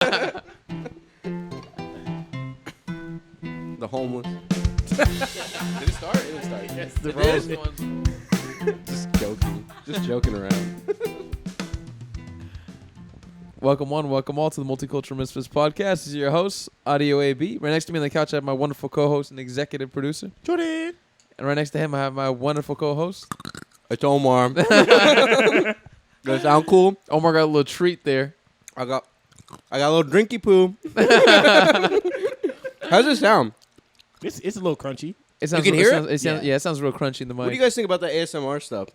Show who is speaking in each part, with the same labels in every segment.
Speaker 1: The homeless. Did it start? It didn't start.
Speaker 2: Yes, the rose.
Speaker 1: Just joking around.
Speaker 2: Welcome all to the Multicultural Misfits podcast. This is your host, Audio AB. Right next to me on the couch, I have my wonderful co-host and executive producer,
Speaker 3: Jordan.
Speaker 2: and right next to him, I have my wonderful co-host.
Speaker 1: It's Omar. Does that sound cool?
Speaker 2: Omar got a little treat there.
Speaker 1: I got a little drinky poo. How's it sound?
Speaker 3: It's a little crunchy.
Speaker 2: It sounds,
Speaker 1: can hear it?
Speaker 2: it sounds real crunchy in the mic.
Speaker 1: What do you guys think about the ASMR stuff?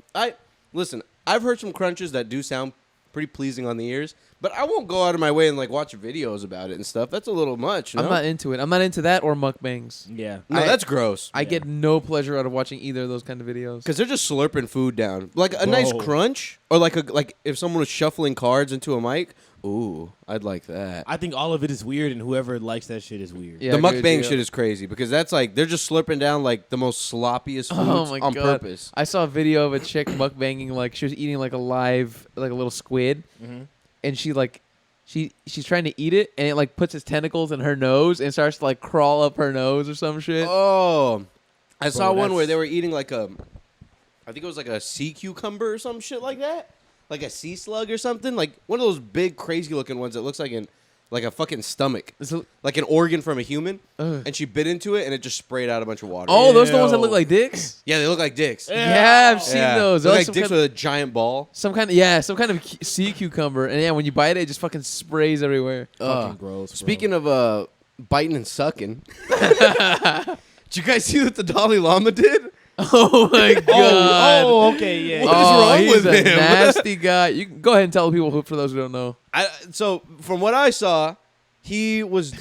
Speaker 1: Listen, I've heard some crunches that do sound pretty pleasing on the ears, but I won't go out of my way and like watch videos about it and stuff. That's a little much. No?
Speaker 2: I'm not into it. I'm not into that or mukbangs.
Speaker 3: Yeah.
Speaker 1: No, that's gross.
Speaker 2: I get no pleasure out of watching either of those kind of videos.
Speaker 1: Because they're just slurping food down, like a nice crunch, or like if someone was shuffling cards into a mic. Ooh, I'd like that.
Speaker 3: I think all of it is weird, and whoever likes that shit is weird.
Speaker 2: Yeah,
Speaker 1: the
Speaker 2: I agree with
Speaker 1: mukbang
Speaker 2: you.
Speaker 1: shit is crazy because that's like they're just slurping down like the most sloppiest foods on purpose.
Speaker 2: I saw a video of a chick mukbanging, like she was eating like a little squid, and she's trying to eat it, and it like puts its tentacles in her nose and starts to like crawl up her nose or some shit.
Speaker 1: Oh, I saw one where
Speaker 3: that's-
Speaker 1: they were eating I think it was like a sea cucumber or some shit like that, like a sea slug or something, like one of those big crazy looking ones that looks like a fucking stomach, like an organ from a human. And she bit into it, and it just sprayed out a bunch of water.
Speaker 2: Oh, those are the ones that look like dicks?
Speaker 1: Yeah, they look like dicks.
Speaker 2: Yeah, I've seen those.
Speaker 1: They look
Speaker 2: Those
Speaker 1: like dicks with a giant ball.
Speaker 2: some kind of sea cucumber, and yeah, when you bite it, it just fucking sprays everywhere.
Speaker 3: Fucking gross. Bro.
Speaker 1: Speaking of biting and sucking, did you guys see what the Dalai Lama did?
Speaker 2: Oh my god!
Speaker 3: Oh, okay, yeah.
Speaker 1: What is wrong
Speaker 2: he's
Speaker 1: with
Speaker 2: a
Speaker 1: him?
Speaker 2: nasty guy. You can go ahead and tell people for those who don't know.
Speaker 1: So from what I saw, he was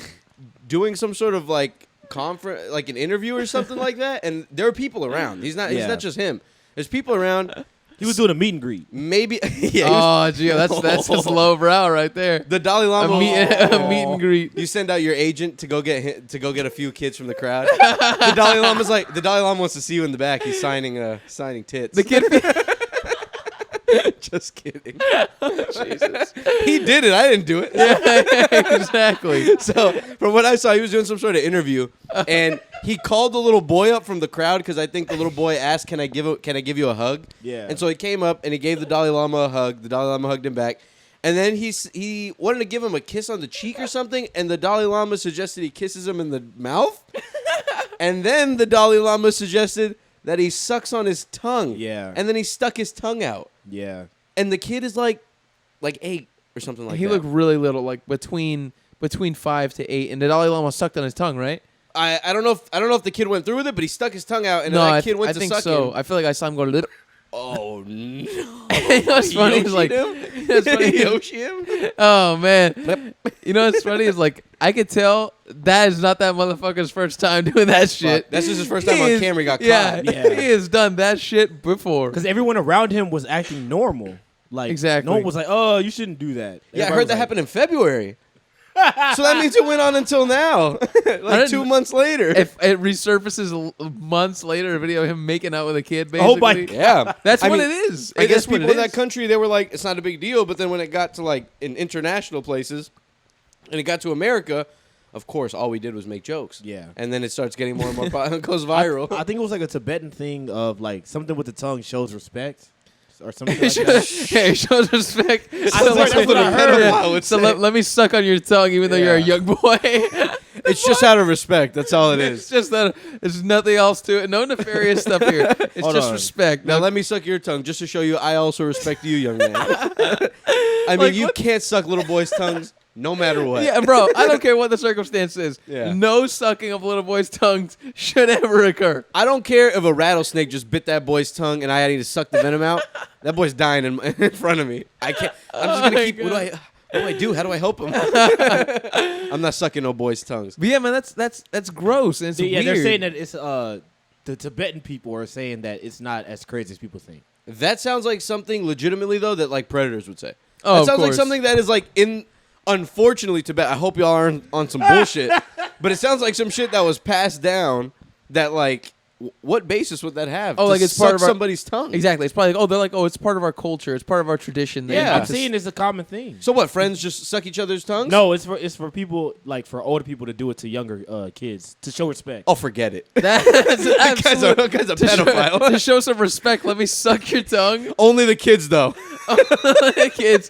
Speaker 1: doing some sort of like conference, like an interview or something like that, and there are people around. He's not just him. There's people around.
Speaker 3: He was doing a meet and greet.
Speaker 1: Maybe.
Speaker 2: Oh, gee, that's just low brow right there.
Speaker 1: The Dalai Lama.
Speaker 2: A meet and greet.
Speaker 1: You send out your agent to go get a few kids from the crowd. The Dalai Lama wants to see you in the back. He's signing tits.
Speaker 2: The kid.
Speaker 1: Just kidding. Jesus. He did it. I didn't do it.
Speaker 2: Yeah, exactly.
Speaker 1: So from what I saw, he was doing some sort of interview, and he called the little boy up from the crowd because I think the little boy asked, "Can I give you a hug?"
Speaker 3: Yeah.
Speaker 1: And so he came up and he gave the Dalai Lama a hug. The Dalai Lama hugged him back, and then he wanted to give him a kiss on the cheek or something, and the Dalai Lama suggested he kisses him in the mouth, and then the Dalai Lama suggested that he sucks on his tongue.
Speaker 3: Yeah.
Speaker 1: And then he stuck his tongue out.
Speaker 3: Yeah.
Speaker 1: And the kid is like 8 or something like that.
Speaker 2: He looked really little, like between 5 to 8, and the Dalai Lama sucked on his tongue, right?
Speaker 1: I don't know if the kid went through with it, but he stuck his tongue out, and
Speaker 2: No,
Speaker 1: then
Speaker 2: I
Speaker 1: that kid went
Speaker 2: I
Speaker 1: to
Speaker 2: think
Speaker 1: suck
Speaker 2: so.
Speaker 1: him.
Speaker 2: I feel like I saw him go little.
Speaker 1: Oh no!
Speaker 2: You know what's funny? It's like, it's funny.
Speaker 1: Yoshi him?
Speaker 2: Oh man, you know what's funny is like I could tell that is not that motherfucker's first time doing that shit.
Speaker 1: Fuck, that's just his first time on camera. He got
Speaker 2: Yeah,
Speaker 1: caught.
Speaker 3: Yeah.
Speaker 2: he has done that shit before.
Speaker 3: Because everyone around him was acting normal. Like,
Speaker 2: Exactly.
Speaker 3: No one was like, oh, you shouldn't do that.
Speaker 1: Yeah, I
Speaker 3: Everybody
Speaker 1: heard
Speaker 3: was
Speaker 1: that
Speaker 3: like,
Speaker 1: happened in February. So that means it went on until now, like 2 months later.
Speaker 2: If it resurfaces months later, a video of him making out with a kid, basically.
Speaker 3: Oh my
Speaker 1: Yeah,
Speaker 2: That's
Speaker 1: I
Speaker 2: what
Speaker 1: mean,
Speaker 2: it is.
Speaker 1: I guess
Speaker 2: That's what
Speaker 1: people
Speaker 2: it
Speaker 1: in that
Speaker 2: is.
Speaker 1: country, they were like, it's not a big deal. But then when it got to like in international places, and it got to America, of course, all we did was make jokes.
Speaker 3: Yeah.
Speaker 1: And then it starts getting more and more, it goes viral.
Speaker 3: I think it was like a Tibetan thing of like something with the tongue shows respect or something like that.
Speaker 2: Yeah, it shows respect.
Speaker 3: swear
Speaker 2: So
Speaker 3: that's what I heard.
Speaker 1: pedophile would
Speaker 2: So
Speaker 1: say.
Speaker 2: let me suck on your tongue, even though you're a
Speaker 1: Yeah.
Speaker 2: young boy.
Speaker 1: It's just out of respect. That's all it
Speaker 2: It's
Speaker 1: is.
Speaker 2: just that there's nothing else to it. No nefarious stuff here. It's
Speaker 3: Hold
Speaker 2: just
Speaker 3: on.
Speaker 2: respect.
Speaker 1: Now let me suck your tongue just to show you I also respect you, young man. I mean,
Speaker 2: Like,
Speaker 1: you
Speaker 2: what-
Speaker 1: can't suck little boys' tongues no matter what.
Speaker 2: Yeah, bro, I don't care what the circumstance is.
Speaker 1: Yeah.
Speaker 2: No sucking of little boys' tongues should ever occur.
Speaker 1: I don't care if a rattlesnake just bit that boy's tongue and I need to suck the venom out. That boy's dying in front of me. I can't. I'm just gonna
Speaker 2: my
Speaker 1: keep.
Speaker 2: God.
Speaker 1: What do I do? How do I help him? I'm not sucking no boys' tongues.
Speaker 2: But yeah, man, that's gross and it's
Speaker 3: Yeah,
Speaker 2: weird.
Speaker 3: they're saying that it's the Tibetan people are saying that it's not as crazy as people think.
Speaker 1: That sounds like something legitimately though that like predators would say.
Speaker 2: Oh,
Speaker 1: that
Speaker 2: of
Speaker 1: sounds like
Speaker 2: course.
Speaker 1: something that is like in. Unfortunately, Tibet. I hope y'all aren't on some bullshit, but it sounds like some shit that was passed down that like what basis would that have?
Speaker 2: Oh,
Speaker 1: to
Speaker 2: like it's
Speaker 1: suck
Speaker 2: part of our
Speaker 1: somebody's tongue.
Speaker 2: Exactly. It's probably like, they're like, it's part of our culture. It's part of our tradition. That you
Speaker 1: Yeah.
Speaker 2: have
Speaker 3: I'm
Speaker 2: to
Speaker 3: seeing it's a common thing.
Speaker 1: So what? Friends just suck each other's tongues?
Speaker 3: No, it's for people, like for older people to do it to younger kids to show respect.
Speaker 1: Oh, forget it.
Speaker 2: That's
Speaker 1: That guy's a
Speaker 2: to
Speaker 1: pedophile.
Speaker 2: to show some respect, let me suck your tongue.
Speaker 1: Only the kids, though.
Speaker 2: Kids,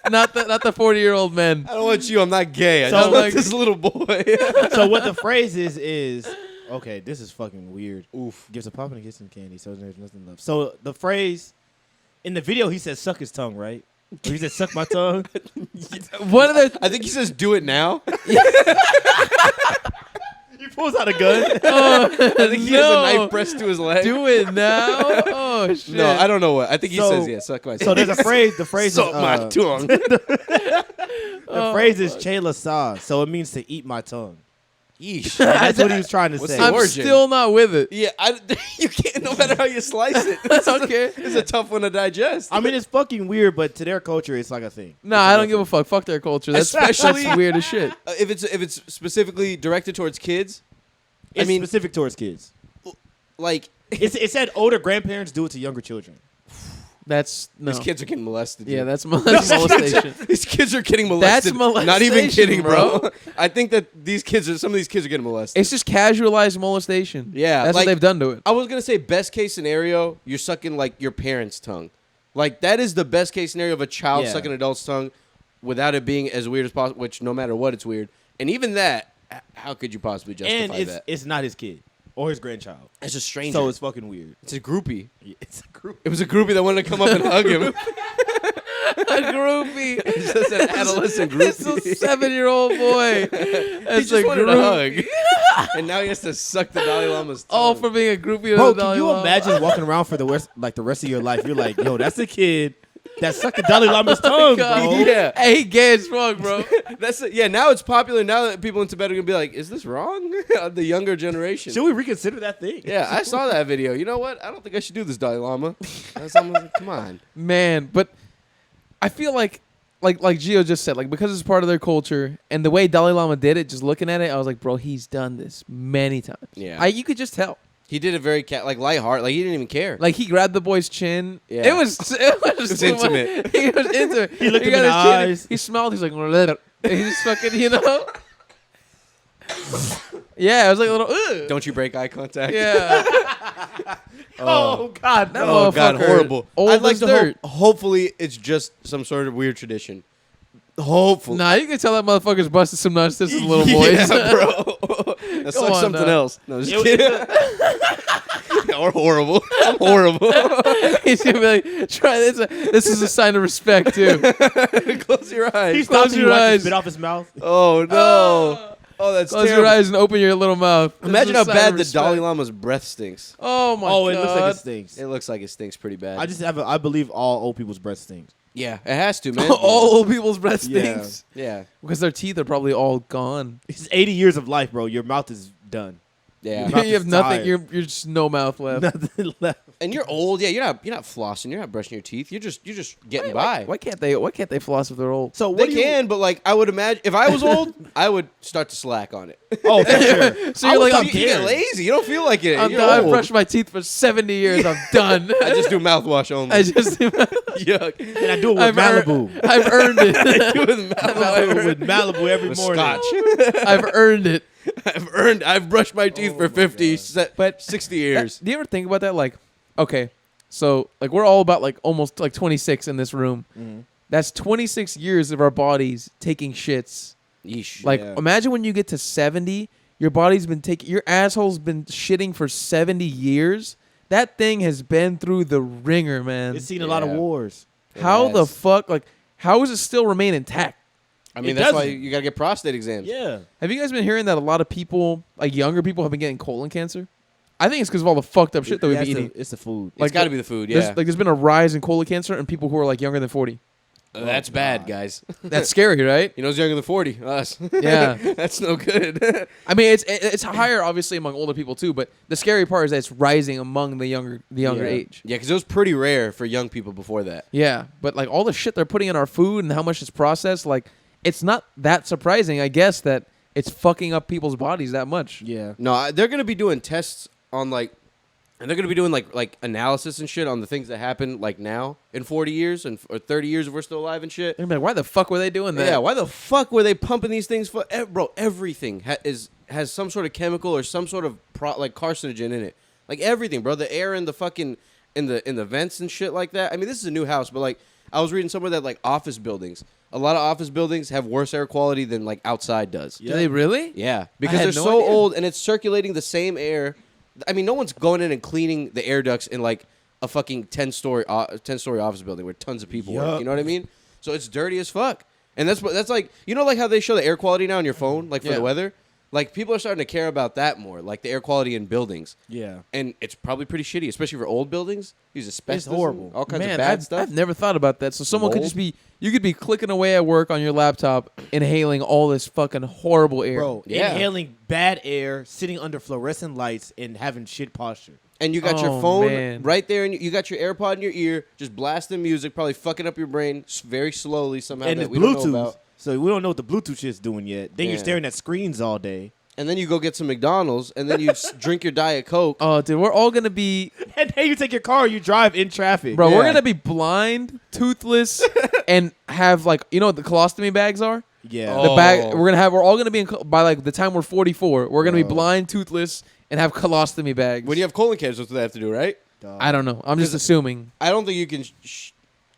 Speaker 2: not the 40-year-old men.
Speaker 1: I don't want you. I'm not gay. I
Speaker 3: So,
Speaker 1: just want
Speaker 2: like-
Speaker 1: this little boy.
Speaker 3: So what the phrase is okay, this is fucking weird.
Speaker 1: Oof.
Speaker 3: Gives a pop and gets some candy, so there's nothing left. So the phrase in the video, he says suck his tongue, right? Or he said suck my tongue.
Speaker 2: What are the?
Speaker 1: I think he says do it now.
Speaker 3: He pulls out a gun.
Speaker 2: Oh,
Speaker 1: I think he has a knife pressed to his leg.
Speaker 2: Do it now. Oh shit.
Speaker 1: No, I don't know what. I think he
Speaker 3: So-
Speaker 1: says, yeah, suck my
Speaker 3: So there's a phrase. The phrase
Speaker 1: suck
Speaker 3: is
Speaker 1: my tongue.
Speaker 3: the phrase is chela sa, so it means to eat my tongue.
Speaker 1: Yeesh.
Speaker 3: That's what he was trying to
Speaker 1: What's
Speaker 3: say.
Speaker 1: the
Speaker 2: I'm
Speaker 1: origin?
Speaker 2: still not with it.
Speaker 1: Yeah, you can't, no matter how you slice it.
Speaker 2: Okay.
Speaker 1: It's a tough one to digest.
Speaker 3: I mean, it's fucking weird, but to their culture, it's like a thing.
Speaker 2: Nah, I don't give a fuck. Fuck their culture. That's
Speaker 1: Especially-
Speaker 2: that's weird as shit.
Speaker 1: If it's specifically directed towards kids,
Speaker 3: It's
Speaker 1: I mean,
Speaker 3: specific towards kids.
Speaker 1: like,
Speaker 3: It said older grandparents do it to younger children.
Speaker 2: That's no.
Speaker 1: these kids are getting molested.
Speaker 2: Yeah,
Speaker 1: dude.
Speaker 2: that's molestation.
Speaker 1: These kids are getting molested.
Speaker 2: That's
Speaker 1: Not even
Speaker 2: molestation,
Speaker 1: kidding, bro.
Speaker 2: bro.
Speaker 1: I think that some of these kids are getting molested.
Speaker 2: It's just casualized molestation.
Speaker 1: Yeah,
Speaker 2: that's
Speaker 1: like-
Speaker 2: what they've done to it.
Speaker 1: I was gonna say best case scenario, you're sucking like your parents' tongue. Like that is the best case scenario of a child
Speaker 3: Yeah.
Speaker 1: sucking an adult's tongue without it being as weird as possible. Which no matter what, it's weird. And even that, how could you possibly justify
Speaker 3: And
Speaker 1: that?
Speaker 3: it's not his kid or his grandchild.
Speaker 1: It's a stranger.
Speaker 3: So it's fucking weird.
Speaker 1: It's a groupie.
Speaker 3: It's a group.
Speaker 1: It was a groupie that wanted to come up and hug him.
Speaker 2: A groupie.
Speaker 1: It's just an adolescent
Speaker 2: It's a
Speaker 1: groupie.
Speaker 2: 7-year-old boy.
Speaker 1: He
Speaker 2: It's
Speaker 1: just
Speaker 2: a
Speaker 1: wanted a
Speaker 2: groupie.
Speaker 1: hug, and now he has to suck the Dalai Lama's tongue.
Speaker 2: All for being a groupie of
Speaker 3: Bro,
Speaker 2: the Dalai
Speaker 3: can you
Speaker 2: Lama.
Speaker 3: imagine walking around for the rest of your life? You're like, yo, that's a kid that sucked the Dalai Lama's tongue,
Speaker 2: God.
Speaker 3: bro.
Speaker 1: Yeah.
Speaker 2: Hey, he gay as fuck, bro.
Speaker 1: That's it. Yeah, now it's popular. Now that people in Tibet are gonna be like, "Is this wrong?" The younger generation.
Speaker 3: Should we reconsider that thing?
Speaker 1: Yeah, I saw that video. You know what? I don't think I should do this, Dalai Lama. Come on.
Speaker 2: Man, but I feel like Gio just said, like, because it's part of their culture and the way Dalai Lama did it, just looking at it, I was like, bro, he's done this many times.
Speaker 1: Yeah.
Speaker 2: You could just tell.
Speaker 1: He did it very lighthearted. Like he didn't even care.
Speaker 2: Like, he grabbed the boy's chin.
Speaker 1: Yeah.
Speaker 2: It was
Speaker 1: was
Speaker 2: too much.
Speaker 1: intimate.
Speaker 2: He was intimate.
Speaker 3: He looked him
Speaker 2: got
Speaker 3: in
Speaker 2: his
Speaker 3: the
Speaker 2: chin,
Speaker 3: eyes.
Speaker 2: He smiled. He's like, and he just fucking, Yeah, it was like a little, ugh.
Speaker 1: Don't you break eye contact?
Speaker 2: Yeah.
Speaker 3: Oh God,
Speaker 2: That
Speaker 3: no.
Speaker 1: Oh God,
Speaker 2: motherfucker,
Speaker 1: horrible.
Speaker 2: old
Speaker 1: I'd like
Speaker 2: as
Speaker 1: to
Speaker 2: dirt.
Speaker 1: hopefully it's just some sort of weird tradition. Hopefully.
Speaker 2: Nah, you can tell that motherfucker's busted some nuts. This is little boys.
Speaker 1: Yeah, bro. That's
Speaker 2: Go
Speaker 1: like
Speaker 2: on,
Speaker 1: something
Speaker 2: dog.
Speaker 1: else. No, just
Speaker 3: It-
Speaker 1: kidding. Or horrible. I'm horrible.
Speaker 2: He's gonna be like, try this. This is a sign of respect too.
Speaker 1: Close your eyes.
Speaker 3: He
Speaker 2: Close
Speaker 3: stopped and
Speaker 2: your
Speaker 3: he wiped
Speaker 2: eyes.
Speaker 3: his spit off his mouth.
Speaker 1: Oh no. Oh, that's
Speaker 2: Close
Speaker 1: terrible.
Speaker 2: your eyes and open your little mouth. This
Speaker 1: Imagine
Speaker 2: is
Speaker 1: how
Speaker 2: a sign
Speaker 1: bad
Speaker 2: of
Speaker 1: the Dalai
Speaker 2: respect.
Speaker 1: Lama's breath stinks.
Speaker 2: Oh my
Speaker 3: Oh,
Speaker 2: god.
Speaker 3: it looks like it stinks.
Speaker 1: It looks like it stinks pretty bad.
Speaker 3: I believe all old people's breath stinks.
Speaker 1: Yeah, it has to, man.
Speaker 2: all old people's breath
Speaker 3: Yeah.
Speaker 2: stinks
Speaker 1: Yeah.
Speaker 2: because their teeth are probably all gone.
Speaker 3: It's 80 years of life, bro. Your mouth is done.
Speaker 1: Yeah.
Speaker 3: Your mouth
Speaker 2: You have
Speaker 3: is
Speaker 2: nothing.
Speaker 3: tired.
Speaker 2: You're just no mouth left.
Speaker 3: Nothing left.
Speaker 1: And you're old. Yeah, you're not flossing. You're not brushing your teeth. You're just getting by.
Speaker 2: Why can't they floss if they're old?
Speaker 3: So what
Speaker 1: They
Speaker 3: do you-
Speaker 1: can, but like I would imagine if I was old, I would start to slack on it.
Speaker 3: Oh, for sure.
Speaker 2: So you're like, I'm
Speaker 1: you get lazy. You don't feel like it.
Speaker 2: I'm
Speaker 1: You're
Speaker 2: done. I've
Speaker 1: old.
Speaker 2: brushed my teeth for 70 years. I'm done.
Speaker 1: I just do mouthwash only.
Speaker 2: I just
Speaker 1: Yuck.
Speaker 3: And I do it with
Speaker 2: I've
Speaker 3: Malibu.
Speaker 2: I've earned it.
Speaker 1: With mouthwash.
Speaker 3: With Malibu every
Speaker 1: With
Speaker 3: morning.
Speaker 1: scotch.
Speaker 2: I've earned it.
Speaker 1: I've brushed my teeth for 50,
Speaker 2: But
Speaker 1: 60 years.
Speaker 2: Do you ever think about that? Like, okay, so like we're all about like almost like 26 in this room.
Speaker 3: Mhm.
Speaker 2: That's 26 years of our bodies taking shits.
Speaker 1: Yeesh.
Speaker 2: Like,
Speaker 3: Yeah.
Speaker 2: imagine when you get to 70, your body's been taking, your asshole's been shitting for 70 years. That thing has been through the ringer, man.
Speaker 3: It's seen a lot of
Speaker 1: Yeah.
Speaker 3: wars.
Speaker 2: How
Speaker 1: It
Speaker 2: the
Speaker 1: has.
Speaker 2: fuck, like, how does it still remain intact?
Speaker 1: I mean,
Speaker 3: It
Speaker 1: that's why
Speaker 3: doesn't.
Speaker 1: you gotta get prostate exams.
Speaker 3: Yeah.
Speaker 2: Have you guys been hearing that a lot of people, like younger people, have been getting colon cancer? I think it's because of all the fucked up shit that we've been eating.
Speaker 3: It's the food.
Speaker 1: It's
Speaker 2: Like,
Speaker 1: got to be the food. Yeah,
Speaker 2: There's been a rise in colon cancer in people who are like younger than 40.
Speaker 1: that's
Speaker 3: Oh,
Speaker 1: bad,
Speaker 3: God.
Speaker 1: guys.
Speaker 2: That's scary, right?
Speaker 1: You know, who's younger than 40? Us.
Speaker 2: Yeah.
Speaker 1: That's no good.
Speaker 2: I mean, it's higher obviously among older people too, but the scary part is that it's rising among the younger
Speaker 3: Yeah.
Speaker 2: age.
Speaker 1: Yeah, because it was pretty rare for young people before that.
Speaker 2: Yeah, but like all the shit they're putting in our food and how much it's processed, like it's not that surprising, I guess, that it's fucking up people's bodies that much.
Speaker 3: Yeah.
Speaker 1: No, they're gonna be doing tests on like And they're gonna be doing like analysis and shit on the things that happen like now in 40 years or 30 years if we're still alive and shit.
Speaker 2: They're gonna be like, why the fuck were they doing that?
Speaker 1: Yeah, why the fuck were they pumping these things for? Bro, everything has some sort of chemical or some sort of like carcinogen in it. Like everything, bro. The air in the fucking in the vents and shit like that. I mean, this is a new house, but like I was reading somewhere that like office buildings, a lot of office buildings have worse air quality than like outside does.
Speaker 2: Do they really?
Speaker 1: Yeah, because
Speaker 2: had
Speaker 1: they're
Speaker 2: no
Speaker 1: so
Speaker 2: idea.
Speaker 1: old and it's circulating the same air. I mean, no one's going in and cleaning the air ducts in like a fucking 10-story office building where tons of people work. You know what I mean? So it's dirty as fuck. And that's like, you know, like how they show the air quality now on your phone, like for the weather. Like people are starting to care about that more, like the air quality in buildings.
Speaker 3: Yeah.
Speaker 1: And it's probably pretty shitty, especially for old buildings. Use asbestos,
Speaker 3: It's horrible.
Speaker 1: all kinds
Speaker 2: Man,
Speaker 1: of bad
Speaker 2: I've,
Speaker 1: stuff.
Speaker 2: I've never thought about that. So someone could
Speaker 1: Mold?
Speaker 2: just be, you could be clicking away at work on your laptop, inhaling all this fucking horrible air.
Speaker 3: Bro,
Speaker 1: Yeah.
Speaker 3: inhaling bad air, sitting under fluorescent lights, and having shit posture.
Speaker 1: And you got your
Speaker 2: Oh,
Speaker 1: phone
Speaker 2: man.
Speaker 1: right there, and you got your AirPod in your ear, just blasting music, probably fucking up your brain very slowly somehow
Speaker 3: And
Speaker 1: that
Speaker 3: it's
Speaker 1: we don't know
Speaker 3: Bluetooth.
Speaker 1: about.
Speaker 3: So we don't know what the Bluetooth shit's doing yet. Then
Speaker 1: Yeah.
Speaker 3: you're staring at screens all day.
Speaker 1: And then you go get some McDonald's, and then you drink your Diet Coke.
Speaker 2: Oh, dude, we're all gonna be,
Speaker 3: And then you take your car, you drive in traffic.
Speaker 2: bro. We're
Speaker 1: Yeah.
Speaker 2: gonna be blind, toothless, and have like, you know what the colostomy bags are?
Speaker 3: Yeah.
Speaker 1: Oh.
Speaker 2: The bag we're all gonna be by like the time we're 44. We're gonna be
Speaker 1: Bro.
Speaker 2: blind, toothless, and have colostomy bags.
Speaker 1: When you have colon cancer, that's what they have to do, right?
Speaker 3: Dog.
Speaker 2: I don't know. I'm just assuming.
Speaker 1: I don't think you can.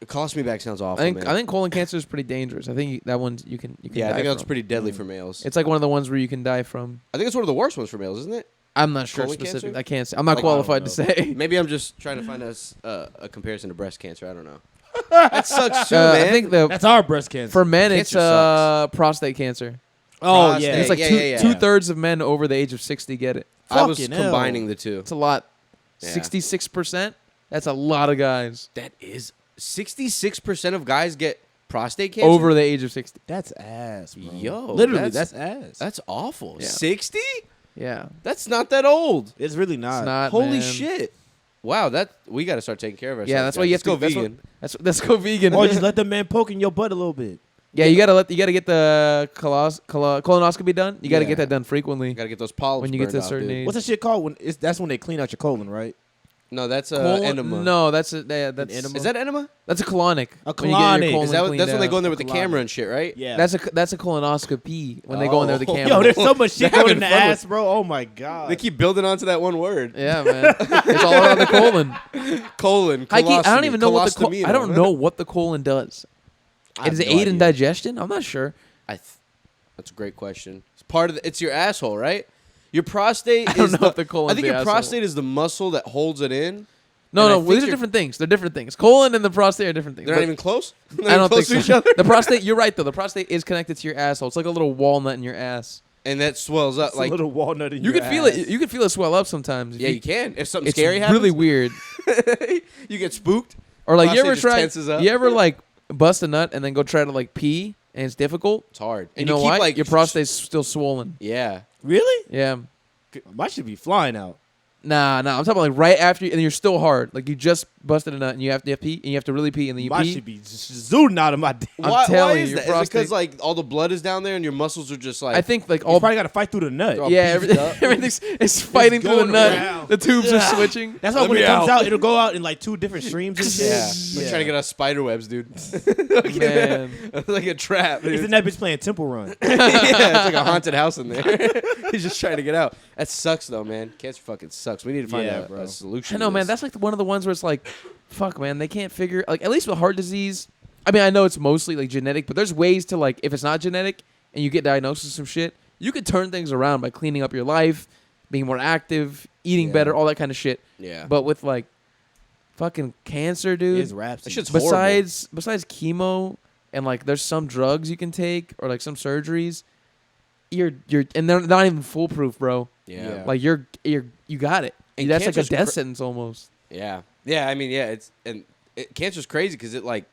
Speaker 1: Colostomy bag sounds awful, man.
Speaker 2: I think colon cancer is pretty dangerous. I think that one you can
Speaker 1: yeah, I
Speaker 2: die
Speaker 1: think that's
Speaker 2: from.
Speaker 1: pretty deadly for males.
Speaker 2: It's like one of the ones where you can die from.
Speaker 1: I think it's one of the worst ones for males, isn't it?
Speaker 2: I'm not sure
Speaker 1: Colon
Speaker 2: specifically.
Speaker 1: cancer?
Speaker 2: I can't say. I'm not
Speaker 1: Like,
Speaker 2: qualified
Speaker 3: I
Speaker 2: to
Speaker 3: don't
Speaker 2: say.
Speaker 1: Maybe I'm just trying to find a comparison to breast cancer. I don't know. That sucks too, man.
Speaker 2: I think the
Speaker 3: That's our breast cancer.
Speaker 2: for men it's
Speaker 1: Cancer sucks.
Speaker 2: prostate cancer.
Speaker 3: oh,
Speaker 1: prostate.
Speaker 3: yeah.
Speaker 2: It's like
Speaker 1: Yeah,
Speaker 2: two,
Speaker 1: yeah, yeah.
Speaker 2: 2/3 of men over the age of 60 get it.
Speaker 1: I was
Speaker 3: Fucking hell.
Speaker 1: combining the two.
Speaker 2: It's a lot.
Speaker 1: Yeah.
Speaker 2: 66%. That's a lot of guys
Speaker 1: That is 66% of guys get prostate cancer
Speaker 2: over the age of 60.
Speaker 3: That's ass, bro.
Speaker 1: Yo,
Speaker 3: Literally,
Speaker 1: that's-
Speaker 3: that's ass.
Speaker 1: That's awful.
Speaker 2: Yeah.
Speaker 1: 60?
Speaker 2: Yeah,
Speaker 1: That's not that old.
Speaker 3: It's really not.
Speaker 2: it's not.
Speaker 1: Holy
Speaker 2: man.
Speaker 1: shit! Wow, we got to start taking care of ourselves.
Speaker 2: Yeah, that's why
Speaker 1: guys.
Speaker 2: you have
Speaker 1: Let's
Speaker 2: to
Speaker 1: go vegan.
Speaker 2: Let's go vegan.
Speaker 3: Or just let the man poke in your butt a little bit.
Speaker 2: Yeah, you gotta get the colonoscopy done. You gotta
Speaker 1: Yeah.
Speaker 2: get that done frequently.
Speaker 1: Got to get those polyps
Speaker 2: When you get to a
Speaker 1: burned off,
Speaker 2: certain
Speaker 1: dude.
Speaker 2: age.
Speaker 3: What's that shit called? That's when they clean out your colon, right?
Speaker 1: No, that's
Speaker 2: Colon-
Speaker 1: enema.
Speaker 2: No, that's that's
Speaker 3: enema?
Speaker 1: Is that enema?
Speaker 2: that's a colonic.
Speaker 3: A
Speaker 2: when you get your
Speaker 3: colonic.
Speaker 2: colon
Speaker 1: Is that
Speaker 2: cleaned
Speaker 1: that's when they
Speaker 2: out.
Speaker 1: go in there with the
Speaker 3: Colonic.
Speaker 1: camera and shit, right?
Speaker 3: Yeah.
Speaker 2: That's a colonoscopy when they go in there with the
Speaker 1: Oh.
Speaker 2: camera.
Speaker 3: Yo, there's so much shit
Speaker 1: They're
Speaker 3: going in
Speaker 1: having
Speaker 3: the
Speaker 1: fun with-
Speaker 3: ass, bro. Oh my god.
Speaker 1: They keep building onto that one word.
Speaker 2: Yeah, man. It's all around the colon.
Speaker 1: Colon.
Speaker 2: I don't
Speaker 1: colostomy,
Speaker 2: even know what the
Speaker 1: colostomino.
Speaker 2: I don't know what the colon does.
Speaker 3: I have
Speaker 2: Does it
Speaker 3: no
Speaker 2: aid in
Speaker 3: idea.
Speaker 2: digestion? I'm not sure.
Speaker 1: That's a great question. It's part of it's your asshole, right? Your prostate
Speaker 2: I don't
Speaker 1: is
Speaker 2: know
Speaker 1: the,
Speaker 2: if the colon's
Speaker 1: I think
Speaker 2: the
Speaker 1: your
Speaker 2: asshole.
Speaker 1: prostate is the muscle that holds it in.
Speaker 2: No,
Speaker 1: And I
Speaker 2: no,
Speaker 1: think
Speaker 2: these are
Speaker 1: you're-
Speaker 2: different things. They're different things. Colon and the prostate are different things.
Speaker 1: They're
Speaker 2: But
Speaker 1: not even close. They're
Speaker 2: I
Speaker 1: not
Speaker 2: don't
Speaker 1: close
Speaker 2: think
Speaker 1: to
Speaker 2: so.
Speaker 1: each other.
Speaker 2: The prostate, you're right though. The prostate is connected to your asshole. It's like a little walnut in your ass.
Speaker 1: And that swells up
Speaker 3: It's
Speaker 1: like
Speaker 3: a little walnut in
Speaker 2: You
Speaker 3: your
Speaker 2: can feel
Speaker 3: ass.
Speaker 2: it. You can feel it swell up sometimes.
Speaker 1: yeah, you can. If something
Speaker 2: It's
Speaker 1: scary happens,
Speaker 2: really weird.
Speaker 1: you get spooked.
Speaker 2: Or like you
Speaker 1: Prostate
Speaker 2: ever
Speaker 1: just
Speaker 2: try?
Speaker 1: tenses up.
Speaker 2: You ever like bust a nut and then go try to like pee and it's difficult?
Speaker 1: It's hard.
Speaker 2: You
Speaker 1: And
Speaker 2: know
Speaker 1: keep
Speaker 2: why?
Speaker 1: like
Speaker 2: Your prostate's still swollen.
Speaker 1: Yeah.
Speaker 3: Really?
Speaker 2: Yeah.
Speaker 3: Mine should be flying out.
Speaker 2: Nah. I'm talking about like right after, and you're still hard. Like you just busted a nut and you have to pee, and you have to really pee, and then you
Speaker 3: Mine
Speaker 2: pee.
Speaker 3: should be just zooting out of my dick.
Speaker 2: I'm
Speaker 1: why
Speaker 2: telling
Speaker 1: is
Speaker 2: you,
Speaker 1: that?
Speaker 2: your
Speaker 1: Is it because
Speaker 2: prostate-
Speaker 1: like all the blood is down there and your muscles are just like
Speaker 2: I think like
Speaker 3: You
Speaker 2: all
Speaker 3: probably got to fight through the nut.
Speaker 1: all
Speaker 2: yeah,
Speaker 1: beefed up.
Speaker 2: everything's it's fighting through the
Speaker 3: going
Speaker 2: nut.
Speaker 3: around.
Speaker 2: The tubes are switching.
Speaker 3: That's why
Speaker 1: Let
Speaker 3: when
Speaker 1: me
Speaker 3: it comes
Speaker 1: out.
Speaker 3: out, it'll go out in like 2 different streams and shit.
Speaker 1: Yeah. Like trying to get out spider webs, dude.
Speaker 2: Man.
Speaker 1: like a trap, dude.
Speaker 3: Isn't that bitch playing Temple Run?
Speaker 1: yeah, it's like a haunted house in there. He's just trying to get out. That sucks, though, man. Cancer fucking sucks. We need to find
Speaker 3: Yeah,
Speaker 1: a
Speaker 3: bro.
Speaker 1: solution.
Speaker 2: I know,
Speaker 1: to
Speaker 2: man.
Speaker 1: this.
Speaker 2: That's like one of the ones where it's like, fuck, man. They can't figure like at least with heart disease. I mean, I know it's mostly like genetic, but there's ways to like if it's not genetic and you get diagnosed with some shit, you could turn things around by cleaning up your life, being more active, eating
Speaker 1: Yeah.
Speaker 2: better, all that kind of shit.
Speaker 1: Yeah.
Speaker 2: But with like fucking cancer, dude.
Speaker 3: It's raps.
Speaker 1: That shit's
Speaker 2: besides chemo and like there's some drugs you can take or like some surgeries, you're and they're not even foolproof, bro.
Speaker 1: yeah.
Speaker 3: Yeah.
Speaker 2: Like you got it.
Speaker 1: And
Speaker 2: That's like a
Speaker 1: cancer's
Speaker 2: death
Speaker 1: cr-
Speaker 2: sentence almost.
Speaker 1: Yeah. Yeah. I mean, yeah. Cancer's crazy because it like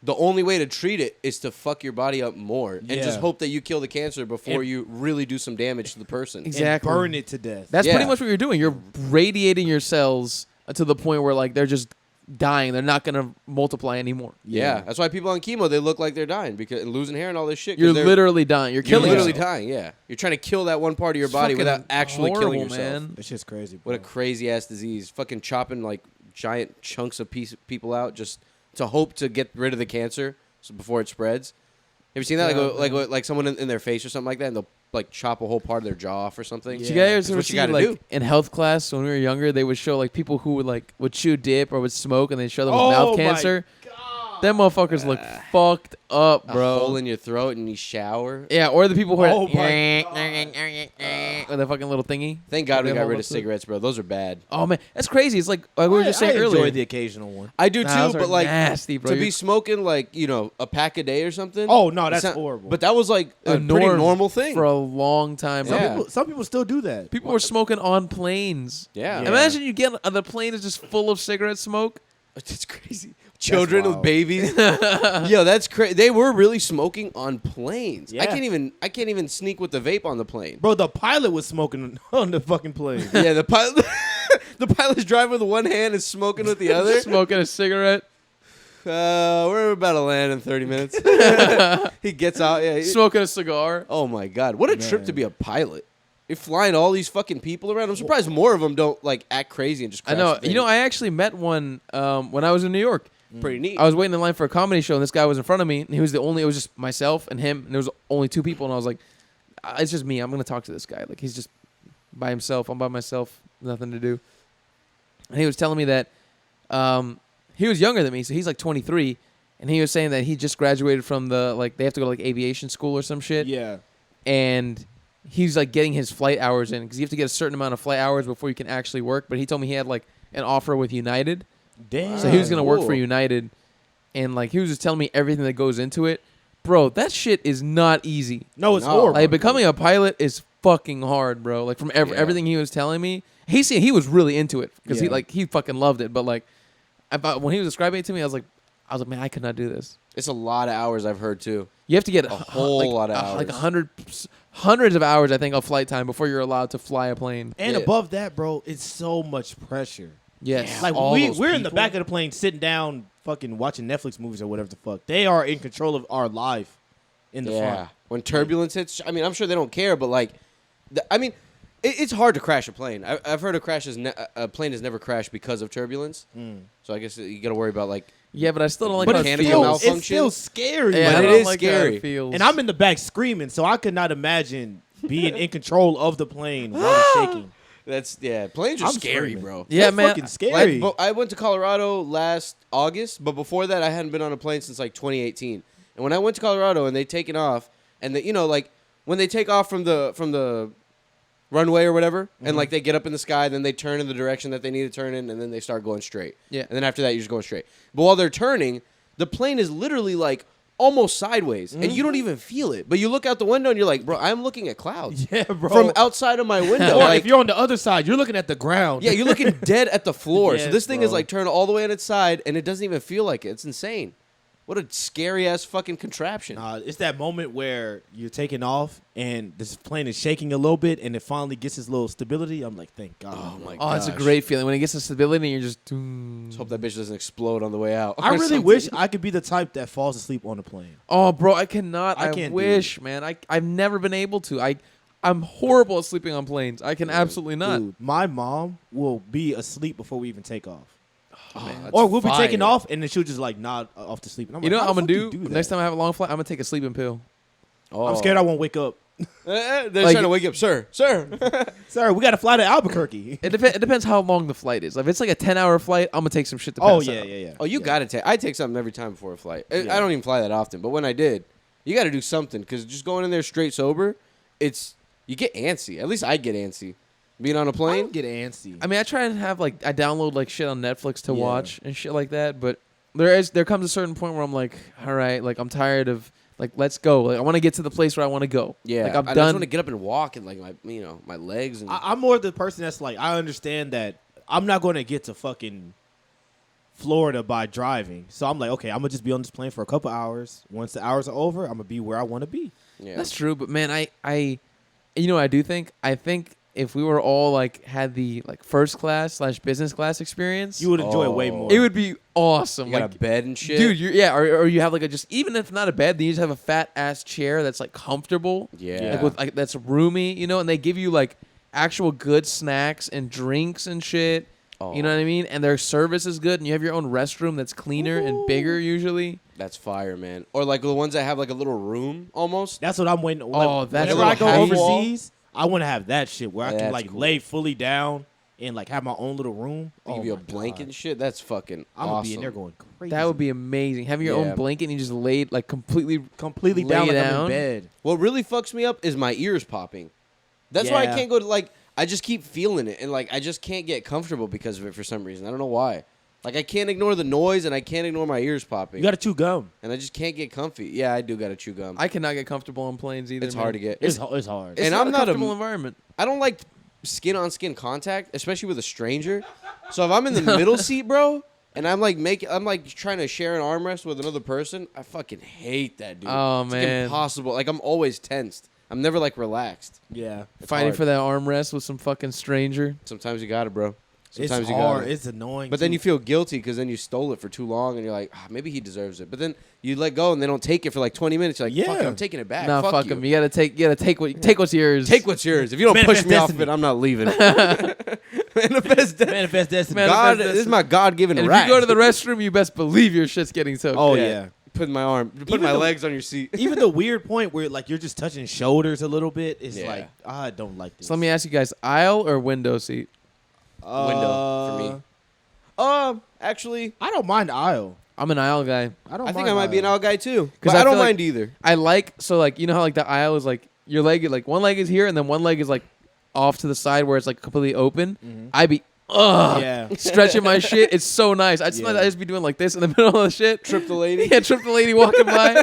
Speaker 1: the only way to treat it is to fuck your body up more and just
Speaker 3: Yeah.
Speaker 1: hope that you kill the cancer before
Speaker 3: And-
Speaker 1: you really do some damage to the person.
Speaker 2: Exactly.
Speaker 3: And burn it to death.
Speaker 2: That's
Speaker 1: Yeah.
Speaker 2: pretty much what you're doing. You're radiating your cells to the point where like they're just dying. They're not gonna multiply anymore.
Speaker 1: Yeah, that's why people on chemo they look like they're dying because and losing hair and all this shit. 'cause
Speaker 2: You're
Speaker 1: they're-
Speaker 2: literally dying. You're
Speaker 1: You're
Speaker 2: killing
Speaker 1: literally
Speaker 2: yourself.
Speaker 1: dying. Yeah, you're trying to kill that one part of your
Speaker 2: It's
Speaker 1: body
Speaker 2: fucking
Speaker 1: without actually killing
Speaker 2: horrible,
Speaker 1: yourself.
Speaker 2: man.
Speaker 3: That shit's crazy.
Speaker 1: What a
Speaker 3: bro.
Speaker 1: crazy ass disease! Fucking chopping like giant chunks of people out just to hope to get rid of the cancer before it spreads. Have you seen that?
Speaker 3: Yeah,
Speaker 1: Like someone in their face or something like that, and they'll like chop a whole part of their jaw off or something.
Speaker 2: Did you
Speaker 3: Yeah.
Speaker 2: guys
Speaker 1: That's
Speaker 2: ever
Speaker 1: what you
Speaker 2: see
Speaker 1: gotta
Speaker 2: like
Speaker 1: do.
Speaker 2: in health class when we were younger, they would show like people who would chew dip or would smoke, and they show them with
Speaker 3: Oh
Speaker 2: mouth
Speaker 3: my
Speaker 2: cancer. Them motherfuckers look fucked up,
Speaker 1: A
Speaker 2: bro.
Speaker 1: hole in your throat and you shower.
Speaker 2: Yeah, or the people who are
Speaker 3: Oh
Speaker 2: with
Speaker 3: my
Speaker 2: the fucking little thingy.
Speaker 1: Thank God we
Speaker 2: They
Speaker 1: got
Speaker 2: hold
Speaker 1: rid
Speaker 2: up
Speaker 1: of
Speaker 2: to-
Speaker 1: cigarettes, bro. Those are bad.
Speaker 2: Oh man, that's crazy. It's like we were just saying
Speaker 3: I
Speaker 2: earlier.
Speaker 3: enjoy the occasional one.
Speaker 1: I do
Speaker 2: Nah, those
Speaker 1: too,
Speaker 2: are
Speaker 1: but like
Speaker 2: nasty, bro.
Speaker 1: to
Speaker 2: You're-
Speaker 1: be smoking like a pack a day or something.
Speaker 3: Oh no,
Speaker 1: it's
Speaker 3: that's horrible.
Speaker 1: But that was like a
Speaker 2: a
Speaker 1: pretty normal thing.
Speaker 2: for a long time.
Speaker 3: some
Speaker 1: Yeah.
Speaker 3: people still do that.
Speaker 2: People were smoking on planes.
Speaker 1: Yeah.
Speaker 3: Yeah.
Speaker 2: Imagine you get the plane is just full of cigarette smoke.
Speaker 1: It's crazy. Children with
Speaker 3: wild.
Speaker 1: babies. Yo, that's crazy. They were really smoking on planes.
Speaker 3: Yeah.
Speaker 1: I can't even sneak with the vape on the plane.
Speaker 3: Bro, the pilot was smoking on the fucking plane.
Speaker 1: Yeah, the pilot. The pilot's driving with one hand and smoking with the other.
Speaker 2: Smoking a cigarette.
Speaker 1: We're about to land in 30 minutes. He gets out. Yeah.
Speaker 2: Smoking a cigar.
Speaker 1: Oh my God, what a trip to
Speaker 3: Man.
Speaker 1: be a pilot. You're flying all these fucking people around. I'm surprised more of them don't like act crazy and just.
Speaker 2: I
Speaker 1: Crash
Speaker 2: know.
Speaker 1: the thing.
Speaker 2: You know, I actually met one when I was in New York.
Speaker 1: Pretty neat.
Speaker 2: I was waiting in line for a comedy show, and this guy was in front of me, and he was the only. It was just myself and him, and there was only two people, and I was like, "It's just me. I'm gonna talk to this guy. Like he's just by himself. I'm by myself. Nothing to do." And he was telling me that he was younger than me, so he's like 23, and he was saying that he just graduated from they have to go to like aviation school or some shit,
Speaker 3: Yeah.
Speaker 2: and he's like getting his flight hours in because you have to get a certain amount of flight hours before you can actually work. But he told me he had like an offer with United.
Speaker 3: Damn.
Speaker 2: So he was gonna work for
Speaker 1: cool.
Speaker 2: United, and like he was just telling me everything that goes into it, bro. That shit is not easy.
Speaker 3: No, it's
Speaker 1: No.
Speaker 3: horrible.
Speaker 2: Like becoming a pilot is fucking hard, bro. Like from everything he was telling me, he was really into it because
Speaker 3: Yeah.
Speaker 2: he fucking loved it. But like, when he was describing it to me, I was like, man, I could not do this.
Speaker 1: It's a lot of hours I've heard too.
Speaker 2: You have to get
Speaker 1: A whole lot of
Speaker 2: like
Speaker 1: hours.
Speaker 2: hundreds of hours, I think, of flight time before you're allowed to fly a plane.
Speaker 3: and
Speaker 1: Yeah.
Speaker 3: above that, bro, it's so much pressure.
Speaker 2: Yes,
Speaker 3: Like
Speaker 2: all those
Speaker 3: we're in the
Speaker 2: people.
Speaker 3: back of the plane sitting down fucking watching Netflix movies or whatever the fuck. They are in control of our life in the front.
Speaker 1: When turbulence hits, I mean, I'm sure they don't care, but like, it's hard to crash a plane. I've heard a plane has never crashed because of turbulence. So I guess you got to worry about like.
Speaker 2: Yeah, but I still don't like
Speaker 1: But
Speaker 2: how
Speaker 1: it's
Speaker 2: it
Speaker 1: mechanical
Speaker 2: feels.
Speaker 1: malfunction.
Speaker 3: It's still scary.
Speaker 2: Yeah,
Speaker 1: But
Speaker 2: I
Speaker 1: it
Speaker 2: don't
Speaker 1: is
Speaker 2: like how
Speaker 1: scary.
Speaker 2: it feels.
Speaker 3: And I'm in the back screaming, so I could not imagine being in control of the plane while it's shaking.
Speaker 1: Planes are
Speaker 3: I'm
Speaker 1: scary,
Speaker 3: screaming.
Speaker 1: bro.
Speaker 2: Yeah,
Speaker 3: They're
Speaker 2: man.
Speaker 3: fucking scary.
Speaker 1: I went to Colorado last August, but before that, I hadn't been on a plane since like 2018. And when I went to Colorado and they taken off, and like when they take off from the runway or whatever, and like they get up in the sky, then they turn in the direction that they need to turn in, and then they start going straight.
Speaker 2: Yeah.
Speaker 1: And then after that, you're just going straight. But while they're turning, the plane is literally like almost sideways, and you don't even feel it. But you look out the window and you're like, bro, I'm looking at clouds
Speaker 3: Yeah, bro.
Speaker 1: from outside of my window.
Speaker 3: or
Speaker 1: like,
Speaker 3: if you're on the other side, you're looking at the ground.
Speaker 1: yeah, you're looking dead at the floor. So
Speaker 3: Yes,
Speaker 1: this thing is
Speaker 3: bro.
Speaker 1: like turned all the way on its side, and it doesn't even feel like it. It's insane. What a scary ass fucking contraption.
Speaker 3: It's that moment where you're taking off and this plane is shaking a little bit and it finally gets its little stability. I'm like, thank God.
Speaker 1: Oh my
Speaker 2: Oh,
Speaker 1: god.
Speaker 2: it's a great feeling when it gets to stability and you're just.
Speaker 1: Let's hope that bitch doesn't explode on the way out.
Speaker 3: I
Speaker 1: or
Speaker 3: really
Speaker 1: something.
Speaker 3: wish I could be the type that falls asleep on a plane.
Speaker 2: Oh, bro, I cannot.
Speaker 3: I
Speaker 2: I
Speaker 3: can't do
Speaker 2: wish, man. I've never been able to. I'm horrible at sleeping on planes. I can absolutely not.
Speaker 3: Dude, my mom will be asleep before we even take off.
Speaker 1: That's
Speaker 3: Or we'll be
Speaker 1: fire.
Speaker 3: taking off and then she'll just like nod off to sleep. And I'm
Speaker 2: You
Speaker 3: like,
Speaker 2: know what
Speaker 3: how
Speaker 2: I'm
Speaker 3: the
Speaker 2: gonna
Speaker 3: fuck you
Speaker 2: do? Next time I have a long flight, I'm gonna take a sleeping pill.
Speaker 1: Oh.
Speaker 3: I'm scared I won't wake up.
Speaker 1: They're
Speaker 2: Like-
Speaker 1: trying to wake you up, sir.
Speaker 3: Sir, we got to fly to Albuquerque.
Speaker 2: It depends how long the flight is. If it's like a 10-hour flight, I'm gonna take some shit to
Speaker 3: Oh,
Speaker 2: pass
Speaker 3: yeah,
Speaker 2: out.
Speaker 3: yeah, yeah.
Speaker 1: Oh, you
Speaker 3: yeah.
Speaker 1: gotta take. I take something every time before a flight. I
Speaker 3: Yeah.
Speaker 1: don't even fly that often, but when I did, you got to do something because just going in there straight sober, you get antsy. At least I get antsy. Being on a
Speaker 3: I
Speaker 1: plane.
Speaker 3: don't get antsy.
Speaker 2: I mean, I try and have I download like shit on Netflix to
Speaker 3: Yeah.
Speaker 2: watch and shit like that. But there comes a certain point where I'm like, all right, like I'm tired of let's go. Like I want to get to the place where I want to go.
Speaker 1: Yeah,
Speaker 2: like I'm
Speaker 1: I just
Speaker 2: done.
Speaker 1: want to get up and walk and like my legs and
Speaker 3: I'm more the person that's like, I understand that I'm not going to get to fucking Florida by driving. So I'm like, okay, I'm going to just be on this plane for a couple hours. Once the hours are over, I'm going to be where I want to be.
Speaker 1: yeah.
Speaker 2: That's true, but man, I you know what I do think? I think if we were all like had the like first class / business class experience,
Speaker 3: You would enjoy it way
Speaker 1: Oh.
Speaker 3: more.
Speaker 2: it would be awesome.
Speaker 1: You got
Speaker 2: Like,
Speaker 1: a bed and shit,
Speaker 2: dude, or you have like a just even if not a bed, then you just have a fat ass chair that's like comfortable,
Speaker 1: Yeah.
Speaker 2: like with like that's roomy, you know, and they give you like actual good snacks and drinks and shit.
Speaker 1: Oh.
Speaker 2: You know what I mean? And their service is good, and you have your own restroom that's cleaner and bigger usually.
Speaker 1: That's fire, man. Or like the ones that have like a little room almost.
Speaker 3: That's what I'm waiting.
Speaker 2: Oh, that's
Speaker 3: whenever
Speaker 1: a
Speaker 3: I go
Speaker 1: little half wall.
Speaker 3: overseas, I want to have that shit where I can
Speaker 1: That's
Speaker 3: like
Speaker 1: cool.
Speaker 3: lay fully down and like have my own little room.
Speaker 1: They give you a blanket and shit. That's fucking
Speaker 3: I'm
Speaker 1: awesome.
Speaker 3: gonna be in there going crazy.
Speaker 2: That would be amazing. Having your
Speaker 1: Yeah.
Speaker 2: own blanket and you just laid like completely.
Speaker 3: completely
Speaker 2: lay
Speaker 3: down like I'm
Speaker 2: down.
Speaker 3: in bed.
Speaker 1: What really fucks me up is my ears popping. That's why I
Speaker 3: Yeah.
Speaker 1: can't go to like. I just keep feeling it, and like I just can't get comfortable because of it for some reason. I don't know why. Like I can't ignore the noise, and I can't ignore my ears popping.
Speaker 3: You got to chew gum.
Speaker 1: and I just can't get comfy. Yeah, I do got to chew gum.
Speaker 2: I cannot get comfortable on planes either.
Speaker 1: It's
Speaker 2: man.
Speaker 1: hard to get.
Speaker 3: It's hard.
Speaker 2: It's
Speaker 1: And
Speaker 2: not
Speaker 1: I'm
Speaker 2: a
Speaker 1: not a-
Speaker 2: comfortable environment.
Speaker 1: I don't like skin on skin contact, especially with a stranger. So if I'm in the middle seat, bro, and I'm like trying to share an armrest with another person, I fucking hate that, dude.
Speaker 2: Oh,
Speaker 1: it's
Speaker 2: man.
Speaker 1: impossible. Like I'm always tensed. I'm never like relaxed.
Speaker 3: Yeah,
Speaker 1: It's
Speaker 2: Fighting
Speaker 1: hard.
Speaker 2: for that armrest with some fucking stranger.
Speaker 1: Sometimes you got it, bro.
Speaker 3: it's
Speaker 1: Sometimes you
Speaker 3: hard.
Speaker 1: got it.
Speaker 3: It's annoying.
Speaker 1: But then
Speaker 3: too.
Speaker 1: you feel guilty because then you stole it for too long, and you're like, maybe he deserves it. But then you let go, and they don't take it for like 20 minutes. You're like, fuck it,
Speaker 3: Yeah.
Speaker 1: I'm taking it back.
Speaker 2: Nah, fuck
Speaker 1: you.
Speaker 2: him. You gotta take what's yours.
Speaker 1: Take what's yours. If you don't
Speaker 3: Manifest
Speaker 1: push me off of
Speaker 3: destiny.
Speaker 1: it, I'm not leaving. Manifest destiny.
Speaker 3: manifest destiny.
Speaker 2: Man,
Speaker 1: God,
Speaker 2: Manifest
Speaker 1: this is my God-given
Speaker 2: And if
Speaker 1: right.
Speaker 2: you go to the restroom, you best believe your shit's getting soaked.
Speaker 3: Oh yeah.
Speaker 1: Putting my arm, putting
Speaker 3: Even
Speaker 1: my
Speaker 3: the-
Speaker 1: legs on your seat.
Speaker 3: Even the weird point where like you're just touching shoulders a little bit is
Speaker 1: Yeah.
Speaker 3: like I don't like this.
Speaker 2: So let me ask you guys: aisle or window seat?
Speaker 1: Window for me. Actually,
Speaker 3: I don't mind aisle.
Speaker 2: I'm an aisle guy.
Speaker 3: I don't.
Speaker 1: I think
Speaker 3: mind
Speaker 1: I might be an
Speaker 3: aisle.
Speaker 1: aisle guy too.
Speaker 2: 'Cause
Speaker 1: But
Speaker 2: I
Speaker 1: I don't
Speaker 2: feel like-
Speaker 1: mind either.
Speaker 2: I like you know how like the aisle is like your leg like one leg is here and then one leg is like off to the side where it's like completely open. I be
Speaker 3: Yeah.
Speaker 2: stretching my shit. It's so nice. I just
Speaker 3: Yeah.
Speaker 2: I just be doing like this in the middle of the shit.
Speaker 1: Trip the lady.
Speaker 2: Yeah, trip the lady walking by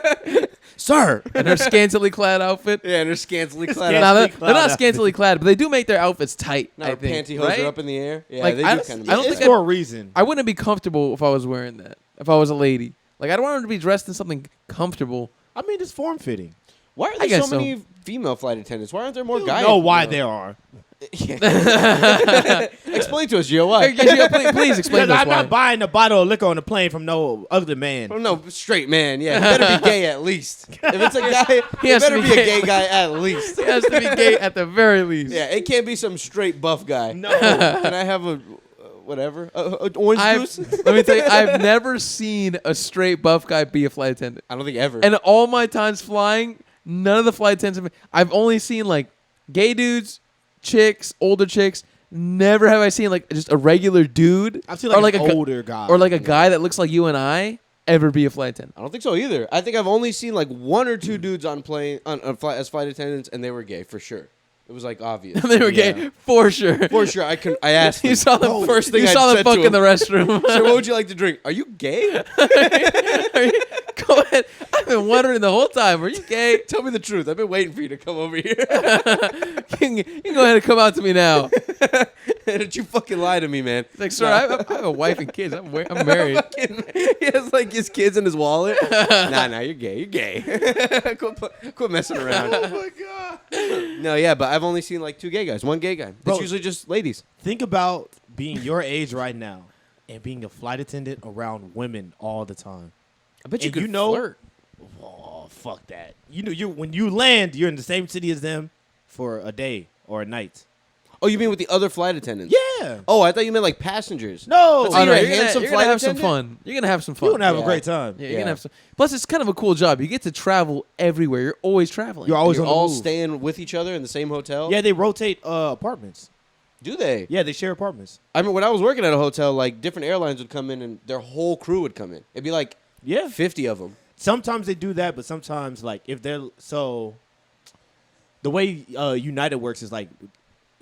Speaker 1: Sir.
Speaker 2: in her scantily clad outfit.
Speaker 1: Yeah, and they're scantily clad.
Speaker 2: Now,
Speaker 3: Scantily
Speaker 2: they're not
Speaker 3: clad
Speaker 2: scantily clad, but they do make their outfits tight.
Speaker 1: No,
Speaker 2: I
Speaker 1: her
Speaker 2: think,
Speaker 1: pantyhose
Speaker 2: right?
Speaker 1: are up in the air. Yeah,
Speaker 2: Like,
Speaker 1: they
Speaker 2: I
Speaker 1: do
Speaker 2: don't-
Speaker 1: kind of.
Speaker 2: I don't
Speaker 3: it's
Speaker 2: think
Speaker 3: for a reason.
Speaker 2: I wouldn't be comfortable if I was wearing that. If I was a lady, like I don't want her to be dressed in something comfortable.
Speaker 3: I mean, it's form fitting.
Speaker 1: Why are
Speaker 2: I
Speaker 1: there
Speaker 2: guess
Speaker 1: so
Speaker 2: so.
Speaker 1: many female flight attendants? Why aren't there more
Speaker 3: You
Speaker 1: guys?
Speaker 3: know why there are.
Speaker 1: Explain to us, Gio. Why?
Speaker 2: Please explain
Speaker 3: Because
Speaker 2: this
Speaker 3: I'm
Speaker 2: why.
Speaker 3: not buying a bottle of liquor on the plane from no ugly man.
Speaker 1: Oh, no, straight man. Yeah, he better be gay at least. If it's a guy,
Speaker 2: He
Speaker 1: he
Speaker 2: has to
Speaker 1: better
Speaker 2: be
Speaker 1: be a
Speaker 2: gay.
Speaker 1: gay guy at least.
Speaker 2: He has to be gay at the very least.
Speaker 1: Yeah, it can't be some straight buff guy.
Speaker 3: No.
Speaker 1: Can I have a whatever? Orange juice?
Speaker 2: Let me tell you, I've never seen a straight buff guy be a flight attendant.
Speaker 1: I don't think ever.
Speaker 2: And all my times flying, none of the flight attendants I've only seen like gay dudes, chicks, older chicks. Never have I seen like just a regular dude
Speaker 3: I've seen
Speaker 2: or
Speaker 3: like,
Speaker 2: like
Speaker 3: an
Speaker 2: a
Speaker 3: older guy.
Speaker 2: or like a guy that looks like you and I ever be a flight attendant.
Speaker 1: I don't think so either. I think I've only seen like one or two dudes on plane on flight as flight attendants, and they were gay for sure. It was like obvious.
Speaker 2: They were
Speaker 3: Yeah.
Speaker 2: gay for sure.
Speaker 1: For sure. I asked them.
Speaker 2: You saw them
Speaker 1: Oh, first thing
Speaker 2: You
Speaker 1: I
Speaker 2: saw them
Speaker 1: said
Speaker 2: fuck
Speaker 1: to
Speaker 2: in
Speaker 1: him.
Speaker 2: the restroom.
Speaker 1: So what would you like to drink? Are you gay?
Speaker 2: Go ahead. I've been wondering the whole time. Are you gay?
Speaker 1: Tell me the truth. I've been waiting for you to come over here.
Speaker 2: You can go ahead and come out to me now.
Speaker 1: Don't you fucking lie to me, man.
Speaker 2: It's like, sir, I have a wife and kids. I'm married.
Speaker 1: He has like his kids in his wallet. Nah, you're gay. You're gay. quit messing around.
Speaker 3: Oh my god.
Speaker 1: No, yeah, but I've only seen like two gay guys. One gay guy.
Speaker 3: Bro.
Speaker 1: It's usually just ladies.
Speaker 3: Think about being your age right now and being a flight attendant around women all the time.
Speaker 1: I bet
Speaker 3: And you know- Oh, fuck that. You know, when you land, you're in the same city as them for a day or a night.
Speaker 1: Oh, you mean with the other flight attendants?
Speaker 3: Yeah.
Speaker 1: Oh, I thought you meant like passengers.
Speaker 3: No.
Speaker 1: That's
Speaker 2: Oh, no,
Speaker 1: either a
Speaker 2: you're gonna,
Speaker 1: handsome
Speaker 2: you're gonna
Speaker 1: flight
Speaker 2: have some
Speaker 1: attendant?
Speaker 2: fun. You're gonna have some fun.
Speaker 3: You're gonna have
Speaker 1: Yeah.
Speaker 3: a great time.
Speaker 2: Yeah,
Speaker 1: Yeah.
Speaker 2: you're gonna have some. Plus, it's kind of a cool job. You get to travel everywhere. You're always traveling.
Speaker 3: You're always
Speaker 1: You're
Speaker 3: on the
Speaker 1: all
Speaker 3: move.
Speaker 1: staying with each other in the same hotel?
Speaker 3: Yeah, they rotate apartments.
Speaker 1: Do they?
Speaker 3: Yeah, they share apartments.
Speaker 1: I mean, when I was working at a hotel, like different airlines would come in and their whole crew would come in. It'd be like
Speaker 3: Yeah.
Speaker 1: 50 of them.
Speaker 3: Sometimes they do that, but sometimes like if they're so the way United works is like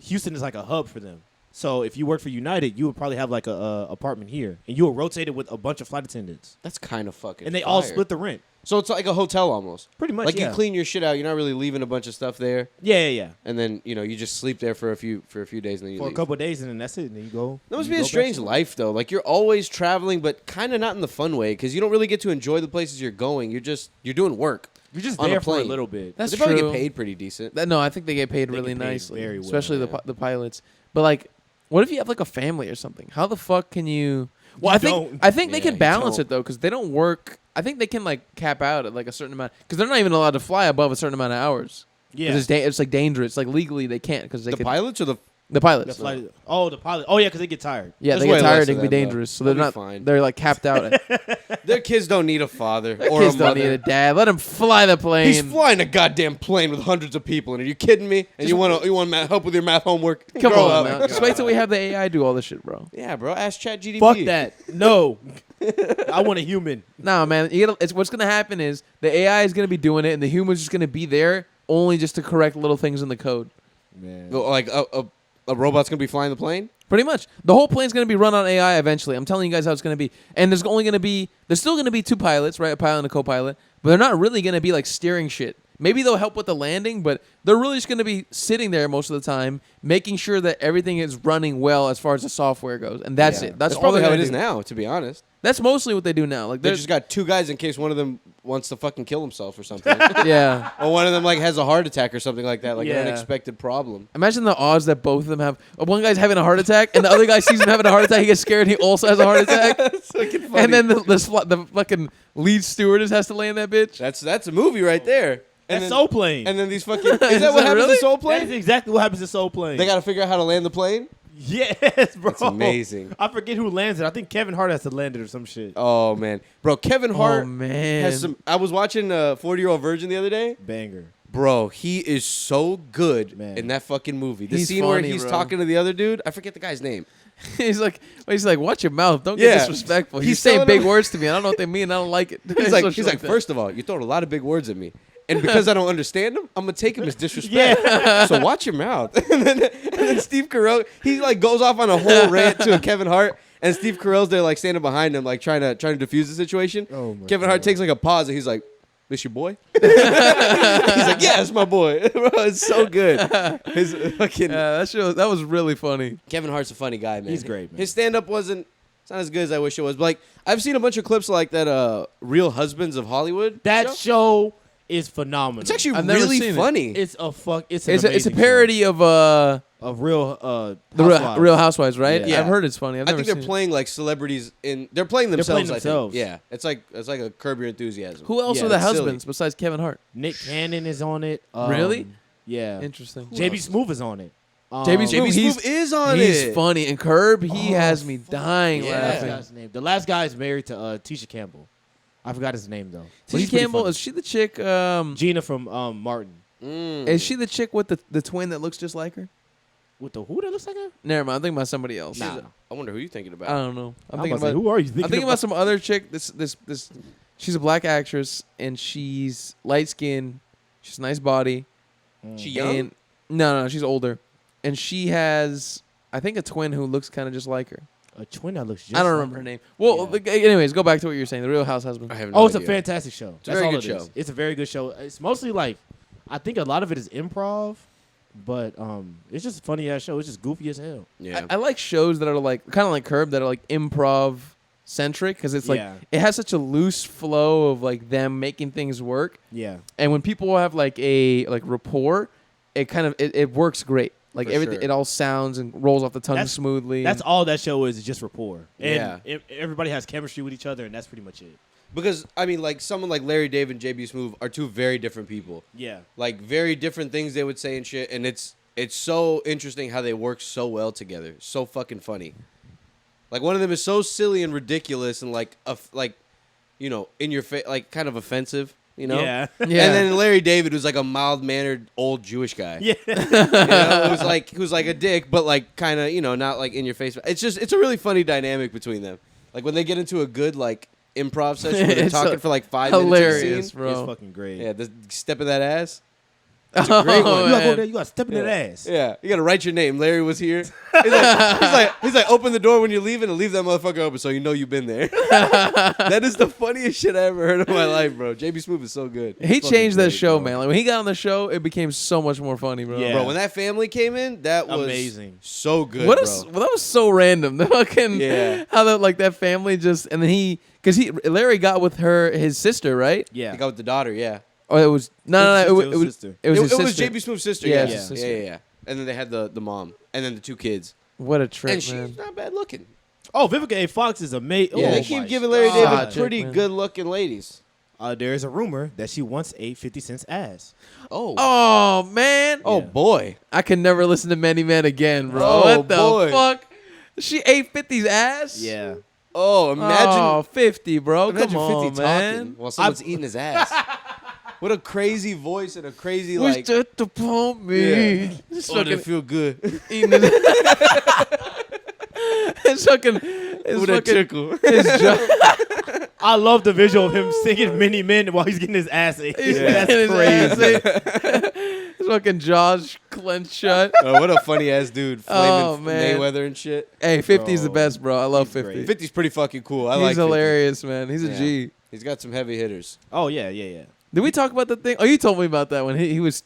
Speaker 3: Houston is like a hub for them. So if you work for United, you would probably have like a apartment here, and you will rotate it with a bunch of flight attendants,
Speaker 1: That's kind of fucking
Speaker 3: and they all
Speaker 1: fire.
Speaker 3: split the rent.
Speaker 1: So it's like a hotel almost.
Speaker 3: Pretty much,
Speaker 1: Like
Speaker 3: yeah.
Speaker 1: you clean your shit out. You're not really leaving a bunch of stuff there.
Speaker 3: Yeah.
Speaker 1: And then, you just sleep there for a few days and then you
Speaker 3: For a
Speaker 1: leave.
Speaker 3: couple of days, and then that's it. And then you go.
Speaker 1: That must
Speaker 3: you
Speaker 1: be a
Speaker 3: go back
Speaker 1: strange
Speaker 3: to-
Speaker 1: life, though. Like, you're always traveling, but kind of not in the fun way because you don't really get to enjoy the places you're going. You're doing work.
Speaker 3: You're just
Speaker 1: on a
Speaker 3: there for a
Speaker 1: plane.
Speaker 3: little bit.
Speaker 2: That's
Speaker 1: They probably
Speaker 2: true.
Speaker 1: get paid pretty decent.
Speaker 2: No, I think they get paid
Speaker 3: They
Speaker 2: really
Speaker 3: get paid
Speaker 2: nicely,
Speaker 3: very well,
Speaker 2: especially
Speaker 1: yeah.
Speaker 2: the pilots. But like, what if you have like a family or something? How the fuck can you? Well,
Speaker 3: You
Speaker 2: I think they
Speaker 1: Yeah,
Speaker 2: can
Speaker 1: you
Speaker 2: balance
Speaker 1: don't.
Speaker 2: it though, because they don't work. I think they can like cap out at like a certain amount, because they're not even allowed to fly above a certain amount of hours.
Speaker 3: Yeah.
Speaker 2: It's like dangerous. Like legally they can't, because they
Speaker 1: The
Speaker 2: could,
Speaker 1: pilots or the
Speaker 2: the pilots.
Speaker 3: The pilot. Oh, the pilot. Oh, yeah, because they get tired.
Speaker 2: Yeah,
Speaker 1: There's
Speaker 2: they
Speaker 1: way
Speaker 2: get
Speaker 1: less
Speaker 2: tired.
Speaker 1: of
Speaker 2: It can be
Speaker 1: them, though.
Speaker 2: dangerous, so
Speaker 1: They'll
Speaker 2: they're
Speaker 1: be
Speaker 2: not.
Speaker 1: fine.
Speaker 2: They're like capped out.
Speaker 1: their kids don't need a father or
Speaker 2: Kids
Speaker 1: a
Speaker 2: don't
Speaker 1: mother.
Speaker 2: need a dad. Let him fly the plane.
Speaker 1: He's flying a goddamn plane with hundreds of people, and are you kidding me? And you want help with your math homework?
Speaker 2: Come
Speaker 1: Grow
Speaker 2: on,
Speaker 1: up.
Speaker 2: now. Just wait till we have the AI do all this shit, bro.
Speaker 1: Yeah, bro. Ask ChatGPT.
Speaker 3: Fuck that. No. I want a human.
Speaker 2: Nah, man. What's gonna happen is the AI is gonna be doing it, and the human's just gonna be there only just to correct little things in the code.
Speaker 3: Man.
Speaker 1: Like a robot's gonna be flying the plane.
Speaker 2: Pretty much, the whole plane's gonna be run on AI eventually. I'm telling you guys how it's gonna be. And there's still gonna be two pilots, right? A pilot and a co-pilot, but they're not really gonna be like steering shit. Maybe they'll help with the landing, but they're really just gonna be sitting there most of the time, making sure that everything is running well as far as the software goes. And that's
Speaker 1: Yeah.
Speaker 2: it. That's all
Speaker 1: probably
Speaker 2: they're
Speaker 1: how it
Speaker 2: gonna
Speaker 1: is
Speaker 2: do.
Speaker 1: now. To be honest,
Speaker 2: That's mostly what they do now. Like
Speaker 1: they
Speaker 2: they're
Speaker 1: just got two guys in case one of them wants to fucking kill himself or something,
Speaker 2: yeah.
Speaker 1: or one of them like has a heart attack or something like that, like
Speaker 2: Yeah.
Speaker 1: an unexpected problem.
Speaker 2: Imagine the odds that both of them have. One guy's having a heart attack, and the other guy sees him having a heart attack. He gets scared. He also has a heart attack. And then the fucking lead stewardess has to land that bitch.
Speaker 1: that's a movie right there.
Speaker 3: That's
Speaker 1: then,
Speaker 3: Soul Plane.
Speaker 1: And then these fucking is that what
Speaker 2: that
Speaker 1: happens
Speaker 2: really?
Speaker 1: to Soul
Speaker 3: That
Speaker 1: Plane?
Speaker 3: is exactly what happens to Soul Plane.
Speaker 1: They got to figure out how to land the plane.
Speaker 3: Yes, bro.
Speaker 1: That's amazing.
Speaker 3: I forget who lands it. I think Kevin Hart has to land it or some shit.
Speaker 1: Oh man, bro, Kevin Hart
Speaker 2: Oh man.
Speaker 1: has some. I was watching 40-Year-Old Virgin the other day.
Speaker 3: Banger.
Speaker 1: Bro, he is so good
Speaker 3: Man.
Speaker 1: in that fucking movie. The
Speaker 2: He's
Speaker 1: scene where
Speaker 2: funny,
Speaker 1: he's
Speaker 2: bro.
Speaker 1: talking to the other dude, I forget the guy's name.
Speaker 2: he's like, watch your mouth. Don't
Speaker 1: Yeah.
Speaker 2: get disrespectful.
Speaker 1: He's
Speaker 2: He's saying
Speaker 1: telling
Speaker 2: big
Speaker 1: him-
Speaker 2: words to me. I don't know what they mean. I don't like it.
Speaker 1: He's
Speaker 2: Some
Speaker 1: like,
Speaker 2: shit that.
Speaker 1: first of all, you throwing a lot of big words at me. And because I don't understand them, I'm gonna take them as disrespect. So watch your mouth. and then Steve Carell, he like goes off on a whole rant to a Kevin Hart, and Steve Carell's there like standing behind him, like trying to defuse the situation.
Speaker 3: Oh my
Speaker 1: Kevin Hart
Speaker 3: God.
Speaker 1: takes like a pause, and he's like, "This your boy?" He's like, "Yeah, it's my boy." Bro, it's so good. His fucking
Speaker 2: that was really funny.
Speaker 1: Kevin Hart's a funny guy, man.
Speaker 3: He's great, man.
Speaker 1: His stand up wasn't. It's not as good as I wish it was. But like I've seen a bunch of clips like that. Real Husbands of Hollywood.
Speaker 3: That show is phenomenal.
Speaker 1: It's actually
Speaker 2: I've never
Speaker 1: really
Speaker 2: seen it.
Speaker 1: funny.
Speaker 3: It's a fuck. It's
Speaker 2: It's a
Speaker 3: amazing
Speaker 2: parody of
Speaker 3: show. Of real
Speaker 2: Real Housewives, right?
Speaker 1: Yeah.
Speaker 2: I've heard it's funny. I've
Speaker 1: I
Speaker 2: never
Speaker 1: think they're
Speaker 2: seen it.
Speaker 1: playing like celebrities in. They're playing themselves.
Speaker 3: playing
Speaker 1: I think.
Speaker 3: themselves.
Speaker 1: Yeah, it's like a Curb Your Enthusiasm.
Speaker 2: Who else
Speaker 3: Yeah,
Speaker 2: are the
Speaker 1: it's silly.
Speaker 2: husbands besides Kevin Hart?
Speaker 3: Nick Cannon is on it.
Speaker 2: Really?
Speaker 3: Yeah.
Speaker 2: Interesting.
Speaker 3: JB
Speaker 1: else?
Speaker 3: Smoove is on it.
Speaker 2: JB
Speaker 1: JB
Speaker 2: Smoove,
Speaker 1: Smoove is on
Speaker 2: He's
Speaker 1: it.
Speaker 2: funny. And Curb, he
Speaker 3: Oh,
Speaker 2: has me dying
Speaker 1: yeah.
Speaker 3: Last
Speaker 2: laughing.
Speaker 3: guy's name. The last guy is married to Tisha Campbell. I forgot his name though. But he's
Speaker 2: Tisha
Speaker 3: pretty
Speaker 2: Campbell,
Speaker 3: funny.
Speaker 2: is she the chick?
Speaker 3: Gina from Martin.
Speaker 2: Is she the chick with the twin that looks just like her?
Speaker 3: With the who that looks like her?
Speaker 2: Never mind. I'm thinking about somebody else.
Speaker 3: Nah.
Speaker 1: I wonder who you're thinking about.
Speaker 2: I don't know. I'm
Speaker 3: I'm
Speaker 2: thinking
Speaker 3: about to say,
Speaker 2: about.
Speaker 3: who are you thinking,
Speaker 2: I'm thinking about some other chick. This. She's a black actress and she's light skinned. She's a nice body.
Speaker 1: She young?
Speaker 2: And, no, she's older, and she has, I think, a twin who looks kind of just like her.
Speaker 3: A twin that looks just
Speaker 2: I don't
Speaker 3: like
Speaker 2: remember her name. Well,
Speaker 3: Yeah.
Speaker 2: like, anyways, go back to what you were saying. The Real House Husband.
Speaker 1: I have no
Speaker 3: Oh, it's a
Speaker 1: idea.
Speaker 3: fantastic show.
Speaker 1: It's a very
Speaker 3: all
Speaker 1: good
Speaker 3: it is.
Speaker 1: show.
Speaker 3: It's a very good show. It's mostly like, I think a lot of it is improv, but it's just a funny ass show. It's just goofy as hell.
Speaker 1: Yeah.
Speaker 2: I like shows that are like kind of like Curb, that are like improv centric, because it's like
Speaker 3: Yeah.
Speaker 2: it has such a loose flow of like them making things work,
Speaker 3: Yeah.
Speaker 2: and when people have like a rapport, it kind of it works great. Like
Speaker 1: For
Speaker 2: everything,
Speaker 1: sure.
Speaker 2: it all sounds and rolls off the tongue
Speaker 3: That's-
Speaker 2: smoothly.
Speaker 3: That's all that show is just rapport.
Speaker 1: Yeah.
Speaker 3: And everybody has chemistry with each other, and that's pretty much it.
Speaker 1: Because I mean, like someone like Larry David and JB Smoove are two very different people.
Speaker 3: Yeah.
Speaker 1: Like very different things they would say and shit, and it's so interesting how they work so well together. So fucking funny. Like one of them is so silly and ridiculous and like in your face, like kind of offensive, you know.
Speaker 3: Yeah.
Speaker 2: yeah.
Speaker 1: And then Larry David was like a mild mannered old Jewish guy.
Speaker 3: Yeah.
Speaker 1: You know, who's like a dick, but like kind of not like in your face. It's a really funny dynamic between them. Like when they get into a good like improv session where they're
Speaker 2: It's
Speaker 1: talking for like 5 minutes.
Speaker 2: hilarious,
Speaker 1: in a scene.
Speaker 2: bro.
Speaker 3: It's fucking great.
Speaker 1: Yeah, the step of that ass.
Speaker 2: It's
Speaker 1: a great one.
Speaker 3: You gotta go
Speaker 2: man.
Speaker 3: there. You gotta step in that ass.
Speaker 1: Yeah, you gotta write your name. Larry was here. He's like, open the door when you're leaving and leave that motherfucker open so you know you've been there. That is the funniest shit I ever heard in my life, bro. JB Smoove is so good.
Speaker 2: He
Speaker 3: fucking
Speaker 2: changed that
Speaker 3: great,
Speaker 2: show,
Speaker 3: bro.
Speaker 2: man. Like when he got on the show, it became so much more funny, bro.
Speaker 3: Yeah.
Speaker 1: Bro, when that family came in, that was
Speaker 3: Amazing.
Speaker 1: so good,
Speaker 2: What
Speaker 1: bro.
Speaker 2: that was so random. The fucking
Speaker 1: Yeah.
Speaker 2: how that family just, and then Larry got with his sister, right?
Speaker 3: Yeah.
Speaker 1: He got with the daughter, yeah.
Speaker 2: Oh, it was no. It was
Speaker 3: sister.
Speaker 2: it was his
Speaker 1: It was
Speaker 2: sister.
Speaker 1: JB Smooth's sister.
Speaker 2: Yeah,
Speaker 1: Yeah,
Speaker 2: it's
Speaker 1: yeah,
Speaker 2: his
Speaker 1: yeah,
Speaker 2: sister.
Speaker 1: yeah. And then they had the mom, and then the 2 kids.
Speaker 2: What a trip,
Speaker 1: And she's
Speaker 2: man.
Speaker 1: not bad looking.
Speaker 3: Oh, Vivica A. Fox is amazing.
Speaker 1: Yeah,
Speaker 3: oh,
Speaker 1: they keep
Speaker 3: my
Speaker 1: giving Larry
Speaker 3: God.
Speaker 1: David pretty
Speaker 2: man.
Speaker 1: good looking ladies.
Speaker 3: There is a rumor that she once ate 50 Cent's ass.
Speaker 1: Oh.
Speaker 2: Oh man.
Speaker 1: Oh
Speaker 3: Yeah.
Speaker 1: boy.
Speaker 2: I can never listen to Many Men again, bro.
Speaker 1: Oh,
Speaker 2: What the
Speaker 1: boy.
Speaker 2: fuck? She ate 50's ass?
Speaker 3: Yeah.
Speaker 1: Oh, imagine.
Speaker 2: Oh, 50, bro.
Speaker 1: Imagine
Speaker 2: Come on,
Speaker 1: 50
Speaker 2: man.
Speaker 1: talking while someone's eating his ass. What a crazy voice and a crazy
Speaker 2: Wish
Speaker 1: like.
Speaker 2: that upon me.
Speaker 1: Yeah.
Speaker 2: Just
Speaker 1: Oh,
Speaker 2: fucking
Speaker 1: that feel good.
Speaker 2: eating it. It's fucking. It's
Speaker 1: With a
Speaker 2: fucking.
Speaker 1: tickle.
Speaker 2: His jaw.
Speaker 3: I love the visual of him singing Many Men while he's getting his ass ate.
Speaker 2: He's
Speaker 3: That's
Speaker 2: getting his ass
Speaker 3: crazy.
Speaker 2: ate. His fucking jaws clenched shut.
Speaker 1: Oh, what a funny ass dude. Flaming
Speaker 2: Oh, man.
Speaker 1: Mayweather and shit.
Speaker 2: Hey, 50's the
Speaker 3: Bro,
Speaker 2: best, bro. I love
Speaker 3: he's
Speaker 2: 50.
Speaker 3: great.
Speaker 1: 50's pretty fucking cool. I
Speaker 2: He's
Speaker 1: like 50.
Speaker 2: hilarious, man. He's a
Speaker 1: Yeah.
Speaker 2: G.
Speaker 1: He's got some heavy hitters.
Speaker 3: Oh, yeah, yeah, yeah.
Speaker 2: Did we talk about the thing? Oh, you told me about that when he was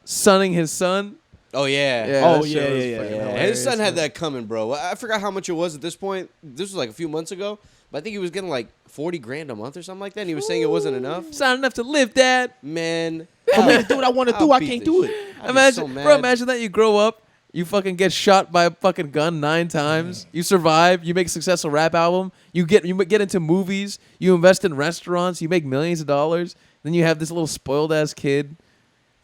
Speaker 2: sunning his son.
Speaker 1: Oh yeah.
Speaker 3: Oh,
Speaker 2: that
Speaker 3: yeah,
Speaker 2: shit was
Speaker 3: yeah,
Speaker 2: fucking
Speaker 3: yeah.
Speaker 2: hilarious,
Speaker 1: His son had
Speaker 2: man.
Speaker 1: that coming, bro. I forgot how much it was at this point. This was like a few months ago, but I think he was getting like 40 grand a month or something like that. And he was saying it wasn't enough.
Speaker 2: It's not enough to live, Dad.
Speaker 1: Man,
Speaker 3: For me to do what I want to do, I
Speaker 1: beat
Speaker 3: can't
Speaker 1: the
Speaker 3: do
Speaker 1: shit.
Speaker 3: it.
Speaker 1: I'd be
Speaker 2: Imagine,
Speaker 1: so mad.
Speaker 2: bro. Imagine that you grow up, you fucking get shot by a fucking gun 9 times. You survive. You make a successful rap album. You get into movies. You invest in restaurants. You make millions of dollars. Then you have this little spoiled ass kid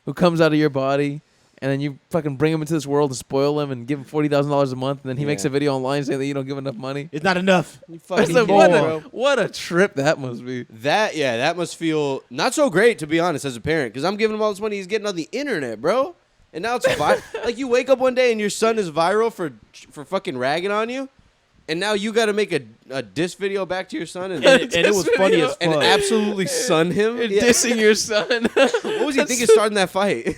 Speaker 2: who comes out of your body. And then you fucking bring him into this world to spoil him and give him $40,000 a month. And then he makes
Speaker 1: Yeah.
Speaker 2: a video online saying that you don't give enough money.
Speaker 3: It's not enough.
Speaker 1: You
Speaker 2: That's
Speaker 1: fucking
Speaker 2: like,
Speaker 1: kid, bro.
Speaker 2: what a trip that must be.
Speaker 1: That must feel not so great, to be honest, as a parent, because I'm giving him all this money he's getting on the internet, bro. And now it's like you wake up one day and your son is viral for fucking ragging on you, and now you got to make a diss video back to your son and
Speaker 3: And it was funny as fuck.
Speaker 1: and absolutely sun him.
Speaker 2: You're
Speaker 1: Yeah.
Speaker 2: dissing your son.
Speaker 1: What was he thinking starting that fight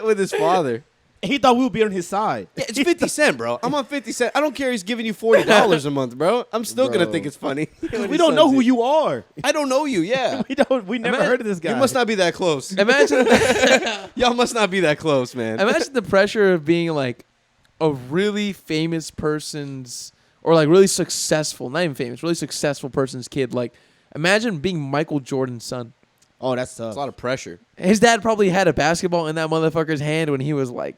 Speaker 1: with his father?
Speaker 3: He thought we would be on his side.
Speaker 1: Yeah, it's 50 Cent, bro. I'm on 50 Cent. I don't care he's giving you $40 a month, bro. I'm still going to
Speaker 3: Bro.
Speaker 1: think it's funny. when
Speaker 3: We
Speaker 1: his
Speaker 3: don't know
Speaker 1: son's
Speaker 3: who
Speaker 1: it.
Speaker 3: you are.
Speaker 1: I don't know you, yeah.
Speaker 3: We never heard of this guy.
Speaker 1: You must not be that close.
Speaker 2: Imagine,
Speaker 1: Y'all must not be that close, man.
Speaker 2: imagine the pressure of being like a really famous person's, or like really successful, not even famous, really successful person's kid. Like, imagine being Michael Jordan's son.
Speaker 3: Oh, that's
Speaker 1: It's
Speaker 3: tough.
Speaker 1: a lot of pressure.
Speaker 2: His dad probably had a basketball in that motherfucker's hand when he was like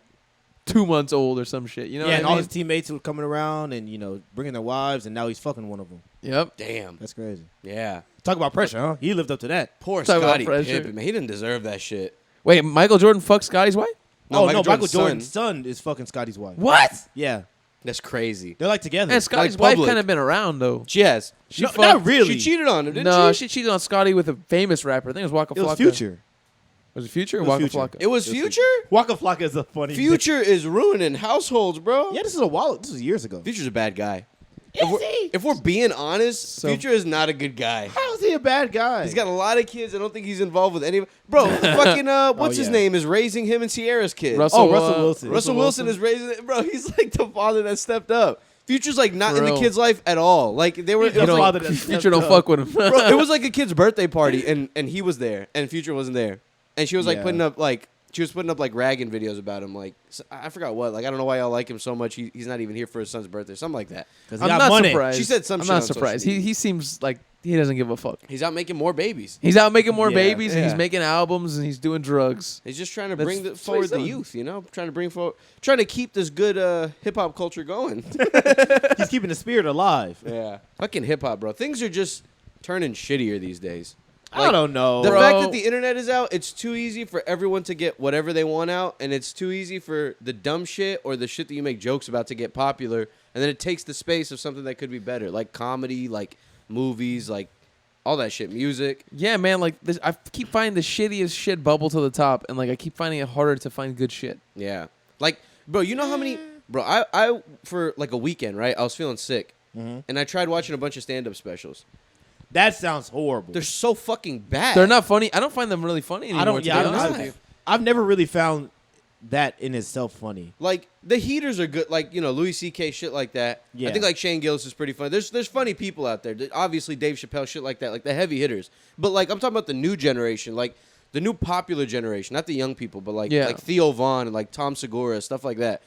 Speaker 2: 2 months old or some shit. You know
Speaker 3: Yeah,
Speaker 2: what
Speaker 3: and
Speaker 2: I
Speaker 3: all
Speaker 2: mean?
Speaker 3: his teammates were coming around and, bringing their wives, and now he's fucking one of them.
Speaker 2: Yep.
Speaker 1: Damn.
Speaker 3: That's crazy.
Speaker 1: Yeah.
Speaker 3: Talk about pressure, huh? He lived up to that.
Speaker 1: Poor
Speaker 2: Talk about
Speaker 1: Scottie
Speaker 2: pressure.
Speaker 1: Pippen, man. He didn't deserve that shit.
Speaker 2: Wait, Michael Jordan fucked Scotty's wife?
Speaker 3: Michael
Speaker 1: Jordan's
Speaker 3: Jordan's
Speaker 1: son.
Speaker 3: son is fucking Scotty's wife.
Speaker 2: What?
Speaker 3: Yeah.
Speaker 1: That's crazy.
Speaker 3: They're like together.
Speaker 2: Man, Scotty's wife
Speaker 1: public.
Speaker 2: kind of been around though.
Speaker 1: She has.
Speaker 2: She
Speaker 3: No,
Speaker 2: fucked-
Speaker 3: not really.
Speaker 1: She cheated on him, didn't
Speaker 2: No,
Speaker 1: she?
Speaker 2: she cheated on Scotty with a famous rapper. I think it was Waka
Speaker 3: It was
Speaker 2: Flocka.
Speaker 3: Future.
Speaker 2: Was it Future or
Speaker 3: It was
Speaker 2: Waka
Speaker 3: Future.
Speaker 2: Flocka?
Speaker 1: It was
Speaker 3: It was
Speaker 1: Future?
Speaker 3: Waka Flocka is a funny.
Speaker 1: Future is ruining households, bro.
Speaker 3: Yeah, this is a while. This was years ago.
Speaker 1: Future's a bad guy.
Speaker 3: Is he?
Speaker 1: If we're being honest,
Speaker 2: So-
Speaker 1: Future is not a good guy.
Speaker 3: How is he a bad guy?
Speaker 1: He's got a lot of kids. I don't think he's involved with any of Bro, fucking, what's his
Speaker 3: yeah.
Speaker 1: name is raising him and Sierra's kid.
Speaker 2: Russell
Speaker 3: Wilson.
Speaker 1: Russell Wilson is raising it. Bro, he's like the father that stepped up. Future's like not
Speaker 2: For
Speaker 1: in the
Speaker 2: real.
Speaker 1: kid's life at all. Like they were,
Speaker 3: He's
Speaker 1: it was
Speaker 3: the
Speaker 1: like-
Speaker 3: father that
Speaker 2: Future
Speaker 3: stepped
Speaker 2: don't
Speaker 3: up.
Speaker 2: fuck with him.
Speaker 1: bro, it was like a kid's birthday party, and he was there, and Future wasn't there, and she was like
Speaker 3: Yeah.
Speaker 1: putting up like ragging videos about him. Like I forgot what. Like I don't know why y'all like him so much. He's not even here for his son's birthday, something like that.
Speaker 3: Because he
Speaker 2: I'm
Speaker 3: got
Speaker 2: not
Speaker 3: money.
Speaker 2: surprised.
Speaker 1: She said some
Speaker 2: I'm
Speaker 1: shit
Speaker 2: not
Speaker 1: on social
Speaker 2: surprised.
Speaker 1: media.
Speaker 2: He seems like he doesn't give a fuck.
Speaker 1: He's out making more babies.
Speaker 2: He's out making more
Speaker 3: Yeah,
Speaker 2: babies and he's
Speaker 1: yeah.
Speaker 2: making albums and he's doing drugs.
Speaker 1: He's just trying to
Speaker 2: That's
Speaker 1: bring
Speaker 2: what
Speaker 1: forward
Speaker 2: he's
Speaker 1: the
Speaker 2: doing.
Speaker 1: youth, trying to keep this good hip hop culture going.
Speaker 3: He's keeping the spirit alive.
Speaker 1: Yeah, fucking hip hop, bro. Things are just turning shittier these days.
Speaker 3: I don't know.
Speaker 1: The
Speaker 2: Bro.
Speaker 1: fact that the internet is out, it's too easy for everyone to get whatever they want out, and it's too easy for the dumb shit or the shit that you make jokes about to get popular, and then it takes the space of something that could be better, like comedy, like movies, like all that shit, music.
Speaker 2: Yeah, man. Like this, I keep finding the shittiest shit bubble to the top, and like I keep finding it harder to find good shit.
Speaker 1: Yeah, like bro, you know how many, bro? I for like a weekend, right? I was feeling sick, and I tried watching a bunch of stand-up specials.
Speaker 3: That sounds horrible.
Speaker 1: They're so fucking bad.
Speaker 2: They're not funny. I don't find them really funny anymore.
Speaker 3: I don't.
Speaker 2: to
Speaker 3: Yeah,
Speaker 2: be honest with
Speaker 1: not.
Speaker 2: you.
Speaker 3: I've never really found that in itself funny.
Speaker 1: Like the heaters are good, like Louis C.K. shit like that.
Speaker 3: Yeah.
Speaker 1: I think like Shane Gillis is pretty funny. There's funny people out there. Obviously Dave Chappelle shit like that, like the heavy hitters. But like I'm talking about the new generation, like the new popular generation, not the young people, but like
Speaker 2: Yeah.
Speaker 1: like Theo Vaughn and like Tom Segura, stuff like that.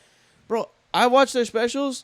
Speaker 1: Bro, I watch their specials.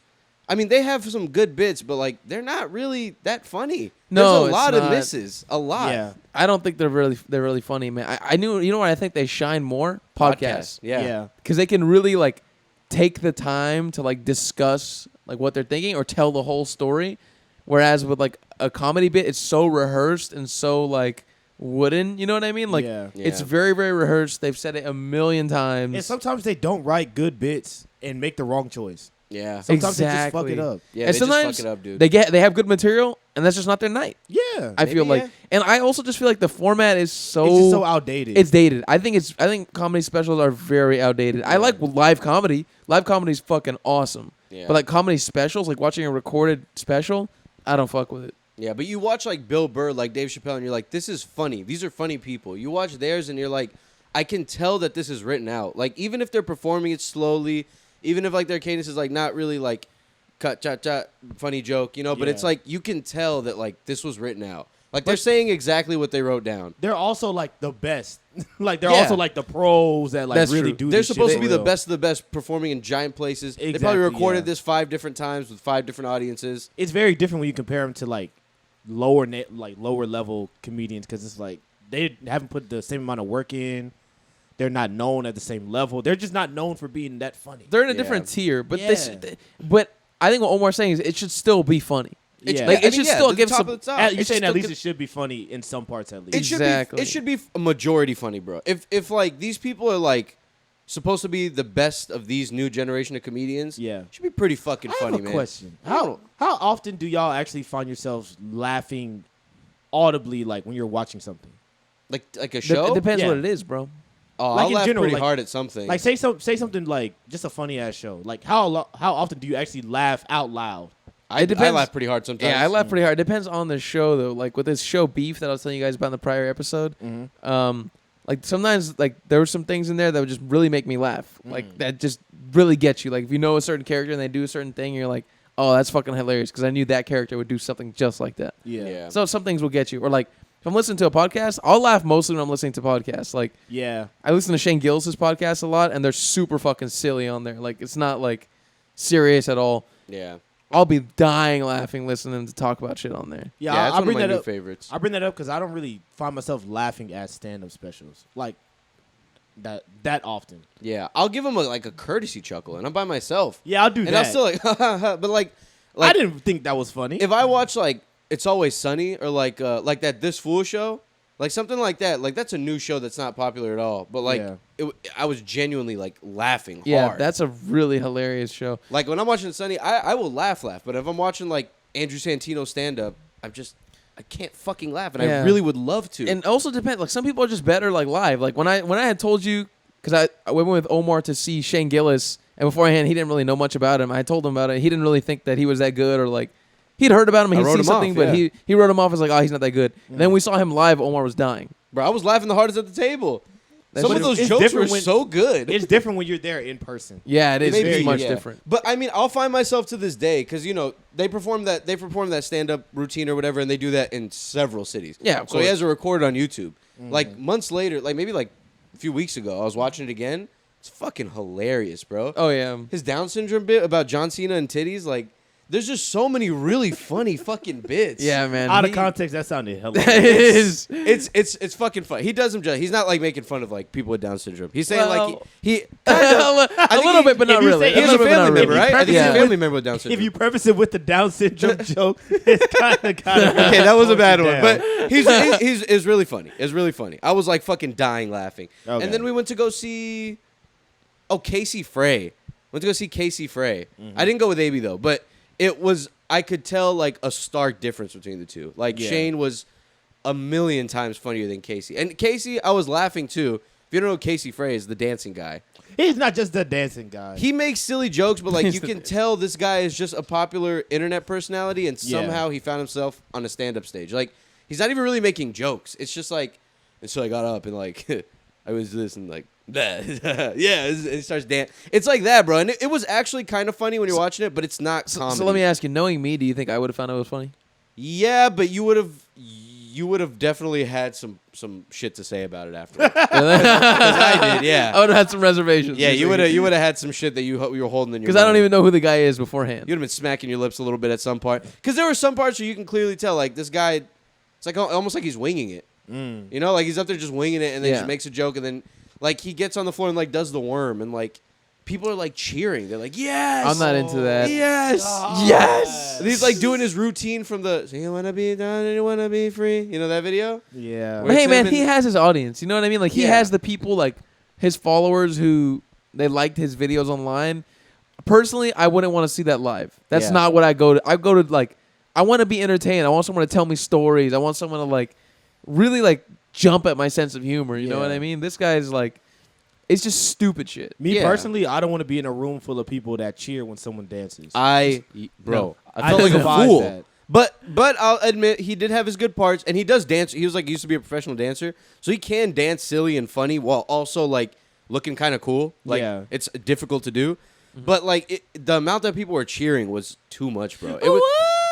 Speaker 1: I mean, they have some good bits, but like they're not really that funny.
Speaker 2: No,
Speaker 1: There's a lot of
Speaker 2: not.
Speaker 1: misses. A lot.
Speaker 3: Yeah.
Speaker 2: I don't think they're really funny, man. I knew, you know what I think they shine more? Podcasts.
Speaker 1: Yeah.
Speaker 2: Because they can really like take the time to like discuss like what they're thinking or tell the whole story. Whereas with like a comedy bit, it's so rehearsed and so like wooden. You know what I mean? Like it's
Speaker 1: Yeah.
Speaker 2: very, very rehearsed. They've said it a million times.
Speaker 3: And sometimes they don't write good bits and make the wrong choice.
Speaker 1: Yeah.
Speaker 3: Sometimes they just fuck
Speaker 2: Exactly.
Speaker 3: it up.
Speaker 1: Yeah,
Speaker 2: and
Speaker 1: they
Speaker 2: sometimes
Speaker 1: just fuck it up, dude.
Speaker 2: they have good material, and that's just not their night.
Speaker 3: Yeah.
Speaker 2: I feel
Speaker 1: Maybe,
Speaker 2: like, and I also just feel like the format is so
Speaker 3: It's just so outdated.
Speaker 2: It's dated. I think comedy specials are very outdated. I like live comedy. Live comedy is fucking awesome.
Speaker 1: Yeah.
Speaker 2: But like comedy specials, like watching a recorded special, I don't fuck with it.
Speaker 1: Yeah, but you watch like Bill Burr, like Dave Chappelle, and you're like, this is funny. These are funny people. You watch theirs, and you're like, I can tell that this is written out. Like, even if they're performing it slowly, even if like their cadence is like not really like cut, chat, chat, funny joke, you know, but it's like you can tell that like this was written out. Like they're saying exactly what they wrote down.
Speaker 3: They're also like the best. Like they're
Speaker 2: Yeah.
Speaker 3: also like the pros that like
Speaker 2: That's
Speaker 3: really
Speaker 2: true.
Speaker 3: do.
Speaker 1: They're
Speaker 3: this shit
Speaker 1: supposed to
Speaker 3: for
Speaker 1: be the
Speaker 3: real.
Speaker 1: best of the best, performing in giant places. They
Speaker 3: Exactly,
Speaker 1: probably recorded
Speaker 3: yeah.
Speaker 1: this 5 different times with 5 different audiences.
Speaker 3: It's very different when you compare them to like lower level comedians because it's like they haven't put the same amount of work in. They're not known at the same level. They're just not known for being that funny.
Speaker 2: They're in a
Speaker 1: Yeah.
Speaker 2: different tier, but
Speaker 3: Yeah.
Speaker 2: but I think what Omar's saying is it should still be funny.
Speaker 3: Yeah.
Speaker 2: Like
Speaker 1: I
Speaker 2: it
Speaker 1: mean,
Speaker 2: should
Speaker 1: yeah,
Speaker 2: still
Speaker 1: the
Speaker 2: give
Speaker 1: top
Speaker 2: some.
Speaker 1: of the top.
Speaker 3: You're
Speaker 1: It should
Speaker 3: saying at
Speaker 1: still
Speaker 3: least
Speaker 1: give-
Speaker 3: it should be funny in some parts at least.
Speaker 1: It should
Speaker 2: Exactly.
Speaker 1: be. It should be a majority funny, bro. If like these people are like supposed to be the best of these new generation of comedians,
Speaker 3: Yeah.
Speaker 1: it should be pretty fucking
Speaker 3: I
Speaker 1: funny,
Speaker 3: have a
Speaker 1: man.
Speaker 3: question.
Speaker 1: I don't-
Speaker 3: How often do y'all actually find yourselves laughing audibly like when you're watching something?
Speaker 1: Like a
Speaker 2: It
Speaker 1: show?
Speaker 2: depends
Speaker 3: Yeah.
Speaker 2: what it is, bro.
Speaker 1: Oh,
Speaker 3: like
Speaker 1: I'll
Speaker 3: in
Speaker 1: laugh
Speaker 3: general,
Speaker 1: pretty
Speaker 3: like-
Speaker 1: hard at something.
Speaker 3: Like say something like just a funny ass show. Like how often do you actually laugh out loud?
Speaker 1: I
Speaker 2: depends.
Speaker 1: laugh pretty hard sometimes.
Speaker 2: Yeah, I laugh pretty hard. It depends on the show though. Like with this show Beef that I was telling you guys about in the prior episode. Like sometimes like there were some things in there that would just really make me laugh. Like that just really get you. Like if you know a certain character and they do a certain thing, you're like, oh, that's fucking hilarious because I knew that character would do something just like that.
Speaker 1: Yeah.
Speaker 2: So some things will get you. Or like if I'm listening to a podcast, I'll laugh mostly when I'm listening to podcasts. Like
Speaker 3: Yeah.
Speaker 2: I listen to Shane Gillis' podcast a lot, and they're super fucking silly on there. Like it's not like serious at all.
Speaker 1: Yeah.
Speaker 2: I'll be dying laughing listening to talk about shit on there.
Speaker 3: Yeah,
Speaker 1: that's
Speaker 3: I
Speaker 1: one
Speaker 3: bring
Speaker 1: of my
Speaker 3: that
Speaker 1: new
Speaker 3: up.
Speaker 1: favorites.
Speaker 3: I bring that up because I don't really find myself laughing at stand-up specials like that often.
Speaker 1: Yeah, I'll give them a courtesy chuckle, and I'm by myself.
Speaker 3: Yeah, I'll do
Speaker 1: And
Speaker 3: that.
Speaker 1: I'll still like, but like
Speaker 3: I didn't think that was funny.
Speaker 1: if I watch like It's Always Sunny or like that This Fool show, like something like that, like that's a new show that's not popular at all. But like
Speaker 3: Yeah.
Speaker 1: I was genuinely like laughing
Speaker 2: Yeah,
Speaker 1: hard.
Speaker 2: that's a really hilarious show.
Speaker 1: like when I'm watching Sunny, I will laugh. But if I'm watching like Andrew Santino stand up, I can't fucking laugh, and
Speaker 2: Yeah.
Speaker 1: I really would love to.
Speaker 2: And also depends. Like some people are just better like live. Like when I had told you, because I went with Omar to see Shane Gillis, and beforehand he didn't really know much about him. I told him about it. He didn't really think that he was that good, or like he'd heard about him.
Speaker 1: I
Speaker 2: He'd
Speaker 1: wrote
Speaker 2: seen
Speaker 1: him
Speaker 2: something,
Speaker 1: off,
Speaker 2: but
Speaker 1: yeah.
Speaker 2: he wrote him off as like, oh, he's not that good. And then we saw him live. Omar was dying.
Speaker 1: Bro, I was laughing the hardest at the table.
Speaker 2: That's
Speaker 1: Some of
Speaker 2: true.
Speaker 1: those
Speaker 3: It's
Speaker 1: jokes were
Speaker 3: different when-
Speaker 1: so good.
Speaker 3: It's different when you're there in person.
Speaker 2: Yeah, it is.
Speaker 1: Maybe,
Speaker 2: It's much
Speaker 1: yeah.
Speaker 2: different.
Speaker 1: But I mean, I'll find myself to this day because they perform that stand up routine or whatever, and they do that in several cities.
Speaker 2: Yeah, of
Speaker 1: so he
Speaker 2: course.
Speaker 1: has it recorded on YouTube. Like months later, like maybe like a few weeks ago, I was watching it again. It's fucking hilarious, bro.
Speaker 2: Oh yeah.
Speaker 1: His Down syndrome bit about John Cena and titties, like. There's just so many really funny fucking bits.
Speaker 2: Yeah, man.
Speaker 3: Out of
Speaker 2: He-
Speaker 3: context, that sounded
Speaker 2: it
Speaker 3: hilarious.
Speaker 2: is.
Speaker 1: It's fucking fun. He does him just. He's not like making fun of like people with Down syndrome. He's saying
Speaker 2: Well,
Speaker 1: like he
Speaker 2: a little bit, but
Speaker 3: if
Speaker 2: not
Speaker 3: you
Speaker 2: really.
Speaker 3: say-
Speaker 2: A
Speaker 1: he's a
Speaker 2: little bit, but
Speaker 1: family
Speaker 2: not
Speaker 1: member,
Speaker 2: really.
Speaker 1: right? I think he's
Speaker 2: Yeah.
Speaker 1: a family member with Down syndrome.
Speaker 3: If you preface it with the Down syndrome joke, it's kind of
Speaker 1: Okay, that was a bad one,
Speaker 3: down.
Speaker 1: but he's really funny. It's really funny. I was like fucking dying laughing.
Speaker 3: Okay.
Speaker 1: And then we went to go see Casey Frey. Went to go see Casey Frey. I didn't go with AB though, but it was I could tell like a stark difference between the two. Like
Speaker 3: Yeah.
Speaker 1: Shane was a million times funnier than Casey. And Casey, I was laughing too. If you don't know Casey Frey is the dancing guy.
Speaker 3: He's not just the dancing guy.
Speaker 1: He makes silly jokes, but like
Speaker 2: He's
Speaker 1: you
Speaker 2: the
Speaker 1: can
Speaker 2: best.
Speaker 1: tell this guy is just a popular internet personality, and
Speaker 3: Yeah.
Speaker 1: somehow he found himself on a stand-up stage. Like he's not even really making jokes. It's just like, and so I got up and like I was this and like that. Yeah, and he starts dancing. It's like that, bro. And it was actually kind of funny when you're watching it, but it's not comedy.
Speaker 2: So let me ask you, knowing me, do you think I would have found it was funny?
Speaker 1: Yeah, but you would have. you would have definitely had some shit to say about it afterwards. 'Cause I did, yeah.
Speaker 2: I would have had some reservations.
Speaker 1: Yeah, you would have had some shit that you were holding in your.
Speaker 2: Because I don't even know who the guy is beforehand.
Speaker 1: You'd have been smacking your lips a little bit at some part. Because there were some parts where you can clearly tell, like, this guy, it's like almost like he's winging it. You know, like he's up there just winging it, and then just makes a joke, and then like he gets on the floor and like does the worm, and like people are like cheering. They're like, yes.
Speaker 2: I'm not into that.
Speaker 1: Yes.
Speaker 2: Yes.
Speaker 1: And he's like doing his routine from the "So you wanna be done and you wanna be free." You know that video?
Speaker 3: Yeah.
Speaker 1: Where
Speaker 2: Hey
Speaker 1: it's
Speaker 2: man,
Speaker 1: him
Speaker 2: he
Speaker 1: and-
Speaker 2: has his audience. You know what I mean? Like he
Speaker 1: Yeah.
Speaker 2: has the people, like his followers who they liked his videos online. Personally, I wouldn't want to see that live. That's
Speaker 1: Yeah.
Speaker 2: not what I go to. I go to like I want to be entertained. I want someone to tell me stories. I want someone to like really like jump at my sense of humor. You know what
Speaker 3: Yeah.
Speaker 2: I mean? This guy's like, it's just stupid shit.
Speaker 3: Me
Speaker 1: Yeah.
Speaker 3: personally, I don't want to be in a room full of people that cheer when someone dances.
Speaker 1: Bro, I
Speaker 3: I
Speaker 1: felt like a
Speaker 3: despise
Speaker 1: fool.
Speaker 3: that.
Speaker 1: But I'll admit he did have his good parts, and he does dance. He was like used to be a professional dancer, so he can dance silly and funny while also like looking kind of cool. Like
Speaker 3: Yeah.
Speaker 1: it's difficult to do, but like the amount that people were cheering was too much, bro. It was,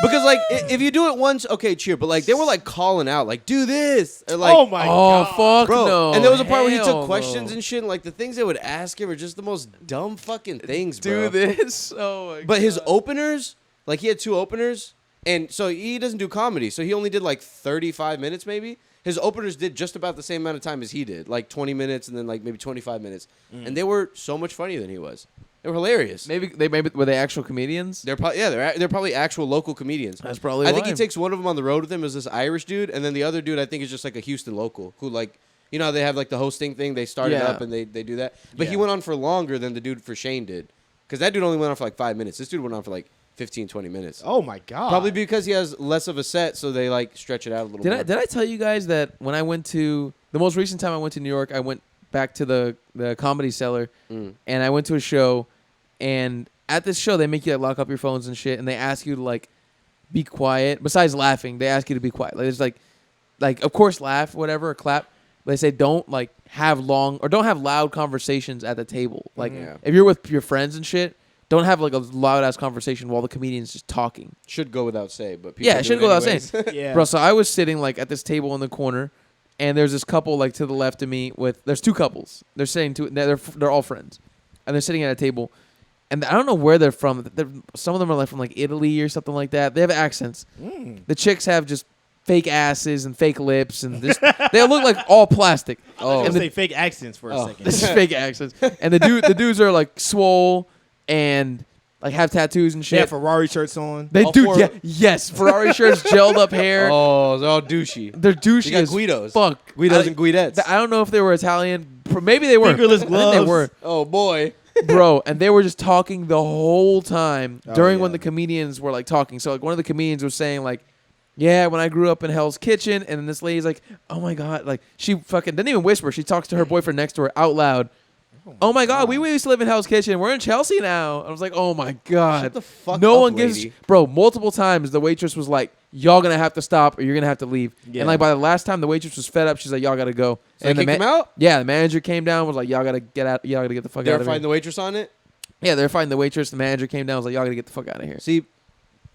Speaker 1: because like if you do it once, okay, cheer. But like they were like calling out, like do this, or like
Speaker 3: oh my
Speaker 2: Oh
Speaker 3: god.
Speaker 2: fuck
Speaker 1: bro.
Speaker 2: no!
Speaker 1: And there was a part where he
Speaker 2: Hell
Speaker 1: took questions
Speaker 2: no.
Speaker 1: and shit, and like the things they would ask him were just the most dumb fucking things, bro.
Speaker 2: Do this. Oh my
Speaker 1: But his
Speaker 2: God.
Speaker 1: openers, like he had 2 openers, and so he doesn't do comedy, so he only did like 35 minutes maybe. His openers did just about the same amount of time as he did, like 20 minutes and then like maybe 25 minutes, and they were so much funnier than he was. They were hilarious.
Speaker 2: maybe were they actual comedians?
Speaker 1: They're probably they're probably actual local comedians.
Speaker 2: That's probably
Speaker 1: I think
Speaker 2: why.
Speaker 1: he takes one of them on the road with him as this Irish dude, and then the other dude I think is just like a Houston local who like. You know how they have like the hosting thing. They started
Speaker 2: Yeah.
Speaker 1: up and they do that. But he
Speaker 3: Yeah.
Speaker 1: went on for longer than the dude for Shane did. Because that dude only went on for like 5 minutes. This dude went on for like 15, 20 minutes.
Speaker 3: Oh my god.
Speaker 1: Probably because he has less of a set, so they like stretch it out a little more.
Speaker 2: Did I tell you guys that when I went to the most recent time I went to New York, I went back to the Comedy Cellar and I went to a show, and at this show they make you like lock up your phones and shit, and they ask you to like be quiet. Besides laughing, they ask you to be quiet. Like it's like of course laugh, whatever, or clap. But they say don't like have long or don't have loud conversations at the table. Like
Speaker 1: Yeah.
Speaker 2: if you're with your friends and shit, don't have like a loud ass conversation while the comedian's just talking.
Speaker 1: Should go without say, but people
Speaker 2: Yeah, it
Speaker 1: do
Speaker 2: should go without
Speaker 1: anyways.
Speaker 2: saying.
Speaker 3: Yeah.
Speaker 2: Bro, so I was sitting like at this table in the corner, and there's this couple like to the left of me with there's 2 couples. They're sitting they're all friends, and they're sitting at a table, and I don't know where they're from. Some of them are like from like Italy or something like that. They have accents. The chicks have just fake asses and fake lips, and this, they look like all plastic.
Speaker 3: Oh,
Speaker 2: and
Speaker 3: say fake accents for a second.
Speaker 2: this is fake accents, and the dudes are like swole and like have tattoos and
Speaker 3: They
Speaker 2: shit.
Speaker 3: have Ferrari shirts on.
Speaker 2: They
Speaker 1: All
Speaker 2: do,
Speaker 1: four-
Speaker 2: yeah, yes. Ferrari shirts, gelled up hair.
Speaker 1: Oh, they're all douchey.
Speaker 2: They're douchey
Speaker 1: You got
Speaker 2: as
Speaker 1: Guidos.
Speaker 2: fuck.
Speaker 1: Guidos and Guidettes.
Speaker 2: I don't know if they were Italian. Maybe they were.
Speaker 3: Fingerless
Speaker 2: I think
Speaker 3: gloves.
Speaker 2: they were,
Speaker 1: Oh boy.
Speaker 2: bro. And they were just talking the whole time
Speaker 3: Oh,
Speaker 2: during when
Speaker 3: yeah.
Speaker 2: the comedians were like talking. So like one of the comedians was saying like, yeah, when I grew up in Hell's Kitchen, and then this lady's like, oh my god, like she fucking didn't even whisper. She talks to her boyfriend next to her out loud. Oh my god, we used to live in Hell's Kitchen. We're in Chelsea now. I was like, oh my god.
Speaker 1: Shut the fuck
Speaker 2: No
Speaker 1: up,
Speaker 2: one gives,
Speaker 1: lady.
Speaker 2: bro. Multiple times the waitress was like, y'all gonna have to stop or you're gonna have to leave.
Speaker 3: Yeah.
Speaker 2: And like by the last time the waitress was fed up, she's like, y'all gotta go.
Speaker 1: So they
Speaker 2: and the
Speaker 1: kicked him out?
Speaker 2: Yeah, the manager came down, was like, y'all gotta get out. Y'all gotta get the fuck
Speaker 1: They're
Speaker 2: out of
Speaker 1: fighting
Speaker 2: here.
Speaker 1: the waitress on it.
Speaker 2: Yeah, they're fighting the waitress. The manager came down, was like, y'all gotta get the fuck out of here.
Speaker 1: See,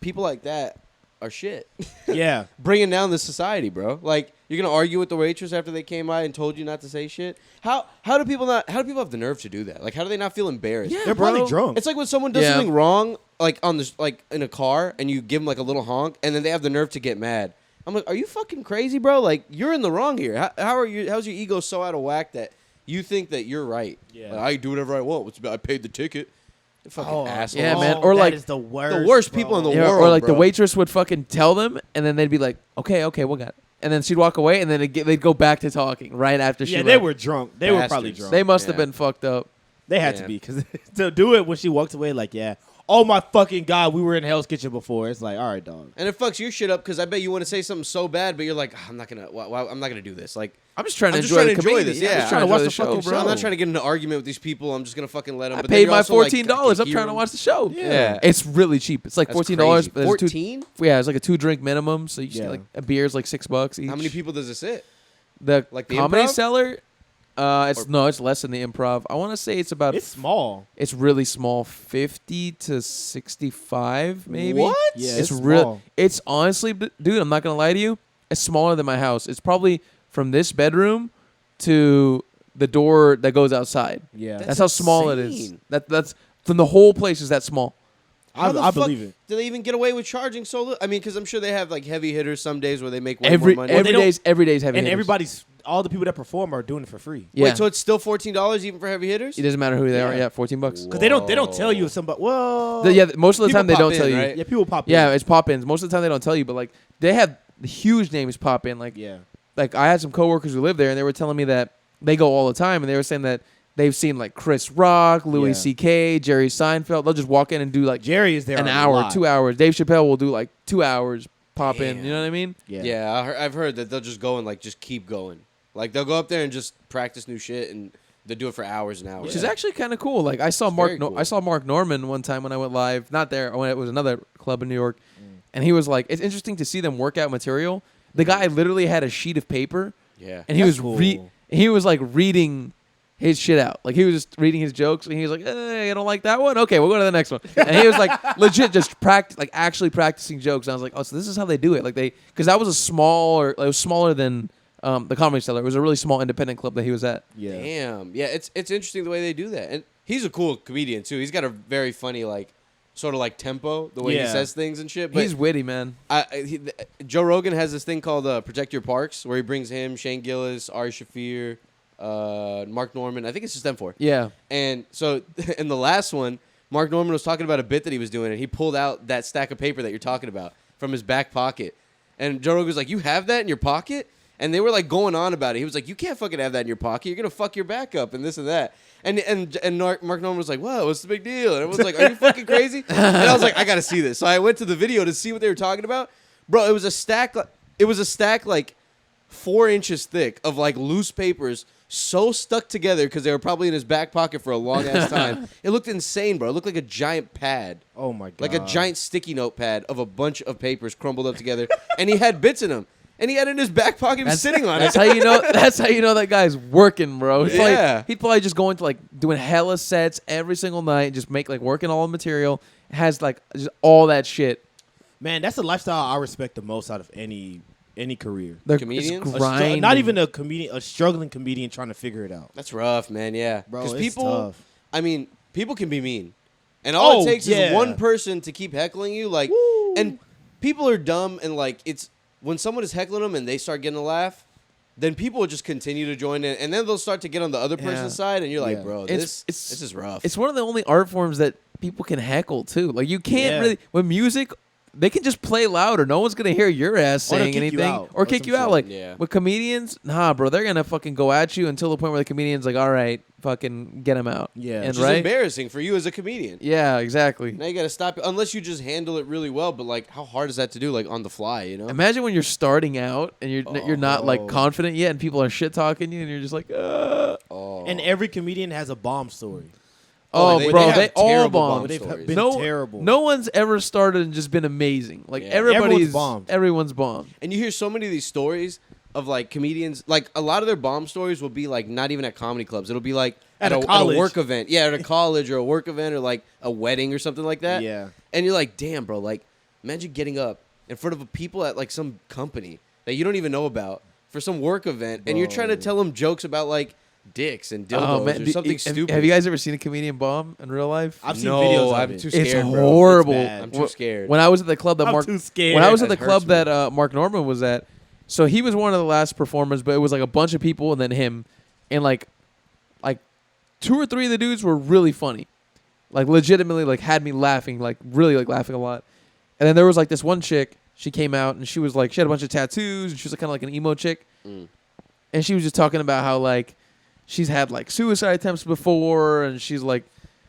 Speaker 1: people like that are shit.
Speaker 3: Yeah.
Speaker 1: Bringing down the society, bro. Like you're gonna argue with the waitress after they came by and told you not to say shit. How do people have the nerve to do that? Like how do they not feel embarrassed?
Speaker 2: Yeah,
Speaker 3: They're
Speaker 2: bro.
Speaker 3: probably drunk.
Speaker 1: It's like when someone does
Speaker 2: Yeah.
Speaker 1: something wrong, like on this, like in a car, and you give them like a little honk, and then they have the nerve to get mad. I'm like, are you fucking crazy, bro? Like you're in the wrong here. How's your ego so out of whack that you think that you're right?
Speaker 3: Yeah.
Speaker 1: Like, I can do whatever I want. I paid the ticket. You fucking asshole.
Speaker 2: Yeah, man. Or
Speaker 3: that
Speaker 2: like-
Speaker 3: is the worst.
Speaker 1: The worst people in the
Speaker 2: Yeah, or
Speaker 1: world,
Speaker 2: like the
Speaker 1: bro.
Speaker 2: waitress would fucking tell them, and then they'd be like, okay, we got it. And then she'd walk away, and then they'd go back to talking right after she
Speaker 3: Yeah,
Speaker 2: left.
Speaker 3: they were drunk. They were probably
Speaker 1: Bastards.
Speaker 3: drunk.
Speaker 2: They must have
Speaker 1: Yeah.
Speaker 2: been fucked up.
Speaker 3: They had
Speaker 1: Yeah.
Speaker 3: to be because to do it when she walked away, like, yeah, oh my fucking god, we were in Hell's Kitchen before. It's like, all right, dog.
Speaker 1: And it fucks your shit up because I bet you want to say something so bad, but you're like, I'm not gonna. I'm not gonna do this. Like,
Speaker 2: I'm just trying to
Speaker 1: I'm just
Speaker 2: enjoy
Speaker 1: trying
Speaker 2: the
Speaker 1: to enjoy
Speaker 2: community.
Speaker 1: this, yeah.
Speaker 2: I'm just trying to
Speaker 3: I'm
Speaker 2: watch
Speaker 3: trying
Speaker 2: the
Speaker 3: to
Speaker 2: show,
Speaker 3: watch the
Speaker 2: bro.
Speaker 1: I'm not trying to get into an argument with these people. I'm just gonna fucking let them.
Speaker 2: I
Speaker 1: But then
Speaker 2: paid
Speaker 1: you're
Speaker 2: my
Speaker 1: also like,
Speaker 2: $14.
Speaker 1: I
Speaker 2: I'm
Speaker 1: can hear
Speaker 2: trying to
Speaker 1: them.
Speaker 2: watch the show.
Speaker 1: Yeah.
Speaker 2: It's really cheap. It's like
Speaker 1: That's
Speaker 2: $14.
Speaker 1: crazy.
Speaker 2: But there's
Speaker 1: 14?
Speaker 2: Yeah, it's like a 2-drink minimum. So you just
Speaker 3: Yeah.
Speaker 2: get like a beer's like $6 each.
Speaker 1: How many people does it sit?
Speaker 2: The
Speaker 1: Like the
Speaker 2: Comedy
Speaker 1: Improv?
Speaker 2: Cellar. It's less than the Improv. I want to say it's about.
Speaker 3: It's small.
Speaker 2: It's really small, 50 to 65 maybe.
Speaker 1: What?
Speaker 3: Yeah,
Speaker 2: It's
Speaker 3: it's
Speaker 2: real.
Speaker 3: small.
Speaker 2: It's honestly, dude. I'm not gonna lie to you. it's smaller than my house. It's probably from this bedroom to the door that goes outside.
Speaker 3: Yeah.
Speaker 2: That's how small it is.
Speaker 1: insane.
Speaker 2: That's from the whole place is that small.
Speaker 1: How the
Speaker 3: I
Speaker 1: fuck
Speaker 3: believe it.
Speaker 1: Do they even get away with charging so little? I mean, because I'm sure they have like heavy hitters some days where they make way
Speaker 2: Every
Speaker 1: more money.
Speaker 3: they don't-
Speaker 2: every day's heavy.
Speaker 3: And
Speaker 2: hitters.
Speaker 3: everybody's all the people that perform are doing it for free.
Speaker 2: Yeah.
Speaker 1: Wait, so it's still $14 even for heavy hitters?
Speaker 2: It doesn't matter who they are.
Speaker 3: Yeah.
Speaker 2: Yeah, $14.
Speaker 3: Because they don't tell you if somebody. Well,
Speaker 2: Yeah, most of the
Speaker 1: People
Speaker 2: time they
Speaker 1: pop
Speaker 2: don't
Speaker 1: in,
Speaker 2: tell you.
Speaker 1: right?
Speaker 3: yeah, people pop in.
Speaker 2: Yeah, it's pop-ins. Most of the time they don't tell you, but like they have huge names pop in. Like
Speaker 3: yeah.
Speaker 2: like I had some coworkers who live there, and they were telling me that they go all the time, and they were saying that they've seen like Chris Rock, Louis
Speaker 3: Yeah.
Speaker 2: C.K., Jerry Seinfeld. They'll just walk in and do like
Speaker 3: Jerry is there
Speaker 2: an
Speaker 3: a
Speaker 2: hour,
Speaker 3: lot.
Speaker 2: 2 hours. Dave Chappelle will do like 2 hours pop in. You know what I mean?
Speaker 3: Yeah.
Speaker 1: Yeah, I've heard that they'll just go and like just keep going. Like they'll go up there and just practice new shit, and they'll do it for hours and hours.
Speaker 2: Which is actually kind of cool. Like I saw
Speaker 1: It's
Speaker 2: Mark,
Speaker 1: very cool.
Speaker 2: I saw Mark Norman one time when I went live. Not there, when it was another club in New York, and he was like, "It's interesting to see them work out material." The guy literally had a sheet of paper,
Speaker 1: Yeah.
Speaker 2: and he
Speaker 3: That's
Speaker 2: was
Speaker 3: cool.
Speaker 2: he was like reading his shit out. Like he was just reading his jokes, and he was like, "Hey, I don't like that one. Okay, we'll go to the next one." And he was like legit just actually practicing jokes. And I was like, "Oh, so this is how they do it." Like because that was it was smaller than the Comedy Cellar. It was a really small independent club that he was at.
Speaker 3: Yeah.
Speaker 1: Damn. Yeah, it's interesting the way they do that. And he's a cool comedian too. He's got a very funny like sort of like tempo, the way he
Speaker 3: Yeah.
Speaker 1: says things and shit. But
Speaker 2: He's witty, man.
Speaker 1: Joe Rogan has this thing called Protect Your Parks, where he brings him, Shane Gillis, Ari Shaffir, Mark Norman. I think it's just them four.
Speaker 2: Yeah.
Speaker 1: And so in the last one, Mark Norman was talking about a bit that he was doing, and he pulled out that stack of paper that you're talking about from his back pocket. And Joe Rogan was like, "You have that in your pocket?" And they were like going on about it. He was like, "You can't fucking have that in your pocket. You're gonna fuck your back up and this and that." And Mark Norman was like, "Whoa, what's the big deal?" And everyone's like, "Are you fucking crazy?" And I was like, "I gotta see this." So I went to the video to see what they were talking about. Bro, it was a stack. It was a stack like 4 inches thick of like loose papers, so stuck together because they were probably in his back pocket for a long ass time. It looked insane, bro. It looked like a giant pad.
Speaker 3: Oh my god.
Speaker 1: Like a giant sticky note pad of a bunch of papers crumbled up together, and he had bits in them, and he had it in his back pocket, he was sitting on
Speaker 2: That's
Speaker 1: it.
Speaker 2: how you know. That's how you know that guy's working, bro.
Speaker 1: Yeah.
Speaker 2: He'd probably just go into like doing hella sets every single night, just make like working all the material. Has like just all that shit.
Speaker 3: Man, that's the lifestyle I respect the most out of any career.
Speaker 2: They're
Speaker 1: Comedians?
Speaker 2: just
Speaker 3: A
Speaker 2: grinding.
Speaker 3: not even a comedian, a struggling comedian trying to figure it out.
Speaker 1: That's rough, man. Yeah,
Speaker 3: Bro,
Speaker 1: because
Speaker 3: it's
Speaker 1: people,
Speaker 3: tough.
Speaker 1: I mean, people can be mean, and all
Speaker 3: Oh,
Speaker 1: it takes
Speaker 3: yeah.
Speaker 1: is one person to keep heckling you. Like,
Speaker 3: Woo.
Speaker 1: and people are dumb, and like it's when someone is heckling them and they start getting a laugh, then people will just continue to join in, and then they'll start to get on the other person's side, and you're like,
Speaker 3: Yeah.
Speaker 1: bro,
Speaker 2: It's-
Speaker 1: this is rough.
Speaker 2: It's one of the only art forms that people can heckle too. Like you can't
Speaker 3: Yeah.
Speaker 2: really with music. They can just play louder. No one's gonna hear your ass
Speaker 3: Or they'll
Speaker 2: saying
Speaker 3: kick you
Speaker 2: anything
Speaker 3: out
Speaker 2: or
Speaker 3: or
Speaker 2: kick
Speaker 3: some
Speaker 2: you out.
Speaker 3: shit.
Speaker 2: Like
Speaker 1: Yeah.
Speaker 2: with comedians, nah, bro. They're gonna fucking go at you until the point where the comedian's like, "All right, fucking get him out."
Speaker 3: Yeah.
Speaker 2: and
Speaker 1: Which is
Speaker 2: right.
Speaker 1: embarrassing for you as a comedian.
Speaker 2: Yeah, exactly.
Speaker 1: Now you got to stop it, unless you just handle it really well. But like, how hard is that to do, like on the fly? You know?
Speaker 2: Imagine when you're starting out and you're not like
Speaker 3: Oh.
Speaker 2: confident yet, and people are shit talking you, and you're just like,
Speaker 1: Oh.
Speaker 3: And every comedian has a bomb story.
Speaker 2: oh,
Speaker 1: they
Speaker 2: bro,
Speaker 1: have
Speaker 2: they all
Speaker 1: terrible
Speaker 2: bomb.
Speaker 1: bomb
Speaker 3: They've
Speaker 1: stories.
Speaker 3: been
Speaker 2: No,
Speaker 3: terrible.
Speaker 2: no one's ever started and just been amazing. Like
Speaker 1: Yeah.
Speaker 2: everybody's
Speaker 3: bombed.
Speaker 2: everyone's bombed.
Speaker 1: And you hear so many of these stories of like comedians, like a lot of their bomb stories will be like not even at comedy clubs. It'll be like
Speaker 3: At a
Speaker 1: at a
Speaker 3: college.
Speaker 1: work event. Yeah, at a college or a work event or like a wedding or something like that.
Speaker 3: Yeah.
Speaker 1: And you're like, damn, bro, like imagine getting up in front of people at like some company that you don't even know about for some work event, and you're trying to
Speaker 3: Bro.
Speaker 1: tell them jokes about like dicks and dildos or something stupid.
Speaker 2: Have you guys ever seen a comedian bomb in real life?
Speaker 3: I've seen
Speaker 1: No,
Speaker 3: videos of
Speaker 1: I'm
Speaker 3: it.
Speaker 1: too
Speaker 2: It's
Speaker 1: scared, bro.
Speaker 2: horrible.
Speaker 3: It's bad.
Speaker 1: I'm too scared.
Speaker 2: When I was at the club that
Speaker 3: I'm
Speaker 2: Mark,
Speaker 3: too scared.
Speaker 2: when I was at
Speaker 1: That
Speaker 2: the club
Speaker 1: hurts me.
Speaker 2: that Mark Norman was at, so he was one of the last performers, but it was like a bunch of people and then him, and like 2 or 3 of the dudes were really funny, like legitimately like had me laughing, like really like laughing a lot. And then there was like this one chick. She came out and she was like, she had a bunch of tattoos and she was like, kind of like an emo chick.
Speaker 1: Mm.
Speaker 2: And she was just talking about how like she's had like suicide attempts before, and she's like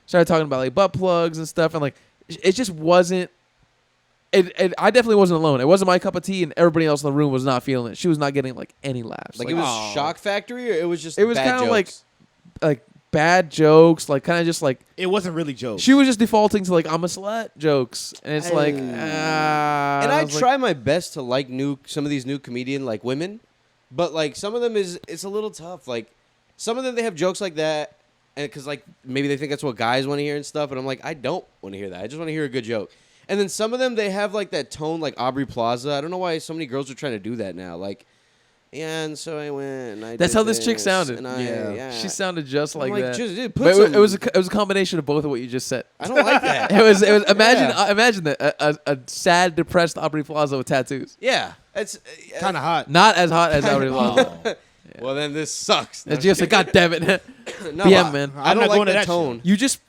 Speaker 2: started talking about like butt plugs and stuff, and like it just wasn't. I definitely wasn't alone. It wasn't my cup of tea, and everybody else in the room was not feeling it. She was not getting like any laughs.
Speaker 1: Like it was
Speaker 3: oh.
Speaker 1: Shock Factory, or it was just
Speaker 2: It was
Speaker 1: bad
Speaker 2: kinda
Speaker 1: jokes?
Speaker 2: like bad jokes, like kind of just like
Speaker 3: It wasn't really jokes.
Speaker 2: she was just defaulting to like I'm a slut jokes, and it's like
Speaker 1: and
Speaker 2: I
Speaker 1: I
Speaker 2: was like,
Speaker 1: try my best to like some of these new comedian like women, but like some of them it's a little tough. Like some of them they have jokes like that, and because like maybe they think that's what guys want to hear and stuff, and I'm like I don't want to hear that. I just want to hear a good joke. And then some of them, they have like that tone, like Aubrey Plaza. I don't know why so many girls are trying to do that now. Like, yeah, and so I went. And I
Speaker 2: That's
Speaker 1: did
Speaker 2: how this chick sounded.
Speaker 1: And yeah.
Speaker 2: She sounded just
Speaker 1: I'm
Speaker 2: like that.
Speaker 1: Just, dude,
Speaker 2: But
Speaker 1: put
Speaker 2: it was a combination of both of what you just said.
Speaker 1: I don't like that.
Speaker 2: It was imagine that a sad, depressed Aubrey Plaza with tattoos.
Speaker 1: Yeah, it's
Speaker 3: Kind of hot.
Speaker 2: Not as hot as Aubrey Plaza.
Speaker 3: Oh.
Speaker 1: Well, then this sucks.
Speaker 2: It's just like, God damn it.
Speaker 1: No,
Speaker 2: Yeah,
Speaker 1: but
Speaker 2: man.
Speaker 1: I
Speaker 3: I'm
Speaker 1: don't
Speaker 3: not
Speaker 1: like
Speaker 3: going to
Speaker 1: that
Speaker 3: that
Speaker 1: tone.
Speaker 2: You just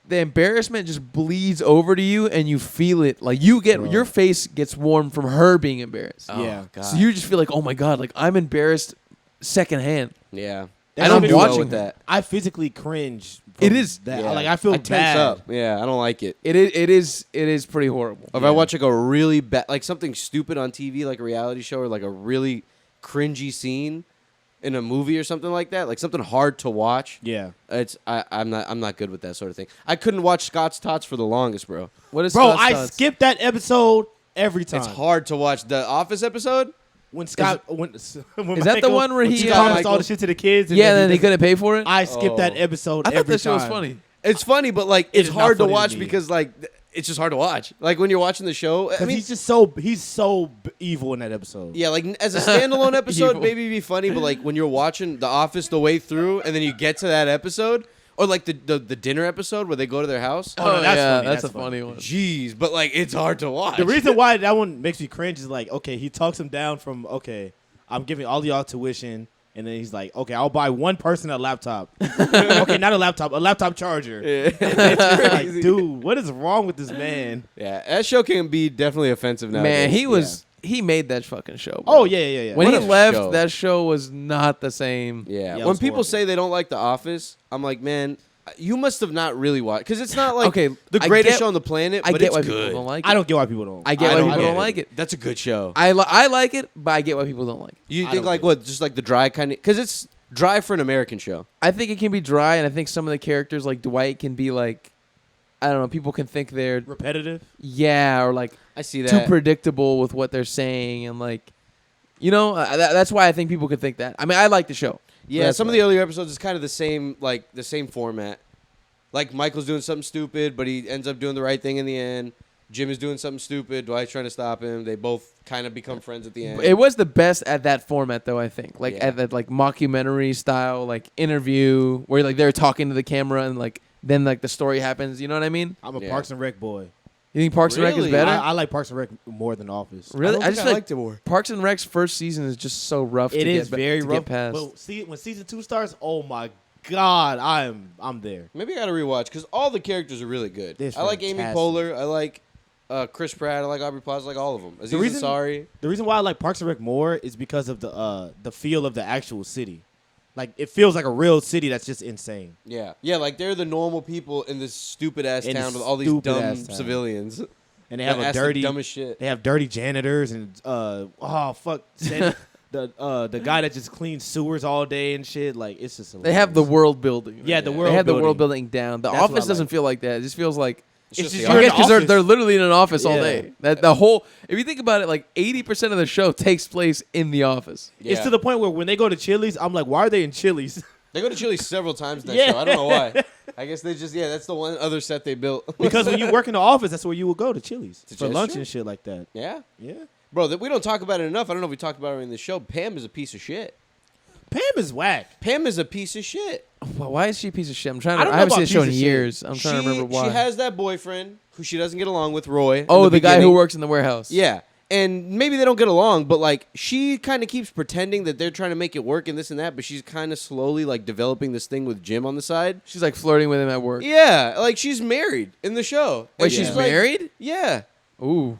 Speaker 2: the embarrassment just bleeds over to you, and you feel it. Like your face gets warm from her being embarrassed.
Speaker 1: Oh,
Speaker 3: Yeah.
Speaker 1: God.
Speaker 2: So you just feel like, oh my God, like I'm embarrassed secondhand.
Speaker 1: Yeah.
Speaker 3: That's
Speaker 1: I don't
Speaker 3: what
Speaker 1: do
Speaker 3: I'm
Speaker 1: well
Speaker 2: watching
Speaker 1: with that.
Speaker 3: I physically cringe.
Speaker 2: It is.
Speaker 3: that.
Speaker 1: Yeah.
Speaker 3: Like I feel
Speaker 1: I tense
Speaker 3: bad.
Speaker 1: up. Yeah, I don't like it.
Speaker 2: It is pretty horrible.
Speaker 1: If I watch like a really bad, like something stupid on TV, like a reality show, or like a really cringy scene in a movie or something like that, like something hard to watch.
Speaker 3: Yeah.
Speaker 1: I'm not good with that sort of thing. I couldn't watch Scott's Tots for the longest, bro.
Speaker 2: What is
Speaker 3: Bro,
Speaker 2: Scott's
Speaker 3: I
Speaker 2: thoughts?
Speaker 3: skip that episode every time.
Speaker 1: It's hard to watch the Office episode.
Speaker 3: When Scott, when
Speaker 2: Is that the one where
Speaker 3: when
Speaker 2: he,
Speaker 3: Scott promised
Speaker 1: Michael-
Speaker 3: all the shit to the kids?
Speaker 2: Yeah, then he
Speaker 3: doesn't-
Speaker 2: couldn't pay for it.
Speaker 3: I skipped that
Speaker 1: Oh.
Speaker 3: episode
Speaker 2: I thought
Speaker 3: every
Speaker 2: that shit was
Speaker 3: time.
Speaker 2: funny.
Speaker 1: It's funny, but like
Speaker 3: It
Speaker 1: it's
Speaker 3: is not
Speaker 1: hard to
Speaker 3: funny to
Speaker 1: watch
Speaker 3: me.
Speaker 1: because like it's just hard to watch. Like when you're watching the show. I
Speaker 3: 'Cause
Speaker 1: mean,
Speaker 3: he's so evil in that episode.
Speaker 1: yeah, like as a standalone episode,
Speaker 2: Evil.
Speaker 1: maybe it'd be funny, but like when you're watching The Office the way through, and then you get to that episode, or like the dinner episode where they go to their house.
Speaker 3: Oh, no, that's
Speaker 2: yeah,
Speaker 3: funny.
Speaker 2: that's
Speaker 3: That's
Speaker 2: a funny one.
Speaker 1: Jeez, but like it's hard to watch.
Speaker 3: The reason why that one makes me cringe is like, okay, he talks him down from, okay, I'm giving all y'all tuition, and then he's like, okay, I'll buy one person a laptop. Okay, not a laptop charger.
Speaker 1: Yeah.
Speaker 3: It's just like, dude, what is wrong with this man?
Speaker 1: Yeah, that show can be definitely offensive now.
Speaker 2: Man, he made that fucking show. Bro.
Speaker 3: Oh yeah.
Speaker 2: When
Speaker 1: What
Speaker 2: he
Speaker 1: a
Speaker 2: left,
Speaker 1: show.
Speaker 2: that show was not the same.
Speaker 1: Yeah,
Speaker 3: Yeah, it
Speaker 1: when
Speaker 3: was
Speaker 1: people
Speaker 3: horrible.
Speaker 1: say they don't like The Office, I'm like, man, you must have not really watched, because it's not like
Speaker 2: Okay,
Speaker 1: the
Speaker 2: I
Speaker 1: greatest
Speaker 2: get-
Speaker 1: show on the planet.
Speaker 2: I
Speaker 1: But
Speaker 2: get
Speaker 1: it's
Speaker 2: why
Speaker 1: good.
Speaker 2: people don't like it.
Speaker 3: I don't get why people don't.
Speaker 2: I get
Speaker 1: I
Speaker 2: why
Speaker 1: don't
Speaker 2: people
Speaker 1: get
Speaker 2: don't
Speaker 1: it.
Speaker 2: like it.
Speaker 1: That's a good show.
Speaker 2: I like it, but I get why people don't like it.
Speaker 1: You
Speaker 3: I
Speaker 1: think
Speaker 3: don't
Speaker 1: like
Speaker 3: get
Speaker 1: what? Just like the dry kind of, because it's dry for an American show.
Speaker 2: I think it can be dry, and I think some of the characters, like Dwight, can be like, I don't know. People can think they're
Speaker 3: repetitive.
Speaker 2: or like
Speaker 1: I see
Speaker 2: too
Speaker 1: that.
Speaker 2: predictable with what they're saying, and like, that's why I think people could think that. I mean, I like the show.
Speaker 1: Yeah,
Speaker 2: That's
Speaker 1: some of
Speaker 2: why.
Speaker 1: the earlier episodes is kind of the same format. Like Michael's doing something stupid, but he ends up doing the right thing in the end. Jim is doing something stupid. Dwight's trying to stop him. They both kind of become friends at the end.
Speaker 2: It was the best at that format, though. I think, like
Speaker 1: Yeah.
Speaker 2: at that like mockumentary style, like interview where like they're talking to the camera and like then like the story happens. You know what I mean?
Speaker 3: I'm a
Speaker 1: Yeah.
Speaker 3: Parks and Rec boy.
Speaker 2: You think Parks and Rec is
Speaker 1: Really?
Speaker 2: better?
Speaker 3: I like Parks and Rec more than Office.
Speaker 2: Really? I just feel like
Speaker 1: liked it more.
Speaker 2: Parks and Rec's first season is just so rough.
Speaker 3: It
Speaker 2: to
Speaker 3: is
Speaker 2: get,
Speaker 3: very
Speaker 2: to
Speaker 3: rough.
Speaker 2: Get past.
Speaker 3: But see, when season 2 starts, oh my god, I'm there.
Speaker 1: Maybe I got to rewatch because all the characters are really good.
Speaker 3: They're
Speaker 1: I like Amy
Speaker 3: fantastic.
Speaker 1: Poehler. I like Chris Pratt. I like Aubrey Plaza. I like all of them. Aziz
Speaker 3: reason-
Speaker 1: Ansari.
Speaker 3: The reason why I like Parks and Rec more is because of the feel of the actual city. Like it feels like a real city that's just insane.
Speaker 1: Yeah, like they're the normal people in this stupid ass
Speaker 3: In
Speaker 1: town
Speaker 3: this
Speaker 1: with all these dumb
Speaker 3: stupid-ass town.
Speaker 1: civilians.
Speaker 3: And they have
Speaker 1: That
Speaker 3: a
Speaker 1: ask the
Speaker 3: dirty
Speaker 1: dumbest shit.
Speaker 3: They have dirty janitors and the guy that just cleans sewers all day and shit. Like it's just
Speaker 2: they have the
Speaker 3: hilarious.
Speaker 2: world building.
Speaker 3: Yeah, the
Speaker 1: Yeah.
Speaker 3: world
Speaker 2: They have the
Speaker 3: building.
Speaker 2: world building down. The
Speaker 3: That's what
Speaker 2: office
Speaker 3: I
Speaker 2: doesn't
Speaker 3: like.
Speaker 2: feel like that. It just feels like
Speaker 1: It's
Speaker 3: It's
Speaker 1: just
Speaker 3: just
Speaker 1: the
Speaker 3: you're in
Speaker 1: art.
Speaker 3: the
Speaker 2: because
Speaker 3: office.
Speaker 2: they're literally in an office all
Speaker 3: Yeah.
Speaker 2: day. That the whole if you think about it, like 80% of the show takes place in the office.
Speaker 3: It's
Speaker 1: Yeah.
Speaker 3: to the point where when they go to Chili's, I'm like, why are they in Chili's?
Speaker 1: They go to Chile several times in that
Speaker 3: Yeah.
Speaker 1: show. I don't know why. I guess they just that's the one other set they built.
Speaker 3: Because when you work in the office, that's where you would go to Chili's for
Speaker 1: That's
Speaker 3: lunch
Speaker 1: true.
Speaker 3: and shit like that.
Speaker 1: yeah,
Speaker 3: Yeah.
Speaker 1: bro, we don't talk about it enough. I don't know if we talked about it in the show. Pam is a piece of shit.
Speaker 3: Pam is whack.
Speaker 1: Pam is a piece of shit.
Speaker 2: Why is she a piece of shit? I'm trying
Speaker 3: I
Speaker 2: to.
Speaker 3: don't
Speaker 2: I
Speaker 3: know
Speaker 2: haven't seen
Speaker 3: about
Speaker 2: the show in
Speaker 3: piece of shit.
Speaker 2: years. I'm trying to remember why.
Speaker 1: She has that boyfriend who she doesn't get along with, Roy.
Speaker 2: oh,
Speaker 1: in
Speaker 2: the guy who
Speaker 1: beginning.
Speaker 2: works in the warehouse.
Speaker 1: Yeah. And maybe they don't get along, but like she kind of keeps pretending that they're trying to make it work and this and that, but she's kind of slowly like developing this thing with Jim on the side.
Speaker 2: She's like flirting with him at work.
Speaker 1: Yeah, like she's married in the show.
Speaker 2: Wait,
Speaker 1: And
Speaker 2: she's
Speaker 1: like-
Speaker 2: married?
Speaker 1: Yeah.
Speaker 2: Ooh.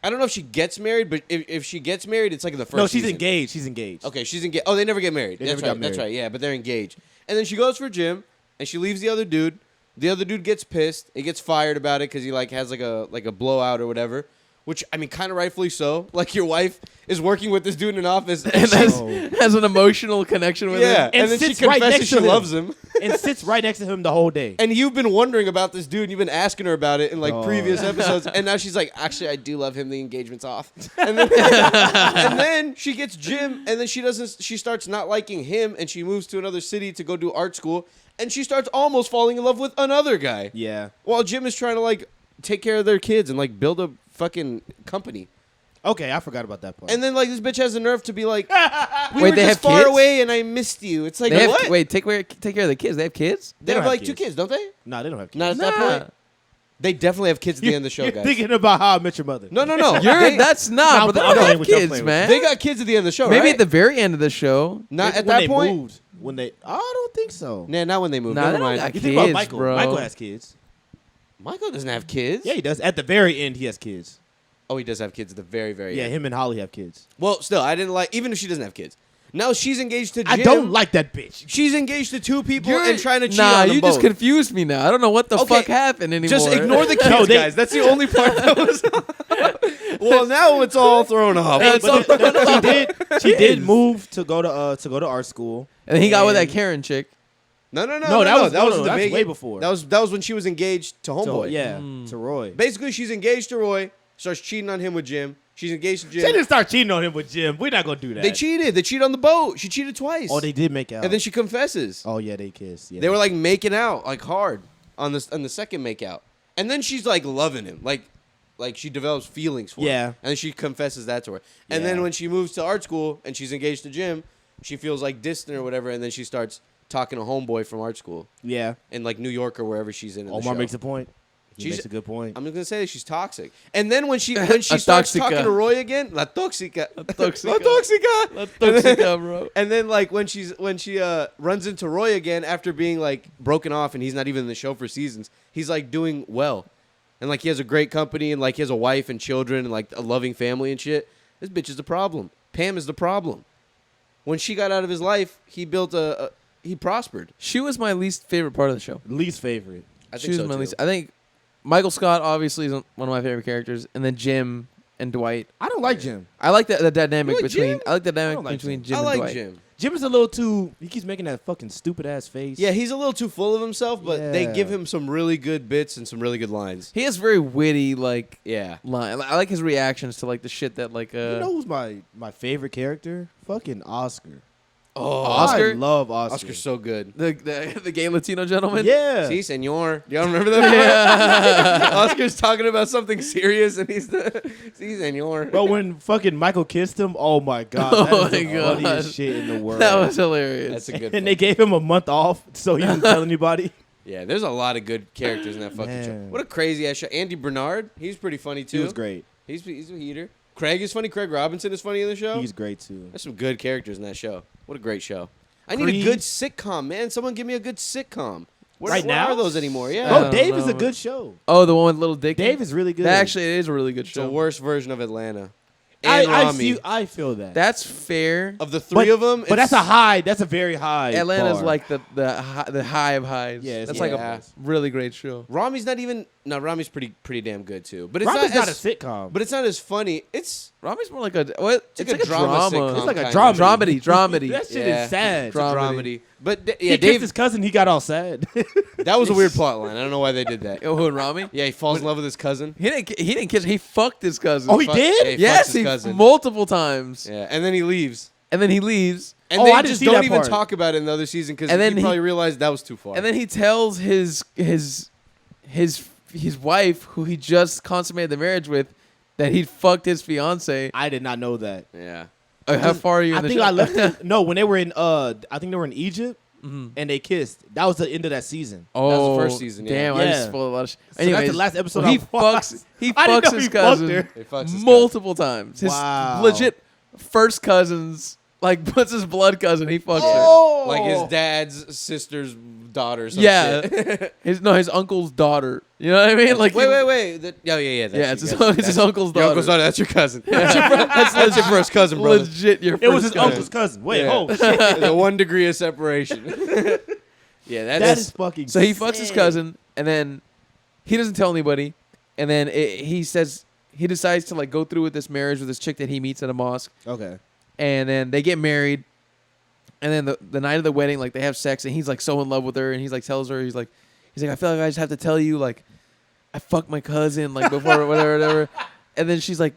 Speaker 1: I don't know if she gets married, but if she gets married, it's like in the first
Speaker 3: No, she's
Speaker 1: season.
Speaker 3: engaged. She's engaged.
Speaker 1: Okay, she's engaged. Oh, they never get married.
Speaker 3: They
Speaker 1: That's
Speaker 3: never
Speaker 1: right.
Speaker 3: got
Speaker 1: That's
Speaker 3: married.
Speaker 1: right. Yeah, but they're engaged. And then she goes for Jim, and she leaves the other dude. The other dude gets pissed. He gets fired about it because he like has like a blowout or whatever. Which I mean, kind of rightfully so. Like your wife is working with this dude in an office, and
Speaker 2: And
Speaker 1: she's,
Speaker 2: has an emotional connection with
Speaker 1: yeah,
Speaker 2: him.
Speaker 1: and then she
Speaker 3: sits right
Speaker 1: confesses
Speaker 3: next
Speaker 1: she
Speaker 3: to him.
Speaker 1: loves him.
Speaker 3: And sits right next to him the whole day.
Speaker 1: And you've been wondering about this dude. And you've been asking her about it in like
Speaker 3: Oh.
Speaker 1: previous episodes, and now she's like, actually, I do love him. The engagement's off. And then, and then she gets Jim, and then she doesn't. She starts not liking him, and she moves to another city to go do art school, and she starts almost falling in love with another guy.
Speaker 3: Yeah.
Speaker 1: While Jim is trying to like take care of their kids and like build a fucking company.
Speaker 3: Okay, I forgot about that part.
Speaker 1: And then like this bitch has the nerve to be like, we
Speaker 2: Wait,
Speaker 1: were
Speaker 2: they
Speaker 1: just
Speaker 2: have
Speaker 1: far
Speaker 2: kids?
Speaker 1: away and I missed you. It's like
Speaker 2: They have,
Speaker 1: what?
Speaker 2: wait, take care of the kids. They have kids?
Speaker 1: They
Speaker 3: don't
Speaker 1: have
Speaker 3: have
Speaker 1: like 2
Speaker 3: kids.
Speaker 1: kids, don't they?
Speaker 3: No, they don't have kids.
Speaker 1: Not at that
Speaker 2: Nah.
Speaker 1: point. They definitely have kids at the end of the show,
Speaker 3: You're
Speaker 1: guys.
Speaker 3: thinking about How I Met Your Mother.
Speaker 1: No.
Speaker 2: That's not.
Speaker 3: No,
Speaker 2: But they
Speaker 3: I'm
Speaker 2: don't
Speaker 3: playing
Speaker 2: have
Speaker 3: with you, I'm
Speaker 2: kids,
Speaker 3: playing with
Speaker 2: man.
Speaker 1: They got kids at the end of the show,
Speaker 2: Maybe
Speaker 1: right?
Speaker 2: at the very end of the show.
Speaker 1: Not at
Speaker 3: When
Speaker 1: that
Speaker 3: they
Speaker 1: point.
Speaker 3: moved. When they, I don't think so.
Speaker 1: Nah, not when they moved.
Speaker 2: Nah,
Speaker 1: Never
Speaker 2: they don't
Speaker 1: mind.
Speaker 2: got
Speaker 3: You think about
Speaker 2: kids,
Speaker 3: Michael.
Speaker 2: bro.
Speaker 3: Michael has kids.
Speaker 1: Michael doesn't have kids.
Speaker 3: Yeah, he does. At the very end, he has kids.
Speaker 1: Oh, he does have kids at the very, very
Speaker 3: Yeah,
Speaker 1: end.
Speaker 3: him and Holly have kids.
Speaker 1: Well, still, I didn't like, even if she doesn't have kids. Now she's engaged to Jim.
Speaker 3: I don't like that bitch.
Speaker 1: She's engaged to 2 people and trying to cheat
Speaker 2: Nah,
Speaker 1: on them
Speaker 2: you
Speaker 1: both.
Speaker 2: just confused me now. I don't know what the
Speaker 1: Okay,
Speaker 2: fuck happened anymore.
Speaker 1: Just ignore the kids,
Speaker 3: No, they-
Speaker 1: guys. That's the only part that was. Well, now it's all thrown off.
Speaker 2: Hey,
Speaker 3: But she did move to go to art school.
Speaker 2: And he got with that
Speaker 3: And-
Speaker 2: Karen chick.
Speaker 1: No,
Speaker 3: that was-
Speaker 1: that was
Speaker 3: no,
Speaker 1: the
Speaker 3: that's
Speaker 1: big
Speaker 3: way before.
Speaker 1: That was when she was engaged to Homeboy.
Speaker 3: Yeah, to Roy.
Speaker 1: Basically, she's engaged to Roy. Starts cheating on him with Jim. She's engaged to
Speaker 3: She
Speaker 1: Jim.
Speaker 3: didn't start cheating on him with Jim. We're not gonna do that.
Speaker 1: They cheated. They cheated on the boat. She cheated twice.
Speaker 3: Oh, they did make out.
Speaker 1: And then she confesses.
Speaker 3: Oh yeah, they kissed. Yeah,
Speaker 1: They were like making out like hard on the second make out. And then she's like loving him. Like she develops feelings for him.
Speaker 3: Yeah.
Speaker 1: And then she confesses that to her. And
Speaker 3: Yeah.
Speaker 1: then when she moves to art school and she's engaged to Jim, she feels like distant or whatever, and then she starts talking to Homeboy from art school
Speaker 3: Yeah.
Speaker 1: in like New York or wherever she's in the
Speaker 3: Omar
Speaker 1: show.
Speaker 3: makes a point. He
Speaker 1: She's-
Speaker 3: makes a good point.
Speaker 1: I'm just gonna say she's toxic. And then when she starts
Speaker 2: toxica.
Speaker 1: talking to Roy again, la toxica.
Speaker 2: toxica.
Speaker 1: La toxica.
Speaker 2: Toxica, bro.
Speaker 1: And then like when she runs into Roy again after being like broken off and he's not even in the show for seasons, he's like doing well. And like he has a great company and like he has a wife and children and like a loving family and shit. This bitch is the problem. Pam is the problem. When she got out of his life, he built he prospered.
Speaker 2: She was my least favorite part of the show.
Speaker 3: Least favorite.
Speaker 1: I
Speaker 2: She
Speaker 1: think
Speaker 2: was
Speaker 1: so
Speaker 2: my
Speaker 1: too.
Speaker 2: least. I think Michael Scott obviously is one of my favorite characters, and then Jim and Dwight.
Speaker 3: I don't like Jim.
Speaker 2: I like the dynamic
Speaker 1: You like
Speaker 2: between.
Speaker 1: Jim?
Speaker 2: I like the
Speaker 3: I
Speaker 2: dynamic
Speaker 3: don't like
Speaker 2: between
Speaker 3: Jim.
Speaker 2: Jim
Speaker 1: I
Speaker 2: and
Speaker 1: like
Speaker 2: Dwight.
Speaker 1: Jim.
Speaker 3: Jim is a little too. He keeps making that fucking stupid ass face.
Speaker 1: Yeah, he's a little too full of himself, but they
Speaker 3: Yeah.
Speaker 1: give him some really good bits and some really good lines.
Speaker 2: He has very witty like
Speaker 1: Yeah.
Speaker 2: line. I like his reactions to like the shit that like
Speaker 3: You know who's my favorite character? Fucking Oscar.
Speaker 1: Oh,
Speaker 2: Oscar?
Speaker 3: I love Oscar.
Speaker 1: Oscar's so good.
Speaker 2: the gay Latino gentleman.
Speaker 3: Yeah.
Speaker 1: See, senor. Y'all remember that?
Speaker 2: Yeah.
Speaker 1: Oscar's talking about something serious, and he's the see, senor.
Speaker 3: But when fucking Michael kissed him, oh my god,
Speaker 2: Oh
Speaker 3: that is
Speaker 2: my
Speaker 3: the
Speaker 2: God.
Speaker 3: funniest shit in the world.
Speaker 2: That was hilarious.
Speaker 1: That's a good.
Speaker 3: and
Speaker 1: one.
Speaker 3: they gave him a month off so he didn't tell anybody.
Speaker 1: Yeah, there's a lot of good characters in that fucking show.
Speaker 3: Man.
Speaker 1: What a crazy ass show. Andy Bernard, he's pretty funny too.
Speaker 3: He was great.
Speaker 1: He's a heater. Craig is funny. Craig Robinson is funny in the show.
Speaker 3: He's great too.
Speaker 1: There's some good characters in that show. What a great show. I need
Speaker 3: Creed.
Speaker 1: a good sitcom, man. Someone give me a good sitcom. Where,
Speaker 3: Right
Speaker 1: where
Speaker 3: now?
Speaker 1: are those anymore? Yeah.
Speaker 2: I
Speaker 3: Oh,
Speaker 2: don't
Speaker 3: Dave is a
Speaker 2: know.
Speaker 3: good show.
Speaker 2: Oh, the one with Little Dicky.
Speaker 3: Dave is really good.
Speaker 2: That actually it is a really good
Speaker 1: It's the
Speaker 2: show.
Speaker 1: worst version of Atlanta. And
Speaker 3: I
Speaker 1: Rami.
Speaker 3: feel that.
Speaker 2: That's fair.
Speaker 1: Of the three of them,
Speaker 3: But that's a high. That's a very high.
Speaker 2: Atlanta's
Speaker 3: bar.
Speaker 2: like the high of highs.
Speaker 3: Yeah, it's
Speaker 2: that's
Speaker 3: like
Speaker 2: like
Speaker 1: a-
Speaker 2: a really great show.
Speaker 1: Rami's not even. No, Rami's pretty damn good too. But it's
Speaker 3: Rami's not
Speaker 1: not,
Speaker 3: a
Speaker 1: as,
Speaker 3: sitcom.
Speaker 1: But it's not as funny. It's
Speaker 2: Rami's more like a what?
Speaker 1: It's like a drama sitcom.
Speaker 3: It's like a
Speaker 1: kind of.
Speaker 2: dramedy.
Speaker 3: that shit
Speaker 1: Yeah.
Speaker 3: is sad.
Speaker 1: dramedy. But yeah,
Speaker 3: He kissed
Speaker 1: Dave.
Speaker 3: his cousin. He got all sad.
Speaker 1: That was a weird plot line. I don't know why they did that.
Speaker 2: Oh, who and Rami?
Speaker 1: Yeah, he falls in love with his cousin.
Speaker 2: He didn't kiss. He fucked his cousin.
Speaker 3: Oh, he
Speaker 1: Fuck-
Speaker 3: did?
Speaker 1: Yeah, he fucks
Speaker 2: yes,
Speaker 1: his
Speaker 2: he
Speaker 1: cousin.
Speaker 2: multiple times,
Speaker 1: Yeah, and then he leaves.
Speaker 2: and then he leaves,
Speaker 1: And
Speaker 3: Oh,
Speaker 1: they
Speaker 3: I didn't
Speaker 1: just
Speaker 3: see
Speaker 1: don't
Speaker 3: that
Speaker 1: even
Speaker 3: part.
Speaker 1: talk about it in the other season because
Speaker 2: And
Speaker 1: he
Speaker 2: then he-
Speaker 1: probably realized that was too far.
Speaker 2: and then he tells his wife, who he just consummated the marriage with, that he fucked his fiance.
Speaker 3: I did not know that.
Speaker 1: yeah.
Speaker 2: How far are you?
Speaker 3: I
Speaker 2: in the
Speaker 3: think
Speaker 2: show?
Speaker 3: I left. It, no, when they were in. I think they were in Egypt
Speaker 2: Mhm.
Speaker 3: and they kissed. That was the end of that season.
Speaker 2: Oh,
Speaker 1: That was the first season, yeah.
Speaker 2: Damn, I just
Speaker 3: Yeah.
Speaker 2: spoiled a lot of shit.
Speaker 3: So that's the last episode
Speaker 2: He
Speaker 3: I watched.
Speaker 2: fucks. He
Speaker 3: I didn't
Speaker 2: fucks
Speaker 3: know
Speaker 2: his
Speaker 3: he fucked
Speaker 2: cousin
Speaker 3: her.
Speaker 1: He fucks his
Speaker 2: multiple times. His
Speaker 3: Wow.
Speaker 2: legit first cousins, like puts his blood cousin. He fucks her.
Speaker 3: Oh,
Speaker 1: Like his dad's sister's daughter. Or some
Speaker 2: Yeah.
Speaker 1: shit.
Speaker 2: His uncle's daughter. You know what I mean? Like
Speaker 1: wait. Yeah.
Speaker 2: Yeah, it's his uncle's
Speaker 1: Your
Speaker 2: daughter.
Speaker 1: uncle's daughter. That's your cousin. That's your first cousin, brother.
Speaker 2: Legit, your
Speaker 3: It
Speaker 2: first
Speaker 3: was his
Speaker 2: cousin.
Speaker 3: uncle's cousin. Wait,
Speaker 1: Yeah.
Speaker 3: oh shit.
Speaker 1: The 1 degree of separation. Yeah,
Speaker 3: That
Speaker 1: that's
Speaker 3: is fucking.
Speaker 2: So he fucks his
Speaker 3: sick.
Speaker 2: cousin, and then he doesn't tell anybody, and then he says he decides to like go through with this marriage with this chick that he meets at a mosque,
Speaker 3: Okay.
Speaker 2: and then they get married, and then the night of the wedding, like they have sex, and he's like so in love with her, and he's like tells her he's like I feel like I just have to tell you like I fucked my cousin like before whatever, and then she's like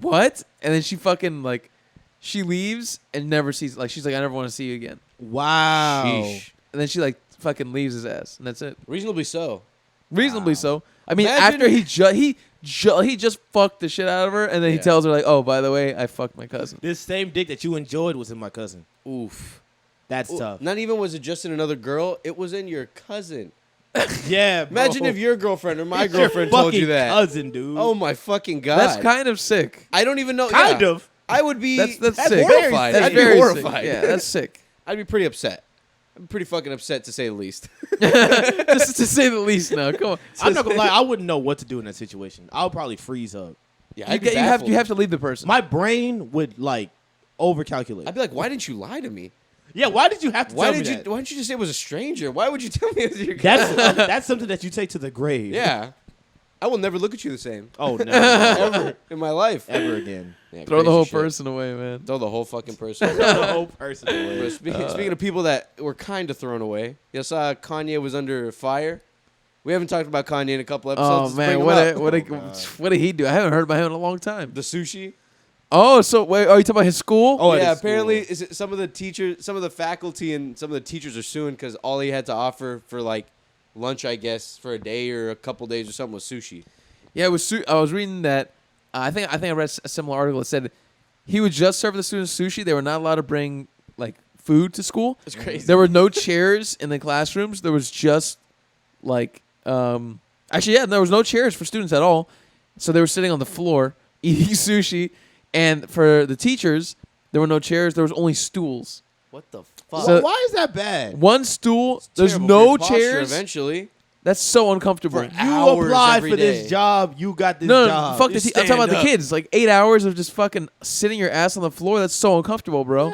Speaker 2: what, and then she fucking like she leaves and never sees like she's like I never want to see you again,
Speaker 3: Wow.
Speaker 1: Sheesh.
Speaker 2: and then she like fucking leaves his ass, and that's it.
Speaker 1: reasonably so.
Speaker 2: Reasonably so. I mean,
Speaker 1: Imagine-
Speaker 2: after he just fucked the shit out of her, and then he
Speaker 1: Yeah.
Speaker 2: tells her like, "Oh, by the way, I fucked my cousin."
Speaker 3: This same dick that you enjoyed was in my cousin.
Speaker 1: Oof.
Speaker 3: That's
Speaker 1: Well,
Speaker 3: tough.
Speaker 1: Not even was it just in another girl. It was in your cousin.
Speaker 3: Yeah, bro.
Speaker 1: Imagine if your girlfriend or my
Speaker 3: It's your
Speaker 1: girlfriend told you
Speaker 3: fucking
Speaker 1: that.
Speaker 3: cousin, dude.
Speaker 1: Oh my fucking god.
Speaker 2: That's kind of sick.
Speaker 1: I don't even know.
Speaker 3: Kind
Speaker 1: yeah.
Speaker 3: of.
Speaker 1: I would be.
Speaker 2: That's
Speaker 3: That's
Speaker 2: sick.
Speaker 1: horrified.
Speaker 2: That's
Speaker 1: I'd be
Speaker 2: very
Speaker 1: horrified.
Speaker 2: Sick. Yeah, that's sick.
Speaker 1: I'd be pretty upset. I'm pretty fucking upset to say the least.
Speaker 2: Just to say the least. Now, come on.
Speaker 3: I'm not gonna lie. I wouldn't know what to do in that situation. I would probably freeze up.
Speaker 1: Yeah,
Speaker 2: You have to leave the person.
Speaker 3: My brain would like overcalculate.
Speaker 1: I'd be like, why didn't you lie to me?
Speaker 3: Yeah, why did you have to
Speaker 1: Why
Speaker 3: tell
Speaker 1: did
Speaker 3: me
Speaker 1: you?
Speaker 3: that?
Speaker 1: Why didn't you just say it was a stranger? Why would you tell me it was your cousin?
Speaker 3: That's something that you take to the grave.
Speaker 1: Yeah, I will never look at you the same
Speaker 3: Oh no.
Speaker 1: ever in my life.
Speaker 3: Ever again.
Speaker 1: Yeah,
Speaker 2: Throw the
Speaker 1: crazy
Speaker 2: whole
Speaker 1: shit.
Speaker 2: person away, man.
Speaker 1: Throw the whole fucking person.
Speaker 3: the whole person away.
Speaker 1: But speaking of people that were kind of thrown away, you saw Kanye was under fire. We haven't talked about Kanye in a couple episodes.
Speaker 2: Oh
Speaker 1: Let's
Speaker 2: man,
Speaker 1: bring him up.
Speaker 2: what did he do? I haven't heard about him in a long time.
Speaker 1: The sushi.
Speaker 2: Oh, so wait, are you talking about his school?
Speaker 3: Oh, at
Speaker 1: yeah,
Speaker 3: his
Speaker 1: apparently,
Speaker 3: school.
Speaker 1: is it some of the teachers, some of the faculty, and some of the teachers are suing because all he had to offer for like lunch, I guess, for a day or a couple days or something was sushi.
Speaker 2: Yeah, it was. I was reading that. I think I read a similar article that said he would just serve the students sushi. They were not allowed to bring like food to school.
Speaker 1: It's crazy.
Speaker 2: There were no chairs in the classrooms. There was just like actually, yeah, there was no chairs for students at all. So they were sitting on the floor eating sushi. And for the teachers, there were no chairs. There was only stools.
Speaker 1: What the fuck?
Speaker 2: So-
Speaker 3: Why is that bad?
Speaker 2: One stool. There's
Speaker 1: Terrible for
Speaker 2: no
Speaker 1: your posture
Speaker 2: chairs.
Speaker 1: Eventually,
Speaker 2: That's so uncomfortable.
Speaker 1: For
Speaker 3: You
Speaker 1: hours
Speaker 3: applied
Speaker 1: every
Speaker 3: for this
Speaker 1: day.
Speaker 3: job. You got this
Speaker 2: No,
Speaker 3: job.
Speaker 2: fuck
Speaker 1: You
Speaker 2: the I'm talking about
Speaker 1: stand
Speaker 2: the
Speaker 1: up.
Speaker 2: kids. Like 8 hours of just fucking sitting your ass on the floor. That's so uncomfortable, bro.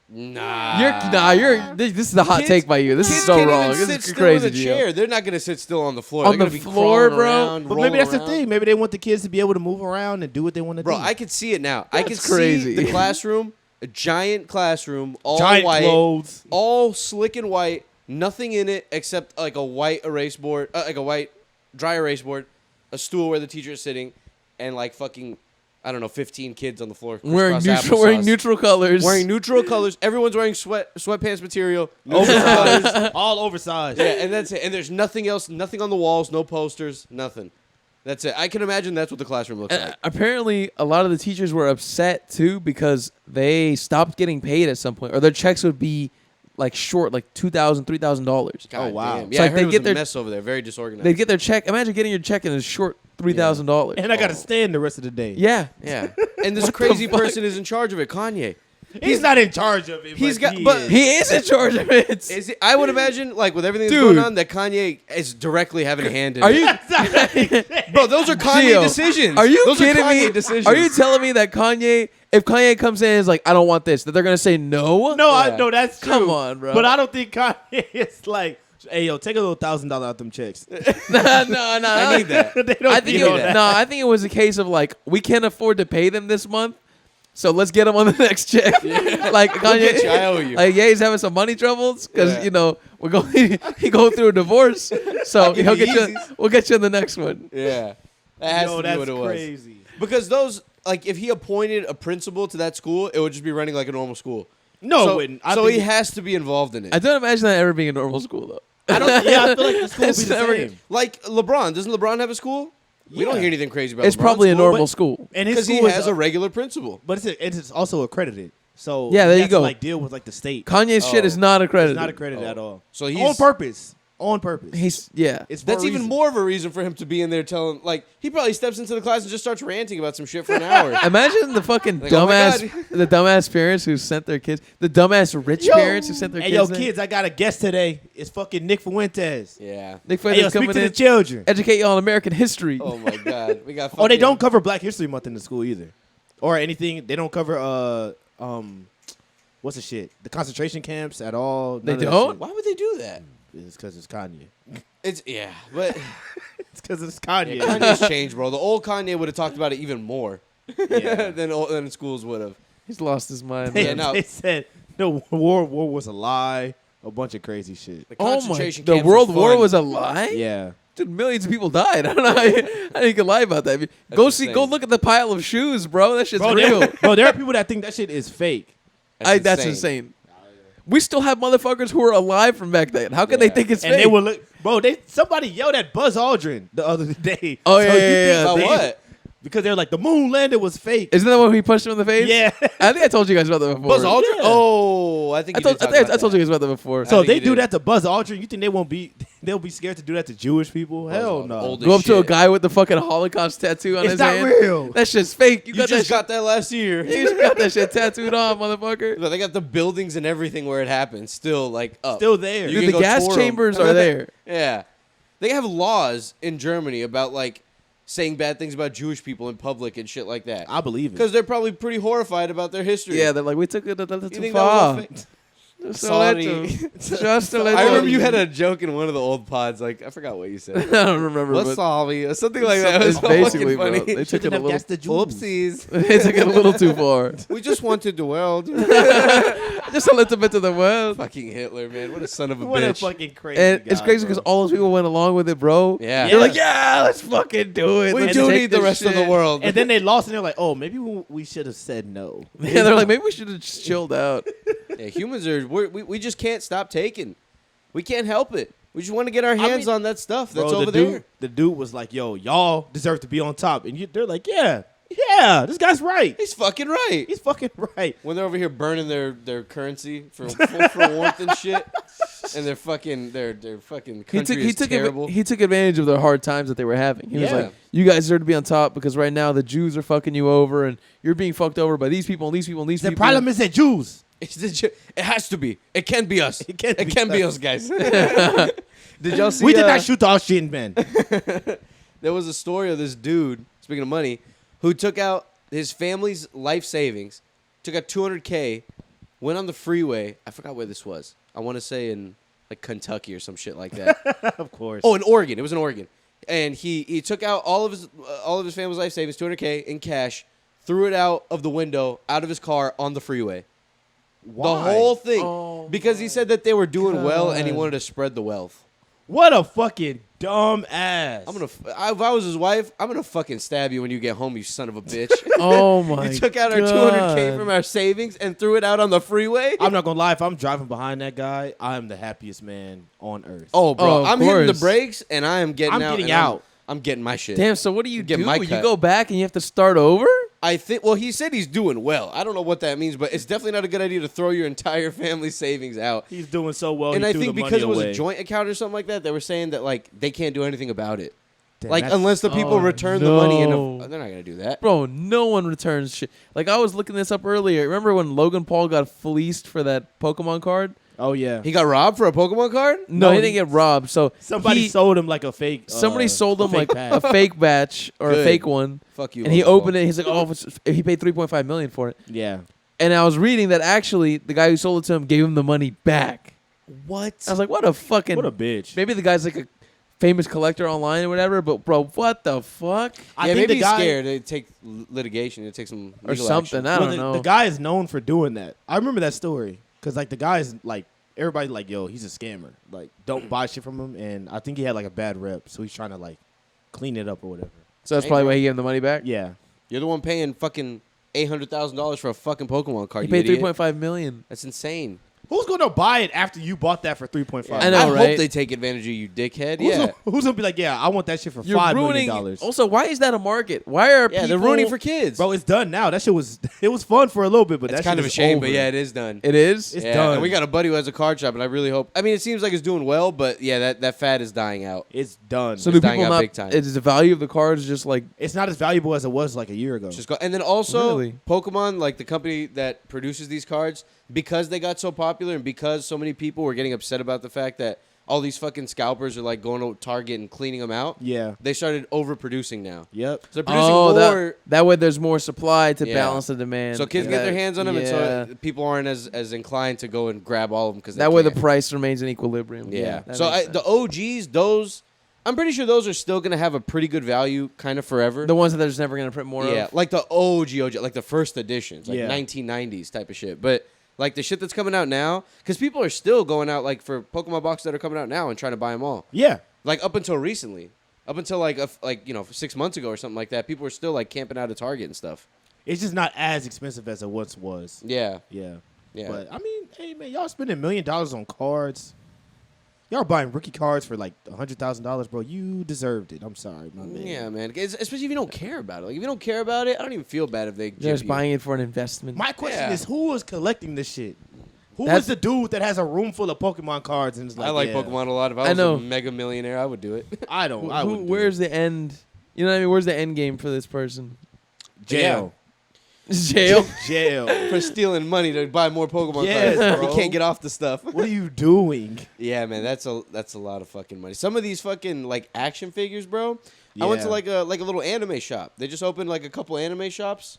Speaker 1: nah.
Speaker 2: This is the hot
Speaker 1: Kids-
Speaker 2: take by you. This is
Speaker 1: Kids
Speaker 2: so
Speaker 1: can't
Speaker 2: wrong.
Speaker 1: even
Speaker 2: This
Speaker 1: sit
Speaker 2: is
Speaker 1: still
Speaker 2: crazy,
Speaker 1: in a
Speaker 2: Gio.
Speaker 1: chair. They're not gonna sit still on the floor.
Speaker 2: On
Speaker 1: They're
Speaker 2: the
Speaker 1: gonna be
Speaker 2: floor,
Speaker 1: crawling
Speaker 2: bro?
Speaker 1: around,
Speaker 3: But maybe
Speaker 1: rolling
Speaker 3: that's the
Speaker 1: around.
Speaker 3: thing. Maybe they want the kids to be able to move around and do what they want to
Speaker 1: Bro,
Speaker 3: do.
Speaker 1: I could see it now. I could
Speaker 2: That's crazy.
Speaker 1: see the classroom, a giant classroom, all
Speaker 3: Giant
Speaker 1: white,
Speaker 3: clothes.
Speaker 1: all slick and white, nothing in it except like a white erase board, like a white dry erase board, a stool where the teacher is sitting, and like fucking, I don't know, 15 kids on the floor
Speaker 2: Wearing
Speaker 1: crisscross
Speaker 2: wearing
Speaker 1: applesauce.
Speaker 2: neutral colors.
Speaker 1: Wearing neutral colors. Everyone's wearing sweatpants material, neutral colors.
Speaker 3: Oversized. All oversized.
Speaker 1: Yeah, and that's it. And there's nothing else, nothing on the walls, no posters, nothing. That's it. I can imagine that's what the classroom looks like.
Speaker 2: Apparently, a lot of the teachers were upset too because they stopped getting paid at some point, or their checks would be like short, like $2,000, $3,000.
Speaker 1: God
Speaker 3: wow.
Speaker 1: damn.
Speaker 2: So,
Speaker 1: Yeah, I
Speaker 2: like,
Speaker 1: heard
Speaker 2: they
Speaker 1: it was
Speaker 2: get
Speaker 1: a
Speaker 2: their-
Speaker 1: mess over there. Very disorganized.
Speaker 2: They'd get their check. Imagine getting your check and it's short $3,000.
Speaker 3: And I got to stand the rest of the day.
Speaker 2: Yeah.
Speaker 1: Yeah. And this
Speaker 2: What the
Speaker 1: crazy
Speaker 2: fuck?
Speaker 1: person is in charge of it, Kanye.
Speaker 3: He's not in charge of it.
Speaker 1: He's
Speaker 3: but
Speaker 1: got- but
Speaker 3: is.
Speaker 2: He is in charge of it.
Speaker 1: Is it, I would imagine, like, with everything that's
Speaker 2: Dude.
Speaker 1: going on, that Kanye is directly having a hand in
Speaker 2: Are
Speaker 1: it.
Speaker 2: you
Speaker 1: Bro, those are Kanye
Speaker 2: Gio,
Speaker 1: decisions.
Speaker 2: Are you
Speaker 1: those
Speaker 2: kidding
Speaker 1: are Kanye
Speaker 2: me?
Speaker 1: decisions.
Speaker 2: Are you telling me that if Kanye comes in and is like, I don't want this, that they're gonna say no?
Speaker 3: No,
Speaker 1: Yeah.
Speaker 3: I know that's true.
Speaker 2: Come on, bro.
Speaker 3: But I don't think Kanye is like, hey, yo, take a little $1,000 out them checks.
Speaker 2: no.
Speaker 1: I need that.
Speaker 3: They don't
Speaker 2: I think
Speaker 3: need
Speaker 2: it, no, I think it was a case of like we can't afford to pay them this month, so let's get them on the next check. Like
Speaker 1: We'll
Speaker 2: Kanye,
Speaker 1: get you. I owe you.
Speaker 2: like yeah, he's having some money troubles because
Speaker 1: Yeah.
Speaker 2: you know we're going he going through a divorce, so
Speaker 1: I'll give
Speaker 2: he'll
Speaker 1: you
Speaker 2: get you.
Speaker 1: Yeezys.
Speaker 2: We'll get you in the next one.
Speaker 1: Yeah. That has
Speaker 3: Yo,
Speaker 1: to be
Speaker 3: that's
Speaker 1: what it was.
Speaker 3: crazy.
Speaker 1: Because those, like, if he appointed a principal to that school, it would just be running like a normal school.
Speaker 3: No,
Speaker 1: so,
Speaker 3: it wouldn't. I
Speaker 1: so
Speaker 3: think-
Speaker 1: he has to be involved in it.
Speaker 2: I don't imagine that ever being a normal school though.
Speaker 3: I don't. Yeah, I feel like the school would
Speaker 2: It's
Speaker 3: be the
Speaker 2: never-
Speaker 3: same.
Speaker 1: Like LeBron. Doesn't LeBron have a school? We don't
Speaker 3: Yeah.
Speaker 1: hear anything crazy about
Speaker 2: It's
Speaker 1: LeBron's
Speaker 2: probably a
Speaker 1: school,
Speaker 2: normal
Speaker 3: but-
Speaker 2: school.
Speaker 3: And his
Speaker 1: because he
Speaker 3: school is
Speaker 1: has a regular principal.
Speaker 3: but it's also accredited. So
Speaker 2: Yeah, there
Speaker 3: he
Speaker 2: you
Speaker 3: has
Speaker 2: go.
Speaker 3: To, like deal with like the state.
Speaker 2: Kanye's shit
Speaker 1: Oh.
Speaker 2: is not
Speaker 3: It's
Speaker 2: accredited.
Speaker 3: not accredited
Speaker 1: Oh.
Speaker 3: at all.
Speaker 1: So he's
Speaker 3: On purpose. On purpose.
Speaker 2: It's
Speaker 3: It's for
Speaker 1: That's
Speaker 3: a
Speaker 1: even
Speaker 3: reason.
Speaker 1: more of a reason for him to be in there telling. Like, he probably steps into the class and just starts ranting about some shit for an hour.
Speaker 2: Imagine the fucking
Speaker 1: Like, oh my
Speaker 2: dumbass,
Speaker 1: God.
Speaker 2: the dumbass parents who sent their kids, the dumbass rich
Speaker 3: Yo.
Speaker 2: parents who sent their
Speaker 3: Hey,
Speaker 2: kids.
Speaker 3: yo,
Speaker 2: there.
Speaker 3: kids, I got a guest today. It's fucking Nick Fuentes.
Speaker 1: Yeah.
Speaker 2: Nick
Speaker 3: Hey, yo,
Speaker 2: Fuentes
Speaker 3: speak
Speaker 2: coming
Speaker 3: to the
Speaker 2: in,
Speaker 3: children.
Speaker 2: educate you on American history.
Speaker 1: Oh my God. We got.
Speaker 3: Oh, they
Speaker 1: fucking-
Speaker 3: don't cover Black History Month in the school either, or anything. They don't cover what's the shit? The concentration camps at all.
Speaker 2: They
Speaker 3: None of that
Speaker 2: don't?
Speaker 3: shit.
Speaker 1: Why would they do that?
Speaker 3: It's because it's Kanye.
Speaker 1: It's but
Speaker 3: It's because it's Kanye.
Speaker 1: yeah, Kanye's changed, bro. The old Kanye would have talked about it even more
Speaker 3: Yeah.
Speaker 1: than schools would have.
Speaker 2: He's lost his mind.
Speaker 3: They,
Speaker 1: Yeah, no.
Speaker 3: they said the war was a lie. A bunch of crazy shit.
Speaker 1: The
Speaker 2: Oh my!
Speaker 1: concentration
Speaker 2: The
Speaker 1: camps
Speaker 2: World
Speaker 1: were
Speaker 2: War
Speaker 1: fun.
Speaker 2: was a lie.
Speaker 3: Yeah.
Speaker 2: Dude, millions of people died. I don't know how you can lie about that. Go
Speaker 1: insane.
Speaker 2: look at the pile of shoes, bro. That shit's
Speaker 3: Bro,
Speaker 2: real.
Speaker 3: there are people that think that shit is fake.
Speaker 2: That's insane. We still have motherfuckers who are alive from back then. How can they
Speaker 1: Yeah.
Speaker 2: think it's
Speaker 3: And
Speaker 2: fake?
Speaker 3: they will look. Bro, somebody yelled at Buzz Aldrin the other day.
Speaker 2: Oh,
Speaker 3: So
Speaker 2: yeah,
Speaker 3: you
Speaker 2: yeah,
Speaker 3: think
Speaker 2: yeah.
Speaker 1: About
Speaker 3: they-
Speaker 1: what?
Speaker 3: Because they're like, the moon landing was fake.
Speaker 2: Isn't that when he punched him in the face?
Speaker 3: Yeah.
Speaker 2: I think I told you guys about that before.
Speaker 1: Buzz Aldrin?
Speaker 3: Yeah.
Speaker 1: Oh, I think
Speaker 2: I
Speaker 1: you
Speaker 2: told,
Speaker 1: did
Speaker 2: I,
Speaker 1: talk
Speaker 2: think
Speaker 1: about
Speaker 2: I told
Speaker 1: that.
Speaker 2: you guys about that before.
Speaker 3: So
Speaker 1: I
Speaker 3: if they
Speaker 1: think you
Speaker 3: do
Speaker 1: did.
Speaker 3: that to Buzz Aldrin, you think they'll be scared to do that to Jewish people? Hell
Speaker 1: Aldrin,
Speaker 3: no.
Speaker 1: old
Speaker 2: Go up to a
Speaker 1: shit.
Speaker 2: guy with the fucking Holocaust tattoo on
Speaker 3: It's
Speaker 2: his
Speaker 3: not
Speaker 2: hand.
Speaker 3: real.
Speaker 2: That shit's fake. You
Speaker 1: You
Speaker 2: got that
Speaker 1: just
Speaker 2: shit.
Speaker 1: got that last year.
Speaker 2: You just got that shit tattooed on, motherfucker.
Speaker 1: But they got the buildings and everything where it happened still like up.
Speaker 3: Still there.
Speaker 1: You
Speaker 2: Dude,
Speaker 1: can
Speaker 2: the
Speaker 1: go
Speaker 2: gas
Speaker 1: tour 'em.
Speaker 2: chambers are there.
Speaker 1: Yeah. They have laws in Germany about like saying bad things about Jewish people in public and shit like that.
Speaker 3: I believe it.
Speaker 1: Because they're probably pretty horrified about their history.
Speaker 2: Yeah, they're like, we took it a little
Speaker 1: You
Speaker 2: too
Speaker 1: think that was
Speaker 2: far.
Speaker 1: all fake?
Speaker 2: Just a
Speaker 1: Sorry.
Speaker 2: little. Just a little.
Speaker 1: I remember you had a joke in one of the old pods. Like I forgot what you
Speaker 2: I
Speaker 1: said.
Speaker 2: don't remember.
Speaker 1: What's
Speaker 2: but
Speaker 1: sorry or something like that. It was
Speaker 2: it's
Speaker 1: so
Speaker 2: basically,
Speaker 1: fucking
Speaker 2: bro.
Speaker 1: funny.
Speaker 2: They took it a
Speaker 3: have
Speaker 2: little.
Speaker 3: gassed the Jews.
Speaker 1: Oopsies.
Speaker 2: They took it a little too far.
Speaker 1: We just wanted the world.
Speaker 2: Just a little bit to the world.
Speaker 1: Fucking Hitler, man. What a son of a
Speaker 3: What a
Speaker 1: bitch.
Speaker 3: fucking crazy
Speaker 2: And it's
Speaker 3: guy,
Speaker 2: crazy
Speaker 3: bro.
Speaker 2: because all those people went along with it, bro.
Speaker 1: Yeah.
Speaker 2: They're like, yeah, let's fucking do it.
Speaker 1: We
Speaker 2: Let's
Speaker 1: do
Speaker 2: take
Speaker 1: need the
Speaker 2: this
Speaker 1: rest of the
Speaker 2: shit.
Speaker 1: world.
Speaker 3: And then they lost, and they're like, "Oh, maybe we should have said no."
Speaker 2: Yeah, they're like, maybe we should have just chilled out.
Speaker 1: Yeah, humans are. We just can't stop taking. We can't help it. We just want to get our hands on that stuff that's
Speaker 3: Bro,
Speaker 1: over
Speaker 3: the dude,
Speaker 1: there.
Speaker 3: The dude was like, "Yo, y'all deserve to be on top," and they're like, "Yeah, this guy's right.
Speaker 1: He's fucking right.
Speaker 3: He's fucking right."
Speaker 1: When they're over here burning their currency for warmth and shit, and their fucking country is terrible.
Speaker 2: He took advantage of the hard times that they were having. He was
Speaker 1: Yeah.
Speaker 2: like, you guys deserve to be on top because right now the Jews are fucking you over and you're being fucked over by these people and these people and these
Speaker 3: The
Speaker 2: people.
Speaker 3: problem is the Jews.
Speaker 1: It has to be. It can't be us.
Speaker 3: It can't
Speaker 1: be
Speaker 3: be
Speaker 1: us, guys. Did y'all see?
Speaker 3: We did not shoot our shin, man.
Speaker 1: There was a story of this dude, speaking of money, who took out his family's life savings, took out $200K, went on the freeway. I forgot where this was. I want to say in like Kentucky or some shit like that.
Speaker 3: Of course.
Speaker 1: Oh, in Oregon. It was in Oregon. And he took out all of his family's life savings, $200K in cash, threw it out of the window, out of his car on the freeway.
Speaker 3: Why?
Speaker 1: The whole thing.
Speaker 2: Oh
Speaker 1: because he said that they were doing well and he
Speaker 2: God.
Speaker 1: wanted to spread the wealth.
Speaker 3: What a fucking dumb ass.
Speaker 1: If I was his wife, I'm gonna fucking stab you when you get home, you son of a bitch.
Speaker 2: Oh my
Speaker 1: You took out our
Speaker 2: God.
Speaker 1: $200K from our savings and threw it out on the freeway.
Speaker 3: I'm not gonna lie. If I'm driving behind that guy, I am the happiest man on earth.
Speaker 1: Oh, bro,
Speaker 2: Oh, of
Speaker 1: I'm hitting the
Speaker 2: course.
Speaker 1: brakes and I am getting
Speaker 3: I'm
Speaker 1: out.
Speaker 3: getting
Speaker 1: and
Speaker 3: out.
Speaker 1: I'm getting my shit.
Speaker 2: Damn, so what do you
Speaker 1: Get
Speaker 2: do?
Speaker 1: my
Speaker 2: You
Speaker 1: cut.
Speaker 2: go back and you have to start over?
Speaker 1: I think. Well, he said he's doing well. I don't know what that means, but it's definitely not a good idea to throw your entire family savings out.
Speaker 3: He's doing so well.
Speaker 1: And
Speaker 3: he
Speaker 1: I
Speaker 3: threw
Speaker 1: think
Speaker 3: the
Speaker 1: because
Speaker 3: money
Speaker 1: it was
Speaker 3: away.
Speaker 1: a joint account or something like that, they were saying that like they can't do anything about it.
Speaker 3: Damn,
Speaker 1: Like
Speaker 3: that's-
Speaker 1: unless the people
Speaker 2: Oh,
Speaker 1: return the money in
Speaker 2: no.
Speaker 1: they're not gonna do that.
Speaker 2: Bro, no one returns shit. Like, I was looking this up earlier. Remember when Logan Paul got fleeced for that Pokemon card?
Speaker 3: Oh yeah.
Speaker 1: He got robbed for a Pokemon card?
Speaker 2: No,
Speaker 3: No,
Speaker 2: he didn't get robbed. So
Speaker 3: Somebody
Speaker 2: he-
Speaker 3: sold him like a fake.
Speaker 2: somebody sold him
Speaker 3: fake
Speaker 2: like
Speaker 3: pass.
Speaker 2: a fake batch or a
Speaker 1: Good.
Speaker 2: fake one.
Speaker 1: Fuck you.
Speaker 2: And he
Speaker 1: Logan
Speaker 2: opened
Speaker 1: Paul.
Speaker 2: it. He's like, oh, he paid $3.5 million for it.
Speaker 3: Yeah.
Speaker 2: And I was reading that actually the guy who sold it to him gave him the money back.
Speaker 1: What?
Speaker 2: I was like, what a fucking.
Speaker 3: What a bitch.
Speaker 2: Maybe the guy's like a famous collector online or whatever, but bro, what the fuck?
Speaker 3: I
Speaker 1: yeah,
Speaker 3: think
Speaker 1: maybe
Speaker 3: the guy,
Speaker 1: he's scared. It take litigation. It takes some
Speaker 2: Or
Speaker 1: legal
Speaker 2: something.
Speaker 1: action.
Speaker 2: I
Speaker 3: well,
Speaker 2: don't know.
Speaker 3: The guy is known for doing that. I remember that story because like the guy is like everybody's like, yo, he's a scammer. Like, don't buy shit from him. And I think he had like a bad rep, so he's trying to like clean it up or whatever.
Speaker 2: So that's
Speaker 1: Hey,
Speaker 2: probably
Speaker 1: bro.
Speaker 2: why he gave him the money back?
Speaker 3: Yeah.
Speaker 1: You're the one paying fucking $800,000 for a fucking Pokemon card.
Speaker 2: He
Speaker 1: you
Speaker 2: paid
Speaker 1: idiot.
Speaker 2: $3.5 million.
Speaker 1: That's insane.
Speaker 3: Who's gonna buy it after you bought that for 3.5?
Speaker 2: I know,
Speaker 1: I
Speaker 2: right?
Speaker 1: hope they take advantage of you, dickhead.
Speaker 3: Who's,
Speaker 1: Yeah.
Speaker 3: who's gonna be like, yeah, I want that shit for
Speaker 2: You're
Speaker 3: $5
Speaker 2: ruining.
Speaker 3: million?
Speaker 2: Also, why is that a market? Why are
Speaker 1: Yeah,
Speaker 2: people?
Speaker 1: they're ruining for kids.
Speaker 3: Bro, it's done now. That shit was it was fun for a little bit, but
Speaker 1: it's
Speaker 3: that
Speaker 1: kind
Speaker 3: shit
Speaker 1: of a
Speaker 3: is
Speaker 1: shame,
Speaker 3: over.
Speaker 1: but yeah, it is done.
Speaker 2: It is.
Speaker 3: It's
Speaker 1: yeah,
Speaker 3: done.
Speaker 1: and we got a buddy who has a card shop, and I really hope. I mean, it seems like it's doing well, but yeah, that fad is dying out.
Speaker 3: It's done.
Speaker 2: So
Speaker 1: It's
Speaker 2: do
Speaker 1: dying
Speaker 2: people
Speaker 1: out
Speaker 2: not?
Speaker 1: big time.
Speaker 2: Is the value of the cards just like?
Speaker 3: it's not as valuable as it was like a year ago.
Speaker 1: Just go, and then also
Speaker 2: Really?
Speaker 1: Pokemon, like the company that produces these cards, because they got so popular and because so many people were getting upset about the fact that all these fucking scalpers are like going to Target and cleaning them out.
Speaker 3: Yeah.
Speaker 1: They started overproducing now.
Speaker 3: Yep.
Speaker 1: So they're producing
Speaker 2: Oh,
Speaker 1: more.
Speaker 2: that way there's more supply to
Speaker 1: Yeah.
Speaker 2: balance the demand.
Speaker 1: So kids
Speaker 2: And
Speaker 1: get
Speaker 2: that-
Speaker 1: their hands on them,
Speaker 2: yeah.
Speaker 1: and so people aren't as inclined to go and grab all of them because
Speaker 2: that way the price remains in equilibrium.
Speaker 1: Yeah.
Speaker 2: that
Speaker 1: So
Speaker 2: makes
Speaker 1: the
Speaker 2: sense.
Speaker 1: OGs, those I'm pretty sure those are still gonna have a pretty good value, kind of forever.
Speaker 2: The ones that they're just never gonna print more
Speaker 1: yeah,
Speaker 2: of.
Speaker 1: like the OG, like the first editions, like
Speaker 3: Yeah.
Speaker 1: 1990s type of shit. But like the shit that's coming out now, because people are still going out like for Pokemon boxes that are coming out now and trying to buy them all.
Speaker 3: Yeah.
Speaker 1: Like up until recently, up until like 6 months ago or something like that, people were still like camping out at Target and stuff.
Speaker 3: It's just not as expensive as it once was.
Speaker 1: Yeah,
Speaker 3: Yeah.
Speaker 1: yeah.
Speaker 3: But I mean, hey man, y'all spending $1 million on cards. Y'all buying rookie cards for like $100,000, bro. You deserved it. I'm sorry, my man.
Speaker 1: Yeah, man. Especially if you don't care about it. Like, if you don't care about it, I don't even feel bad if they
Speaker 2: They're
Speaker 1: give
Speaker 2: just
Speaker 1: you.
Speaker 2: buying it for an investment.
Speaker 3: My question
Speaker 1: Yeah.
Speaker 3: is, who is collecting this shit? Who
Speaker 2: That's-
Speaker 3: is the dude that has a room full of Pokemon cards and is like,
Speaker 1: I like
Speaker 3: yeah,
Speaker 1: Pokemon a lot. If I
Speaker 2: I
Speaker 1: was
Speaker 2: know.
Speaker 1: a mega millionaire, I would do it.
Speaker 3: I don't. I would.
Speaker 2: Where's the end? You know what I mean? Where's the end game for this person?
Speaker 3: jail?
Speaker 2: Jail.
Speaker 3: Jail.
Speaker 1: For stealing money to buy more Pokemon
Speaker 3: Yes,
Speaker 1: cards.
Speaker 3: bro.
Speaker 1: You can't get off the stuff.
Speaker 3: What are you doing?
Speaker 1: Yeah, man, that's a lot of fucking money. Some of these fucking like action figures, bro. I went to
Speaker 3: Yeah.
Speaker 1: like a little anime shop. They just opened like a couple anime shops,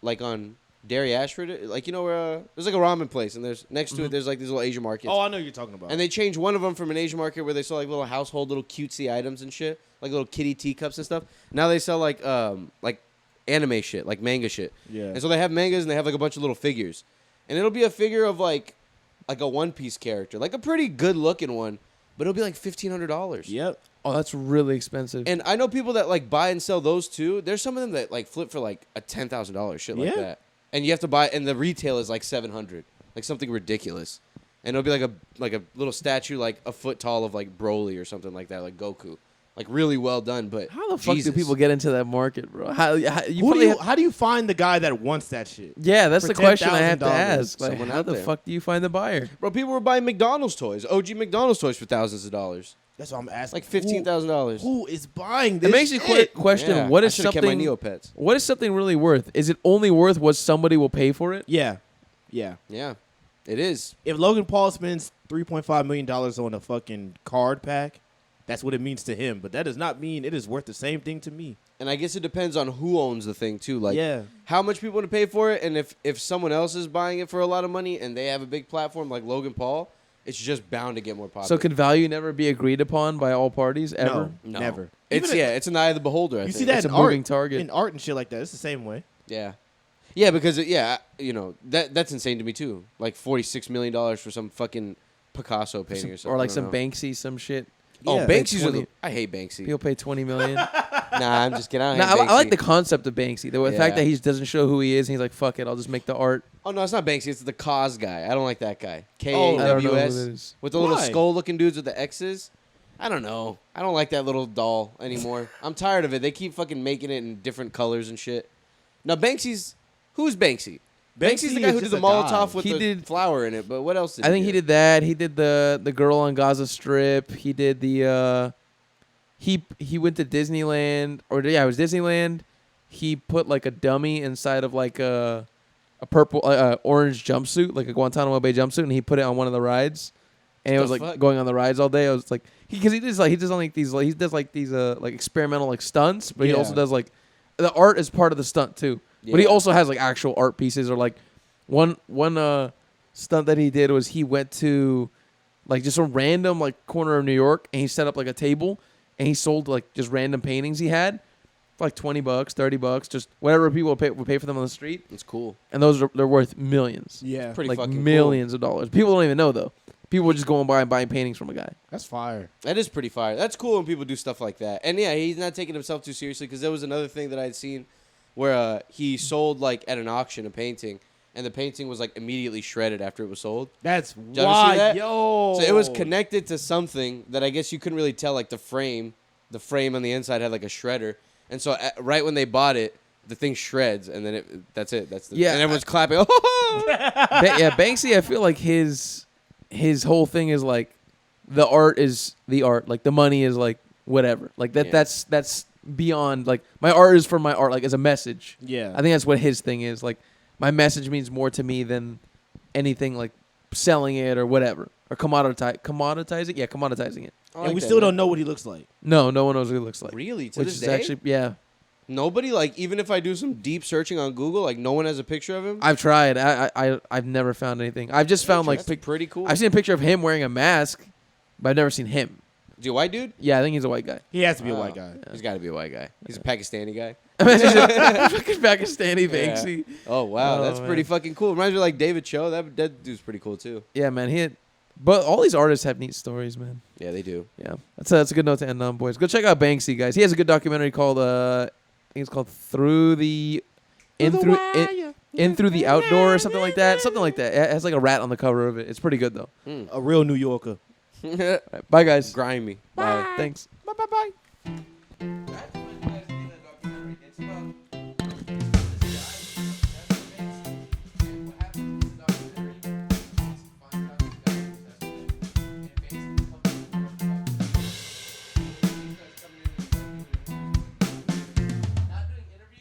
Speaker 1: like on Derry Ashford. Like, you know where there's like a ramen place, and there's next to it there's like these little Asian markets.
Speaker 3: Oh, I know what you're talking about.
Speaker 1: And they changed one of them from an Asian market where they sell like little household, little cutesy items and shit, like little kitty teacups and stuff. Now they sell like anime shit, like manga shit.
Speaker 3: Yeah.
Speaker 1: And so they have mangas and they have like a bunch of little figures, and it'll be a figure of like a One Piece character, like a pretty good looking one, but it'll be like $1,500.
Speaker 3: Yep.
Speaker 2: Oh, that's really expensive.
Speaker 1: And I know people that like buy and sell those too. There's some of them that like flip for like a $10,000 shit like
Speaker 3: Yeah.
Speaker 1: that, and you have to buy, and the retail is like $700, like something ridiculous. And it'll be like a little statue like a foot tall of like Broly or something like that, like Goku, like really well done. But
Speaker 2: how the fuck
Speaker 1: Jesus.
Speaker 2: do people get into that market, bro?
Speaker 3: How do you find the guy that wants that shit?
Speaker 2: Yeah, that's
Speaker 3: for
Speaker 2: the question I have to
Speaker 3: $10,000?
Speaker 2: ask. Like,
Speaker 1: Someone
Speaker 2: how
Speaker 1: out
Speaker 2: the
Speaker 1: there.
Speaker 2: fuck do you find the buyer?
Speaker 1: Bro, people were buying McDonald's toys, OG McDonald's toys for thousands of dollars,
Speaker 3: That's what I'm asking.
Speaker 1: like $15,000.
Speaker 3: Who is buying this?
Speaker 2: It makes you
Speaker 3: shit?
Speaker 2: question
Speaker 1: Yeah,
Speaker 2: what
Speaker 1: I
Speaker 2: is
Speaker 1: should've kept my
Speaker 2: something.
Speaker 1: Neopets.
Speaker 2: What is something really worth? Is it only worth what somebody will pay for it?
Speaker 3: Yeah. Yeah.
Speaker 1: Yeah, it is.
Speaker 3: If Logan Paul spends $3.5 million on a fucking card pack, that's what it means to him. But that does not mean it is worth the same thing to me.
Speaker 1: And I guess it depends on who owns the thing too. Like,
Speaker 3: Yeah.
Speaker 1: how much people want to pay for it, and if someone else is buying it for a lot of money and they have a big platform like Logan Paul, it's just bound to get more popular.
Speaker 2: So can value never be agreed upon by all parties ever?
Speaker 1: No.
Speaker 3: Never.
Speaker 1: It's
Speaker 3: Even
Speaker 1: it's an eye of the beholder. I
Speaker 3: You
Speaker 1: think.
Speaker 3: see that
Speaker 2: It's
Speaker 3: in
Speaker 2: a moving
Speaker 3: art,
Speaker 2: target.
Speaker 3: in art and shit like that. It's the same way.
Speaker 1: Yeah, because that's insane to me too. Like $46 million for some fucking Picasso painting or something,
Speaker 2: Or like
Speaker 1: I
Speaker 2: some
Speaker 1: don't know.
Speaker 2: Banksy, some shit.
Speaker 1: Oh,
Speaker 3: Yeah.
Speaker 1: Banksy's are
Speaker 2: 20
Speaker 1: the, I hate Banksy.
Speaker 2: People pay $20 million.
Speaker 1: Nah, I'm just kidding. I
Speaker 2: Nah,
Speaker 1: don't hate
Speaker 2: I like
Speaker 1: Banksy.
Speaker 2: the concept of Banksy. The fact
Speaker 1: Yeah.
Speaker 2: that he doesn't show who he is, and he's like, "Fuck it, I'll just make the art."
Speaker 1: Oh no, it's not Banksy. It's the Cause guy. I don't like that guy.
Speaker 2: I don't know who
Speaker 1: KAWS
Speaker 2: that is.
Speaker 1: with the little
Speaker 3: Why?
Speaker 1: skull-looking dudes with the X's. I don't know. I don't like that little doll anymore. I'm tired of it. They keep fucking making it in different colors and shit. Now Banksy's who's Banksy? Banksy's the guy
Speaker 3: is
Speaker 1: who did
Speaker 3: just
Speaker 1: the
Speaker 3: a guy.
Speaker 1: Molotov with
Speaker 2: He
Speaker 1: the
Speaker 2: did-
Speaker 1: flower in it. But what else did
Speaker 2: I think
Speaker 1: do?
Speaker 2: he did that. He did the girl on Gaza Strip. He did the he went to Disneyland, or yeah, it was Disneyland. He put like a dummy inside of like a purple orange jumpsuit, like a Guantanamo Bay jumpsuit, and he put it on one of the rides. And it
Speaker 1: The
Speaker 2: was like
Speaker 1: fuck?
Speaker 2: going on the rides all day. I was like, he does like these like experimental like stunts, but he
Speaker 3: Yeah.
Speaker 2: also does like the art is part of the stunt too. But he
Speaker 1: Yeah.
Speaker 2: also has like actual art pieces, or like one stunt that he did was he went to like just a random like corner of New York, and he set up like a table, and he sold like just random paintings he had for like $20, $30, just whatever people would pay for them on the street,
Speaker 1: It's cool.
Speaker 2: and they're worth millions.
Speaker 3: Yeah.
Speaker 1: Pretty
Speaker 2: like
Speaker 1: fucking
Speaker 2: millions of dollars. People don't even know though. People were just going by and buying paintings from a guy.
Speaker 3: That's fire.
Speaker 1: That is pretty fire. That's cool when people do stuff like that. And yeah, he's not taking himself too seriously, because there was another thing that I'd seen where he sold like at an auction a painting, and the painting was like immediately shredded after it was sold.
Speaker 3: That's
Speaker 1: you ever see
Speaker 3: why,
Speaker 1: that?
Speaker 3: yo.
Speaker 1: So it was connected to something that I guess you couldn't really tell, like the frame on the inside had like a shredder. And so right when they bought it, the thing shreds, and then that's it. That's the,
Speaker 2: Yeah,
Speaker 1: and everyone's clapping. Oh!
Speaker 2: Yeah, Banksy, I feel like his whole thing is like the art is the art, like the money is like whatever, like that.
Speaker 1: Yeah.
Speaker 2: That's beyond like my art is for my art, like as a message.
Speaker 3: Yeah.
Speaker 2: I think that's what his thing is. Like my message means more to me than anything like selling it or whatever or commoditize it. Yeah, commoditizing it.
Speaker 1: I
Speaker 3: and
Speaker 1: like
Speaker 3: we
Speaker 1: that,
Speaker 3: still
Speaker 1: man.
Speaker 3: don't know what he looks like.
Speaker 2: No one knows what he looks like.
Speaker 1: Really, to
Speaker 2: Which
Speaker 1: this
Speaker 2: is
Speaker 1: day,
Speaker 2: actually
Speaker 1: nobody, like, even if I do some deep searching on Google, like no one has a picture of him.
Speaker 2: I've tried. I've never found anything. I've just found like
Speaker 1: That's pretty cool.
Speaker 2: I've seen a picture of him wearing a mask, but I've never seen him.
Speaker 1: Is he a white dude?
Speaker 2: Yeah, I think he's a white guy.
Speaker 3: He has to be a
Speaker 1: Oh.
Speaker 3: white guy.
Speaker 1: He's got to be a white guy. He's a Pakistani guy.
Speaker 2: Fucking Pakistani Banksy.
Speaker 1: Oh wow,
Speaker 2: Oh,
Speaker 1: that's pretty
Speaker 2: man.
Speaker 1: fucking cool. Reminds me of like David Cho. That dude's pretty cool too.
Speaker 2: Yeah, man. But all these artists have neat stories, man.
Speaker 1: Yeah, they do.
Speaker 2: Yeah, that's a good note to end on, boys. Go check out Banksy, guys. He has a good documentary called I think it's called Through the Outdoor or something like that. Something like that. It has like a rat on the cover of it. It's pretty good though.
Speaker 3: A real New Yorker.
Speaker 2: Bye, guys.
Speaker 1: Grimy. Bye.
Speaker 2: Thanks.
Speaker 3: Bye.